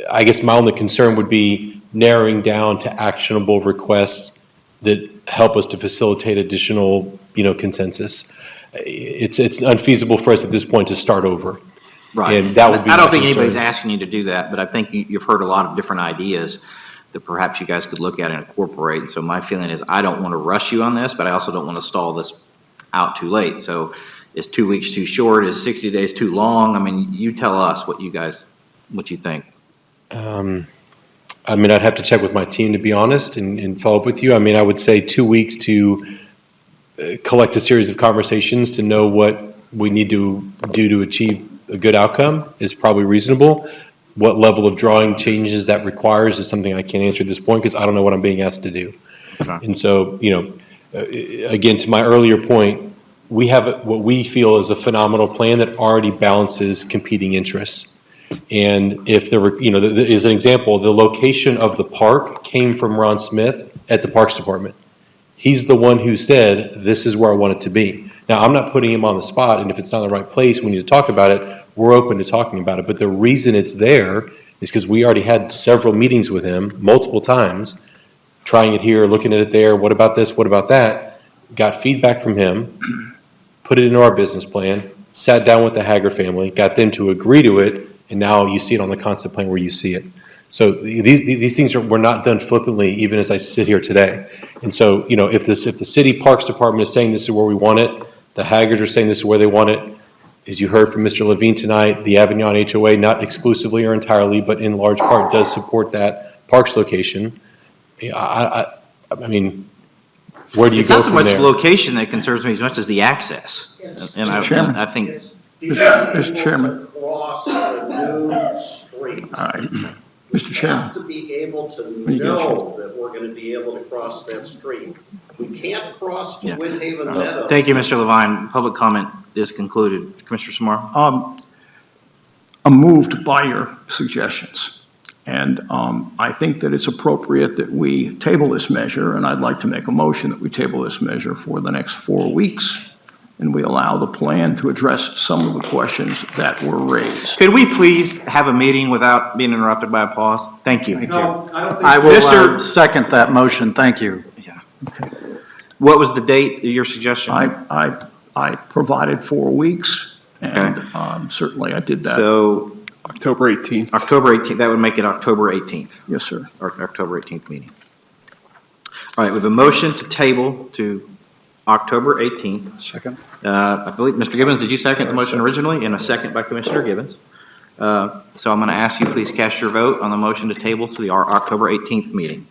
I guess my only concern would be narrowing down to actionable requests that help us to facilitate additional, consensus. It's unfeasible for us at this point to start over. Right. And that would be I don't my think anybody's concern. asking you to do that, but I think you've heard a lot of different ideas that perhaps you guys could look at and incorporate. And so my feeling is I don't want to rush you on this, but I also don't want to stall this out too late. So is 2 weeks too short? Is 60 days too long? I mean, you tell us what you think. I mean, I'd have to check with my team, to be honest, and follow up with you. I mean, I would say 2 weeks to collect a series of conversations to know what we need to do to achieve a good outcome is probably reasonable. What level of drawing changes that requires is something I can't answer at this point because I don't know what I'm being asked to do. Okay. And so, again, to my earlier point, we have what we feel is a phenomenal plan that already balances competing interests. And if there were, as an example, the location of the park came from Ron Smith at the Parks Department. He's the one who said, this is where I want it to be. Now, I'm not putting him on the spot, and if it's not the right place, we need to talk about it. We're open to talking about it. But the reason it's there is because we already had several meetings with him multiple times, trying it here, looking at it there. What about this? What about that? Got feedback from him, put it into our business plan, sat down with the Hager family, got them to agree to it, and now you see it on the concept plan where you see it. So these things were not done flippantly, even as I sit here today. And so, if the city parks department is saying this is where we want it, the Haggers are saying this is where they want it. As you heard from Mr. Levine tonight, the Avignon HOA, not exclusively or entirely, but in large part does support that parks location. I mean, where do you It's go not so from much there? the location that concerns me as much as the access. And Mr. Chairman. I think, Mr. Chairman. Across a new street. All right. Mr. We Chairman. have to be able to you go, know that we're going to be able to cross that street. We can't cross to Yeah. Windhaven Meadows. thank you, Mr. Levine. Public comment is concluded. Commissioner Samar? I'm moved by your suggestions. And I think that it's appropriate that we table this measure, and I'd like to make a motion that we table this measure for the next 4 weeks, and we allow the plan to address some of the questions that were raised. Could we please have a meeting without being interrupted by a pause? Thank you. No, I don't think. I will, Mr. Second that motion, thank you. What was the date of your suggestion? I provided 4 weeks, and certainly I did that. So, October 18th. October 18th, that would make it October 18th, Yes, sir. or October 18th meeting. All right, we have a motion to table to October 18th. Second. I believe, Mr. Gibbons, did you second the motion originally? And a second by Commissioner Gibbons. So I'm going to ask you, please cast your vote on the motion to table to our October 18th meeting.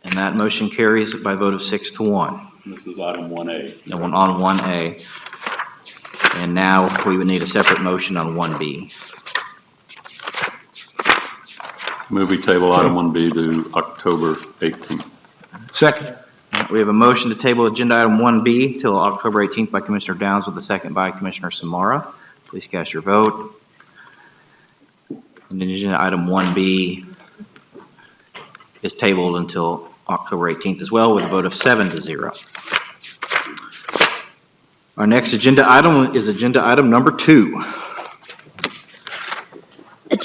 And that motion carries by a vote of 6-1. This is item 1A. And on 1A. And now we would need a separate motion on 1B. Move we table item 1B to October 18th. Second. We have a motion to table agenda item 1B till October 18th by Commissioner Downs with a second by Commissioner Samara. Please cast your vote. And then agenda item 1B is tabled until October 18th as well with a vote of 7-0. Our next agenda item is agenda item number 2.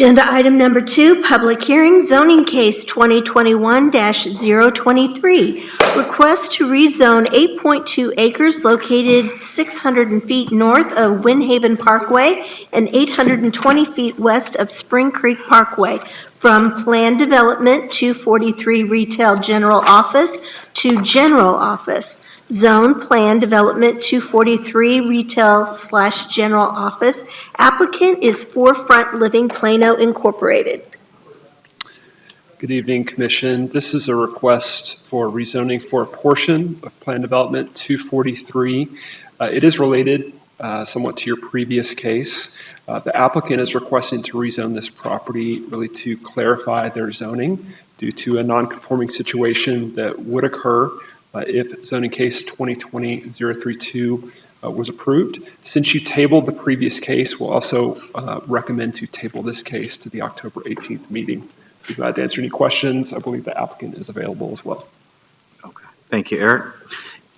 Agenda item number 2, public hearing, zoning case 2021-023. Request to rezone 8.2 acres located 600 feet north of Windhaven Parkway and 820 feet west of Spring Creek Parkway from planned development 243 retail general office to general office. Zone Plan Development 243 Retail/General Office. Applicant is Forefront Living Plano Incorporated. Good evening, Commission. This is a request for rezoning for a portion of Plan Development 243. It is related somewhat to your previous case. The applicant is requesting to rezone this property really to clarify their zoning due to a non-conforming situation that would occur if zoning case 2020-032 was approved. Since you tabled the previous case, we'll also recommend to table this case to the October 18th meeting. Be glad to answer any questions. I believe the applicant is available as well. Okay. Thank you, Eric.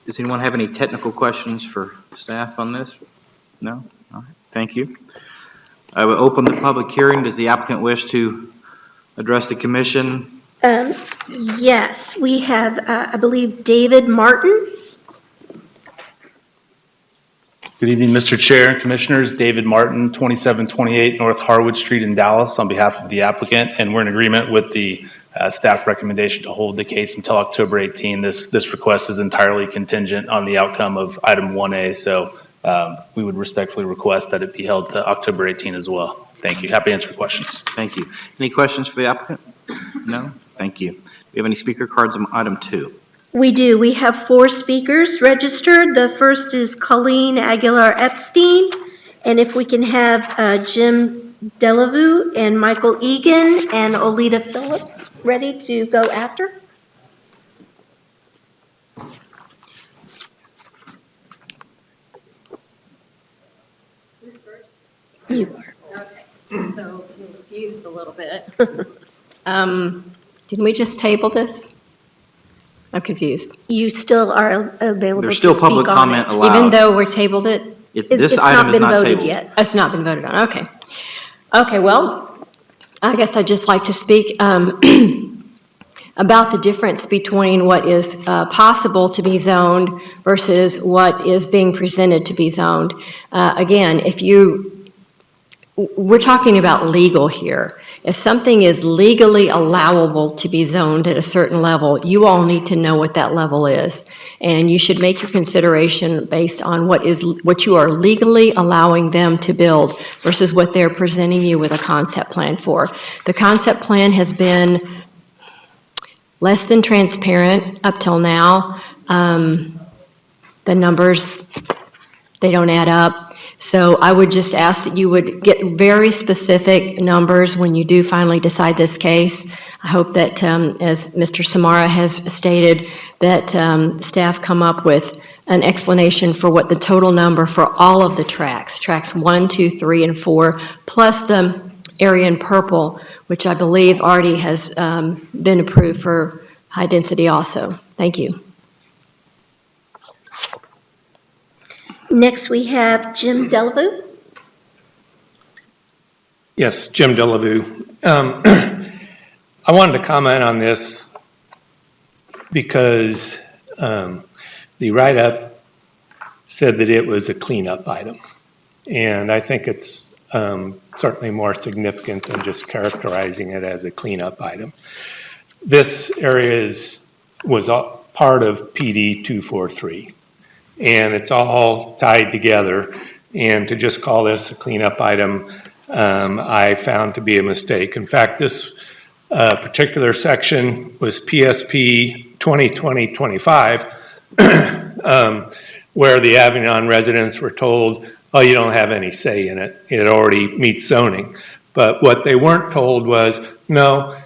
Does anyone have any technical questions for staff on this? No? All right. Thank you. I will open the public hearing. Does the applicant wish to address the commission? Yes, we have, I believe, David Martin. Good evening, Mr. Chair and Commissioners. David Martin, 2728 North Harwood Street in Dallas on behalf of the applicant, and we're in agreement with the staff recommendation to hold the case until October 18. This request is entirely contingent on the outcome of item 1A, so we would respectfully request that it be held to October 18 as well. Thank you. Happy to answer questions. Thank you. Any questions for the applicant? No? Thank you. Do we have any speaker cards on item 2? We do. We have 4 speakers registered. The first is Colleen Aguilar Epstein. And if we can have Jim Delavoo and Michael Egan and Olita Phillips ready to go after. You are. Okay, so I'm confused a little bit. Didn't we just table this? I'm confused. You still are available There's still to speak public on comment it. allowed. Even though we're tabled it? This item is not tabled yet. It's not been voted on, okay. Okay, well, I guess I'd just like to speak about the difference between what is possible to be zoned versus what is being presented to be zoned. Again, we're talking about legal here. If something is legally allowable to be zoned at a certain level, you all need to know what that level is. And you should make your consideration based on what you are legally allowing them to build versus what they're presenting you with a concept plan for. The concept plan has been less than transparent up till now. The numbers, they don't add up. So I would just ask that you would get very specific numbers when you do finally decide this case. I hope that, as Mr. Samara has stated, that staff come up with an explanation for what the total number for all of the tracks 1, 2, 3, and 4, plus the area in purple, which I believe already has been approved for high density also. Thank you. Next, we have Jim Delavoo. Yes, Jim Delavoo. I wanted to comment on this because the write-up said that it was a cleanup item. And I think it's certainly more significant than just characterizing it as a cleanup item. This area was part of PD 243. And it's all tied together. And to just call this a cleanup item, I found to be a mistake. In fact, this particular section was PSP 2020-25, where the Avignon residents were told, oh, you don't have any say in it. It already meets zoning. But what they weren't told was, no,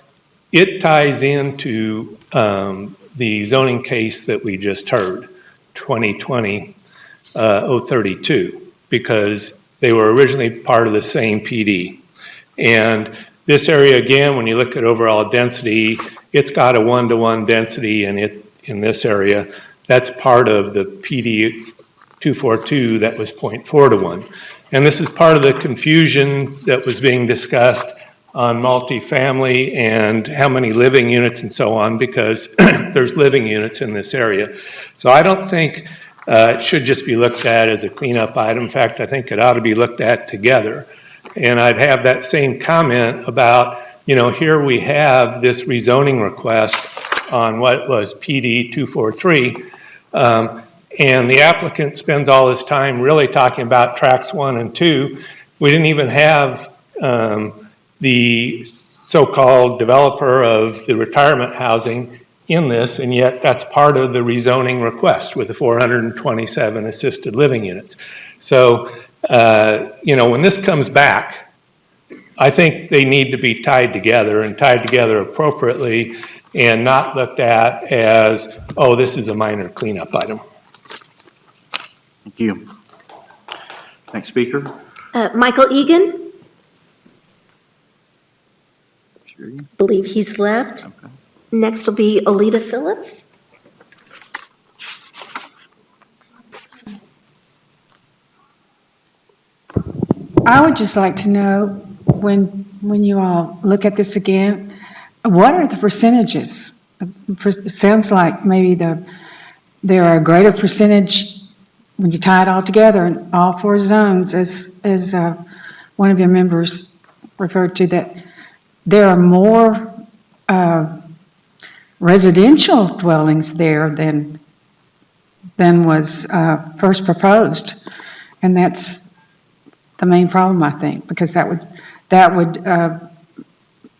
it ties into the zoning case that we just heard. 2020-032, because they were originally part of the same PD. And this area, again, when you look at overall density, it's got a 1-to-1 density in this area. That's part of the PD 242 that was 0.4-to-1. And this is part of the confusion that was being discussed on multifamily and how many living units and so on, because there's living units in this area. So I don't think it should just be looked at as a cleanup item. In fact, I think it ought to be looked at together. And I'd have that same comment about, here we have this rezoning request on what was PD 243, and the applicant spends all his time really talking about tracks 1 and 2. We didn't even have the so-called developer of the retirement housing in this, and yet that's part of the rezoning request with the 427 assisted living units. So, when this comes back, I think they need to be tied together and tied together appropriately and not looked at as, oh, this is a minor cleanup item. Thank you. Next speaker. Michael Egan? Believe he's left. Okay. Next will be Olita Phillips. I would just like to know, when you all look at this again, what are the percentages? It sounds like maybe there are a greater percentage when you tie it all together in all 4 zones, as one of your members referred to, that there are more residential dwellings there than was first proposed. And that's the main problem, I think, because that would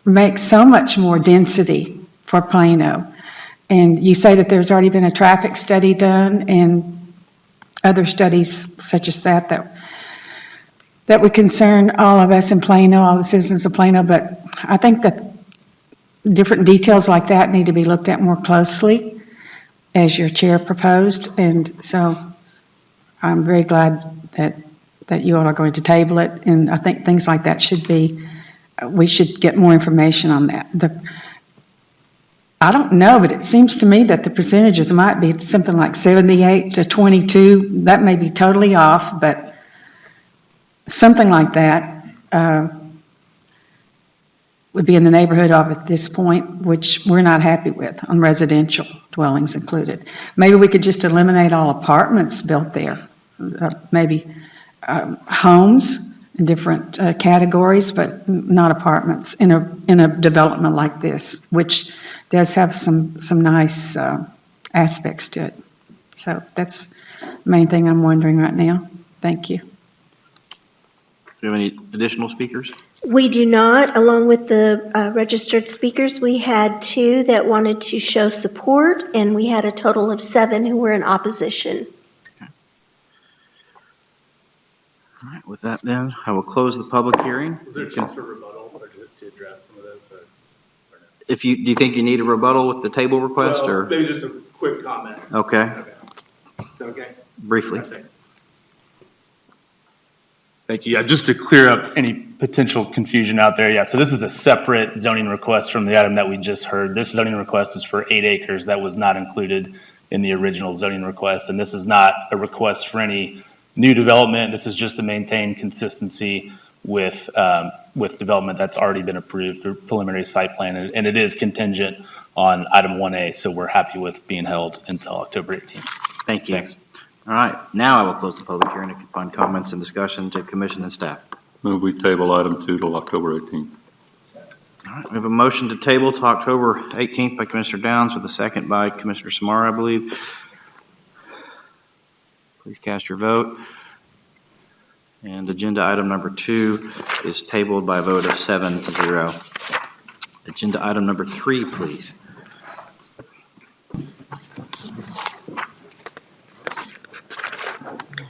make so much more density for Plano. And you say that there's already been a traffic study done and other studies such as that would concern all of us in Plano, all the citizens of Plano, but I think that different details like that need to be looked at more closely, as your chair proposed, and so I'm very glad that you all are going to table it, and I think things like that we should get more information on that. I don't know, but it seems to me that the percentages might be something like 78 to 22. That may be totally off, but something like that would be in the neighborhood of at this point, which we're not happy with, on residential dwellings included. Maybe we could just eliminate all apartments built there, maybe homes in different categories, but not apartments in a development like this, which does have some nice aspects to it. So that's the main thing I'm wondering right now. Thank you. Do you have any additional speakers? We do not. Along with the registered speakers, we had 2 that wanted to show support, and we had a total of 7 who were in opposition. Okay. All right, with that then, I will close the public hearing. Was there a chance for rebuttal or to address some of those? Do you think you need a rebuttal with the table request, Well, or? maybe just a quick comment. Okay, Is that okay? briefly. Thanks. Thank you. Yeah, just to clear up any potential confusion out there. Yeah, so this is a separate zoning request from the item that we just heard. This zoning request is for 8 acres. That was not included in the original zoning request. And this is not a request for any new development. This is just to maintain consistency with development that's already been approved through preliminary site plan. And it is contingent on item 1A. So we're happy with being held until October 18th. Thank you. Thanks. All right, now I will close the public hearing and confine comments and discussion to commission and staff. Move we table item 2 till October 18th. All right, we have a motion to table to October 18th by Commissioner Downs with a second by Commissioner Samara, I believe. Please cast your vote. And agenda item number 2 is tabled by a vote of 7-0. Agenda item number 3, please.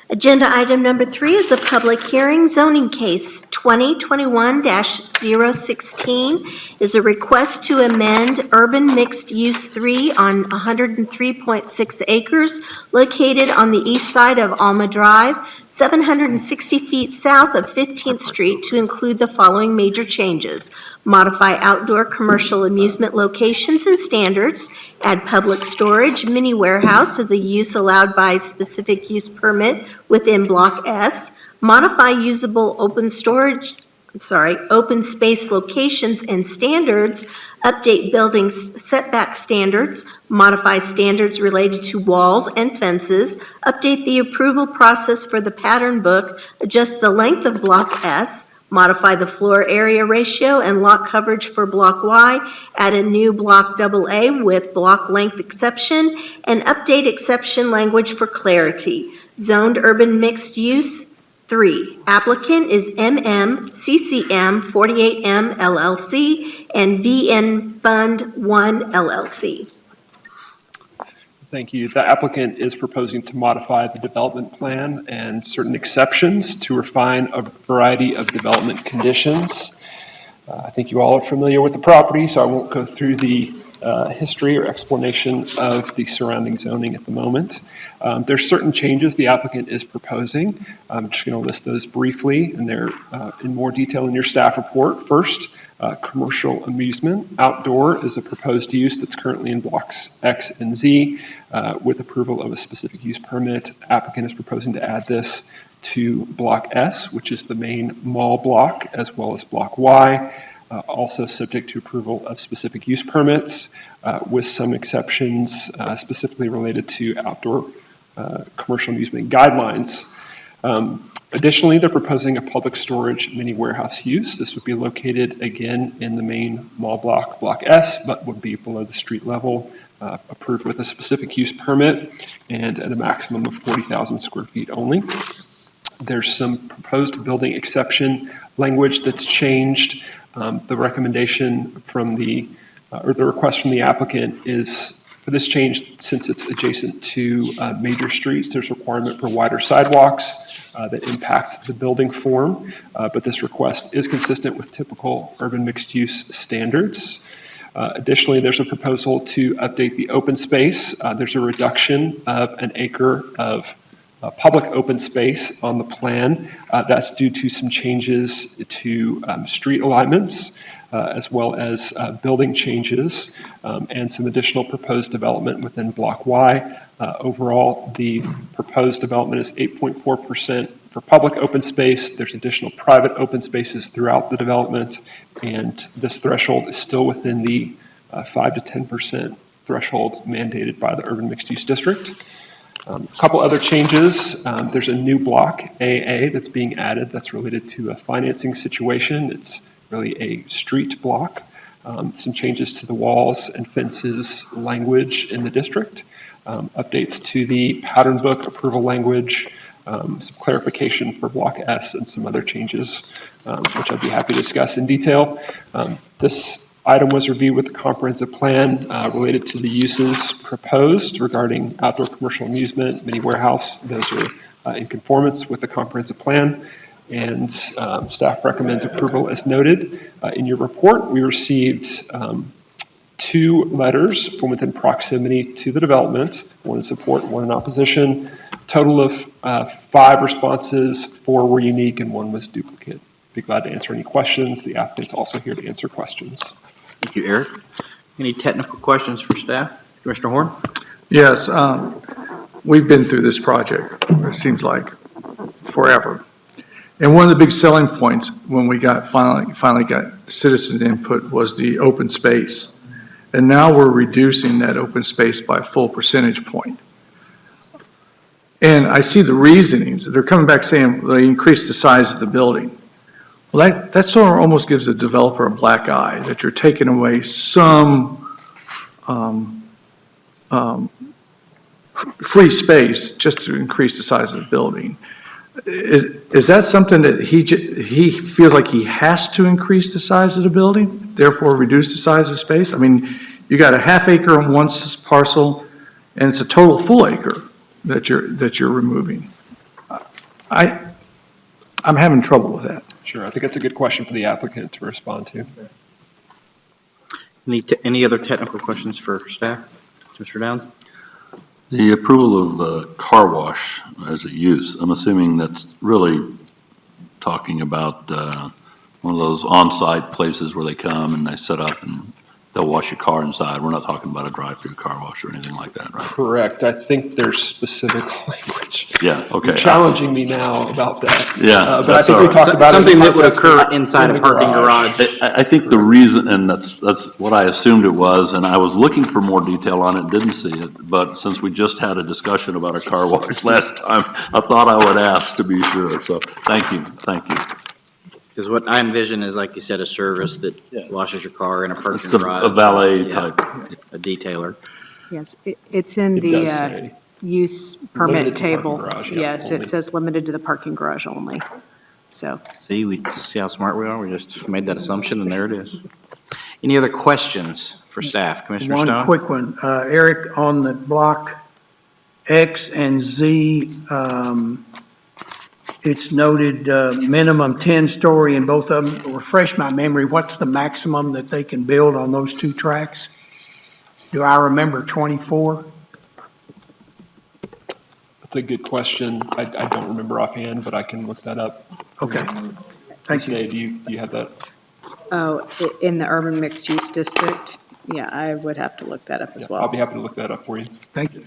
Agenda item number 3 is a public hearing. Zoning case 2021-016 is a request to amend urban mixed use 3 on 103.6 acres located on the east side of Alma Drive, 760 feet south of 15th Street, to include the following major changes: modify outdoor commercial amusement locations and standards, add public storage, mini warehouse as a use allowed by specific use permit within Block S, modify usable open storage open space locations and standards, update building setback standards, modify standards related to walls and fences, update the approval process for the pattern book, adjust the length of Block S, modify the floor area ratio and lot coverage for Block Y, add a new Block AA with block length exception, and update exception language for clarity. Zoned urban mixed use. 3, applicant is CCM 48M LLC and VN Fund 1 LLC. Thank you. The applicant is proposing to modify the development plan and certain exceptions to refine a variety of development conditions. I think you all are familiar with the property, so I won't go through the history or explanation of the surrounding zoning at the moment. There's certain changes the applicant is proposing. I'm just going to list those briefly, and they're in more detail in your staff report. First, commercial amusement. Outdoor is a proposed use that's currently in blocks X and Z. With approval of a specific use permit, applicant is proposing to add this to Block S, which is the main mall block, as well as Block Y. Also subject to approval of specific use permits, with some exceptions specifically related to outdoor commercial amusement guidelines. Additionally, they're proposing a public storage mini warehouse use. This would be located again in the main mall block, Block S, but would be below the street level, approved with a specific use permit and at a maximum of 40,000 square feet only. There's some proposed building exception language that's changed. The recommendation from the request from the applicant is for this change, since it's adjacent to major streets, there's requirement for wider sidewalks that impact the building form, but this request is consistent with typical urban mixed-use standards. Additionally, there's a proposal to update the open space. There's a reduction of an acre of public open space on the plan. That's due to some changes to street alignments, as well as building changes, and some additional proposed development within Block Y. Overall, the proposed development is 8.4% for public open space. There's additional private open spaces throughout the development, and this threshold is still within the 5 to 10% threshold mandated by the Urban Mixed Use District. A couple other changes. There's a new block, AA, that's being added that's related to a financing situation. It's really a street block. Some changes to the walls and fences language in the district. Updates to the pattern book approval language. Some clarification for Block S and some other changes, which I'd be happy to discuss in detail. This item was reviewed with the comprehensive plan related to the uses proposed regarding outdoor commercial amusement, mini warehouse. Those are in conformance with the comprehensive plan, and staff recommends approval as noted. In your report, we received 2 letters from within proximity to the development, one in support, one in opposition. Total of 5 responses, 4 were unique and 1 was duplicate. Be glad to answer any questions. The applicant's also here to answer questions. Thank you, Eric. Any technical questions for staff? Commissioner Horn? Yes, we've been through this project, it seems like forever. And one of the big selling points when we finally got citizen input was the open space. And now we're reducing that open space by a full percentage point. And I see the reasonings. They're coming back saying they increased the size of the building. Well, that sort of almost gives the developer a black eye, that you're taking away some free space just to increase the size of the building. Is that something that he feels like he has to increase the size of the building, therefore reduce the size of space? I mean, you got a half acre on one parcel, and it's a total full acre that you're removing. I'm having trouble with that. Sure, I think that's a good question for the applicant to respond to. Any other technical questions for staff? Mr. Downs? The approval of car wash as a use, I'm assuming that's really talking about one of those on-site places where they come and they set up and they'll wash your car inside. We're not talking about a drive-through car wash or anything like that, right? Correct. I think there's specific language. Yeah, okay. You're challenging me now about that. Yeah, But I that's think all we right. talked about it in Something the that would context occur of inside in a the parking garage. I think the reason, and that's what I assumed it was, and I was looking for more detail on it, didn't see it, but since we just had a discussion about a car wash last time, I thought I would ask to be sure, so thank you. Because what I envision is, like you said, a service that washes your car in a parking It's a garage. valet Yeah, type. A detailer. Yes, it's in It the does say use limited permit to parking table. garage, yeah, Yes, only. it says limited to the parking garage only. So, See, we see how smart we are? We just made that assumption, and there it is. Any other questions for staff? Commissioner Stone? One quick one. Eric, on the block X and Z, it's noted minimum 10-story in both of them. Refresh my memory, what's the maximum that they can build on those two tracks? Do I remember 24? That's a good question. I don't remember offhand, but I can look that up. Okay. Thank you. Renee, do you have that? in the urban mixed-use district, yeah, I would have to look that up as Yeah, well. I'll be happy to look that up for you. Thank you.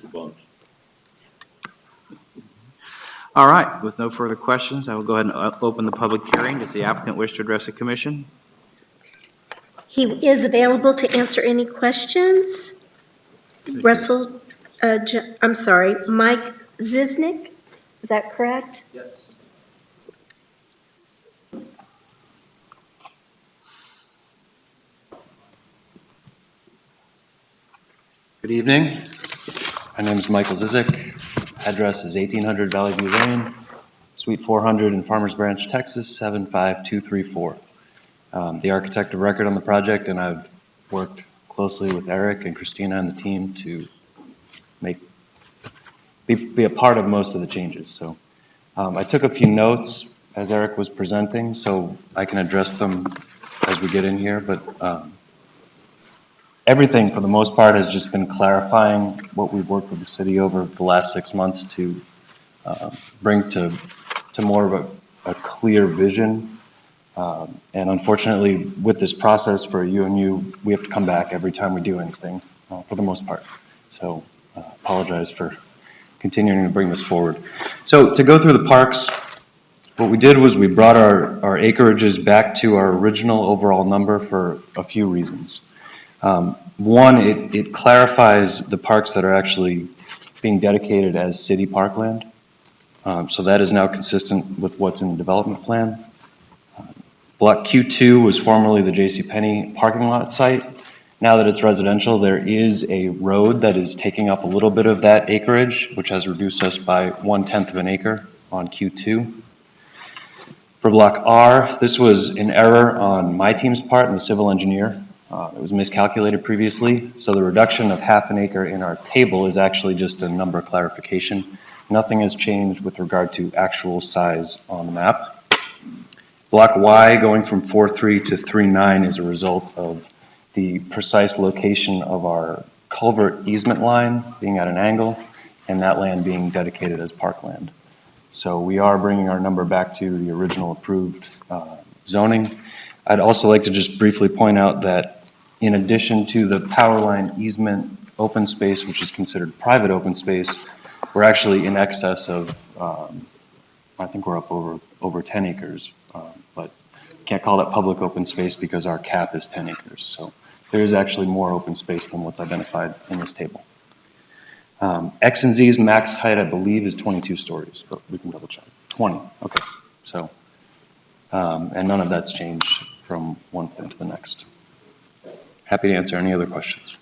All right, with no further questions, I will go ahead and open the public hearing. Does the applicant wish to address the commission? He is available to answer any questions. Russell, I'm sorry, Mike Ziznik, is that correct? Yes. Good evening. My name is Michael Zizik. Address is 1800 Valley View Lane, Suite 400 in Farmers Branch, Texas, 75234. The architect of record on the project, and I've worked closely with Eric and Christina and the team to be a part of most of the changes. So I took a few notes as Eric was presenting, so I can address them as we get in here, but everything, for the most part, has just been clarifying what we've worked with the city over the last 6 months to bring to more of a clear vision. And unfortunately, with this process for UNU, we have to come back every time we do anything, for the most part. So apologize for continuing to bring this forward. So to go through the parks, what we did was we brought our acreages back to our original overall number for a few reasons. One, it clarifies the parks that are actually being dedicated as city parkland. So that is now consistent with what's in the development plan. Block Q2 was formerly the JCPenney parking lot site. Now that it's residential, there is a road that is taking up a little bit of that acreage, which has reduced us by 1/10 of an acre on Q2. For Block R, this was an error on my team's part and the civil engineer. It was miscalculated previously, so the reduction of half an acre in our table is actually just a number clarification. Nothing has changed with regard to actual size on the map. Block Y going from 4.3 to 3.9 is a result of the precise location of our culvert easement line being at an angle and that land being dedicated as parkland. So we are bringing our number back to the original approved zoning. I'd also like to just briefly point out that in addition to the power line easement open space, which is considered private open space, we're actually in excess of, I think we're up over 10 acres, but can't call that public open space because our cap is 10 acres. So there is actually more open space than what's identified in this table. X and Z's max height, I believe, is 22 stories, but we can double check. 20, okay. So, and none of that's changed from one thing to the next. Happy to answer any other questions.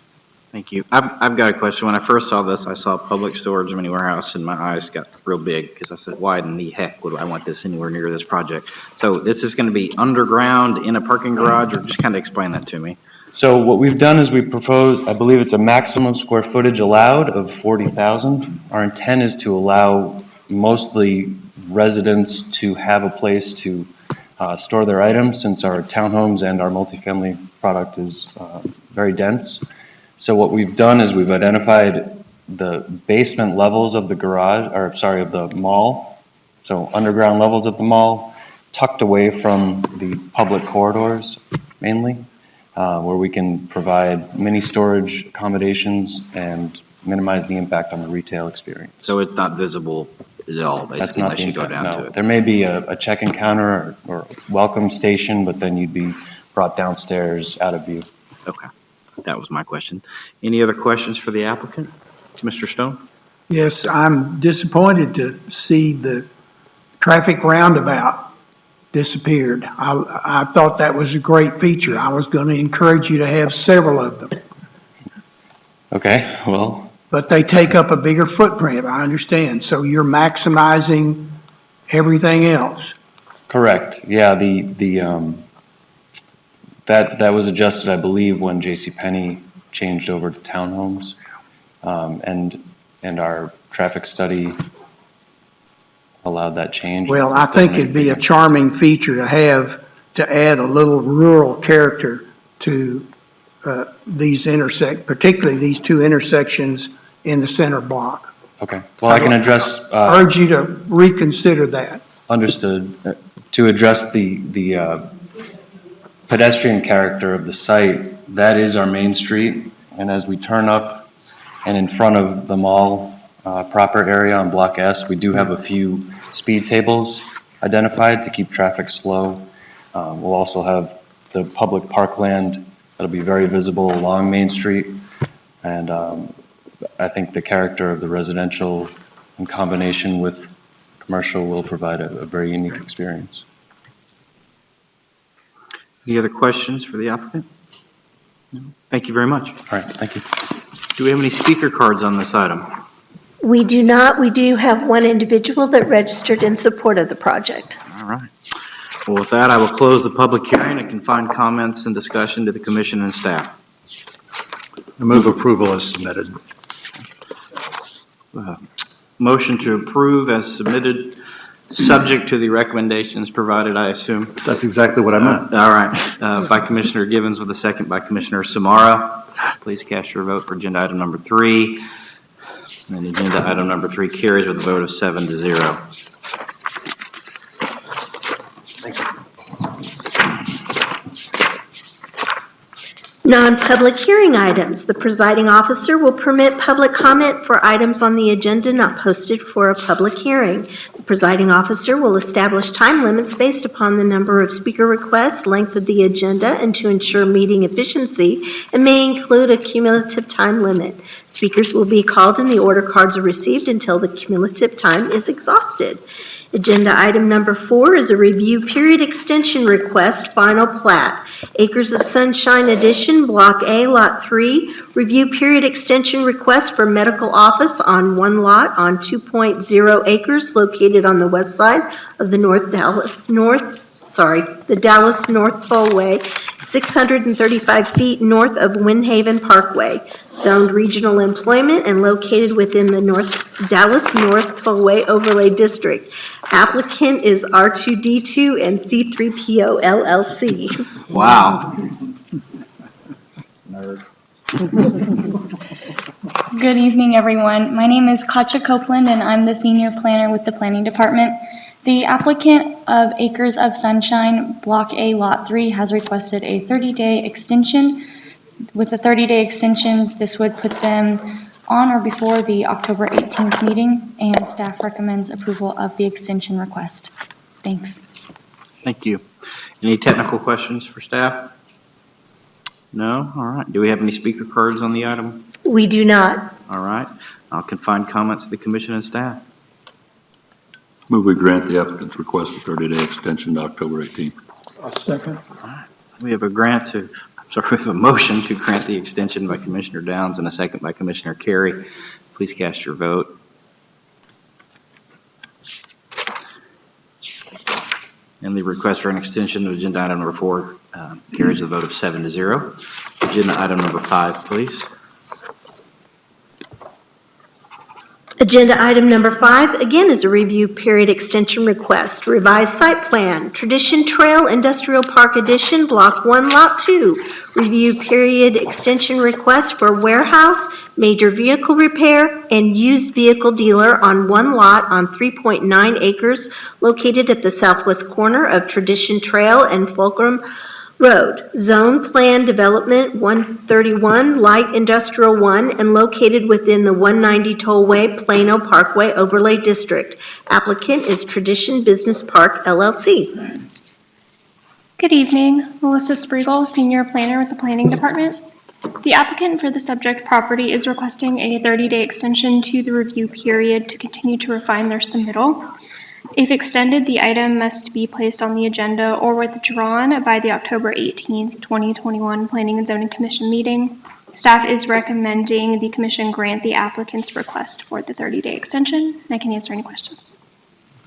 Thank you. I've got a question. When I first saw this, I saw public storage mini warehouse and my eyes got real big because I said, why in the heck would I want this anywhere near this project? So this is going to be underground in a parking garage, or just kind of explain that to me. So what we've done is we propose, I believe it's a maximum square footage allowed of 40,000. Our intent is to allow mostly residents to have a place to store their items, since our townhomes and our multifamily product is very dense. So what we've done is we've identified the basement levels of the garage, or sorry, of the mall. So underground levels of the mall, tucked away from the public corridors mainly. where we can provide mini storage accommodations and minimize the impact on the retail experience. So it's not visible at all, That's basically, not unless the you go intent, down no. to it? There may be a check-in counter or welcome station, but then you'd be brought downstairs out of view. Okay, that was my question. Any other questions for the applicant? Mr. Stone? Yes, I'm disappointed to see the traffic roundabout disappeared. I thought that was a great feature. I was going to encourage you to have several of them. Okay, well, But they take up a bigger footprint, I understand. So you're maximizing everything else. correct. Yeah, that was adjusted, I believe, when JCPenney changed over to townhomes. And our traffic study allowed that change. Well, I think it'd be a charming feature to have, to add a little rural character to particularly these two intersections in the center block. Okay, well, I can address. Urge you to reconsider that. Understood. To address the pedestrian character of the site, that is our main street. And as we turn up and in front of the mall proper area on Block S, we do have a few speed tables identified to keep traffic slow. We'll also have the public parkland that'll be very visible along Main Street. And I think the character of the residential in combination with commercial will provide a very unique experience. Any other questions for the applicant? No. Thank you very much. All right, thank you. Do we have any speaker cards on this item? We do not. We do have one individual that registered in support of the project. All right. Well, with that, I will close the public hearing and confine comments and discussion to the commission and staff. I move approval as submitted. Motion to approve as submitted, subject to the recommendations provided, I assume. That's exactly what I meant. All right. By Commissioner Givens with a second by Commissioner Samara. Please cast your vote for agenda item number 3. And agenda item number 3 carries with a vote of 7-0. Non-public hearing items. The presiding officer will permit public comment for items on the agenda not posted for a public hearing. The presiding officer will establish time limits based upon the number of speaker requests, length of the agenda, and to ensure meeting efficiency, and may include a cumulative time limit. Speakers will be called and the order cards are received until the cumulative time is exhausted. Agenda item number 4 is a review period extension request, final plat. Acres of Sunshine Edition, Block A, Lot 3. Review period extension request for medical office on one lot on 2.0 acres located on the west side of the the Dallas North Tollway, 635 feet north of Windhaven Parkway. Zoned regional employment and located within the Dallas North Tollway Overlay District. Applicant is R2D2 and C3PO LLC. Wow. Good evening, everyone. My name is Katja Copeland, and I'm the senior planner with the Planning Department. The applicant of Acres of Sunshine, Block A, Lot 3, has requested a 30-day extension. With a 30-day extension, this would put them on or before the October 18th meeting, and staff recommends approval of the extension request. Thanks. Thank you. Any technical questions for staff? No? All right. Do we have any speaker cards on the item? We do not. All right. I'll confine comments to the commission and staff. Move we grant the applicant's request a 30-day extension to October 18th. A second. All right. We have a we have a motion to grant the extension by Commissioner Downs and a second by Commissioner Carey. Please cast your vote. And the request for an extension of agenda item number 4 carries a vote of 7-0. Agenda item number 5, please. Agenda item number 5, again, is a review period extension request. Revised site plan, Tradition Trail Industrial Park Edition, Block 1, Lot 2. Review period extension request for warehouse, major vehicle repair, and used vehicle dealer on one lot on 3.9 acres located at the southwest corner of Tradition Trail and Fulcrum Road, Zone Plan Development 131, Light Industrial 1, and located within the 190 Tollway Plano Parkway Overlay District. Applicant is Tradition Business Park LLC. Good evening, Melissa Spriegel, Senior Planner with the Planning Department. The applicant for the subject property is requesting a 30-day extension to the review period to continue to refine their submittal. If extended, the item must be placed on the agenda or withdrawn by the October 18th, 2021 Planning and Zoning Commission meeting. Staff is recommending the commission grant the applicant's request for the 30-day extension, and I can answer any questions.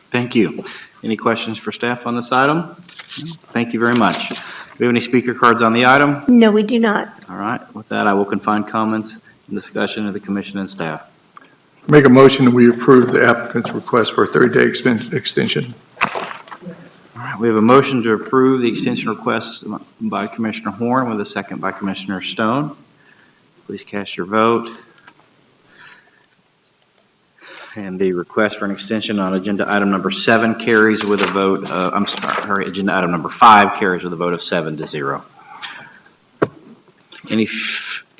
Thank you. Any questions for staff on this item? Thank you very much. Do we have any speaker cards on the item? No, we do not. All right, with that, I will confine comments and discussion of the commission and staff. Make a motion that we approve the applicant's request for a 30-day extension. All right, we have a motion to approve the extension request by Commissioner Horn with a second by Commissioner Stone. Please cast your vote. And the request for an extension on agenda item number 7 carries with a vote, agenda item number 5 carries with a vote of 7-0.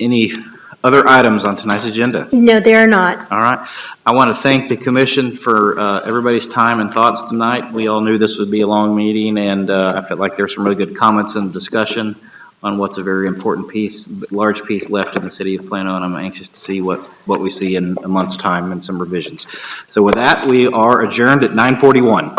Any other items on tonight's agenda? No, there are not. All right. I want to thank the commission for everybody's time and thoughts tonight. We all knew this would be a long meeting, and I felt like there's some really good comments and discussion on what's a very important piece, large piece left in the city of Plano, and I'm anxious to see what we see in a month's time and some revisions. So with that, we are adjourned at 9:41.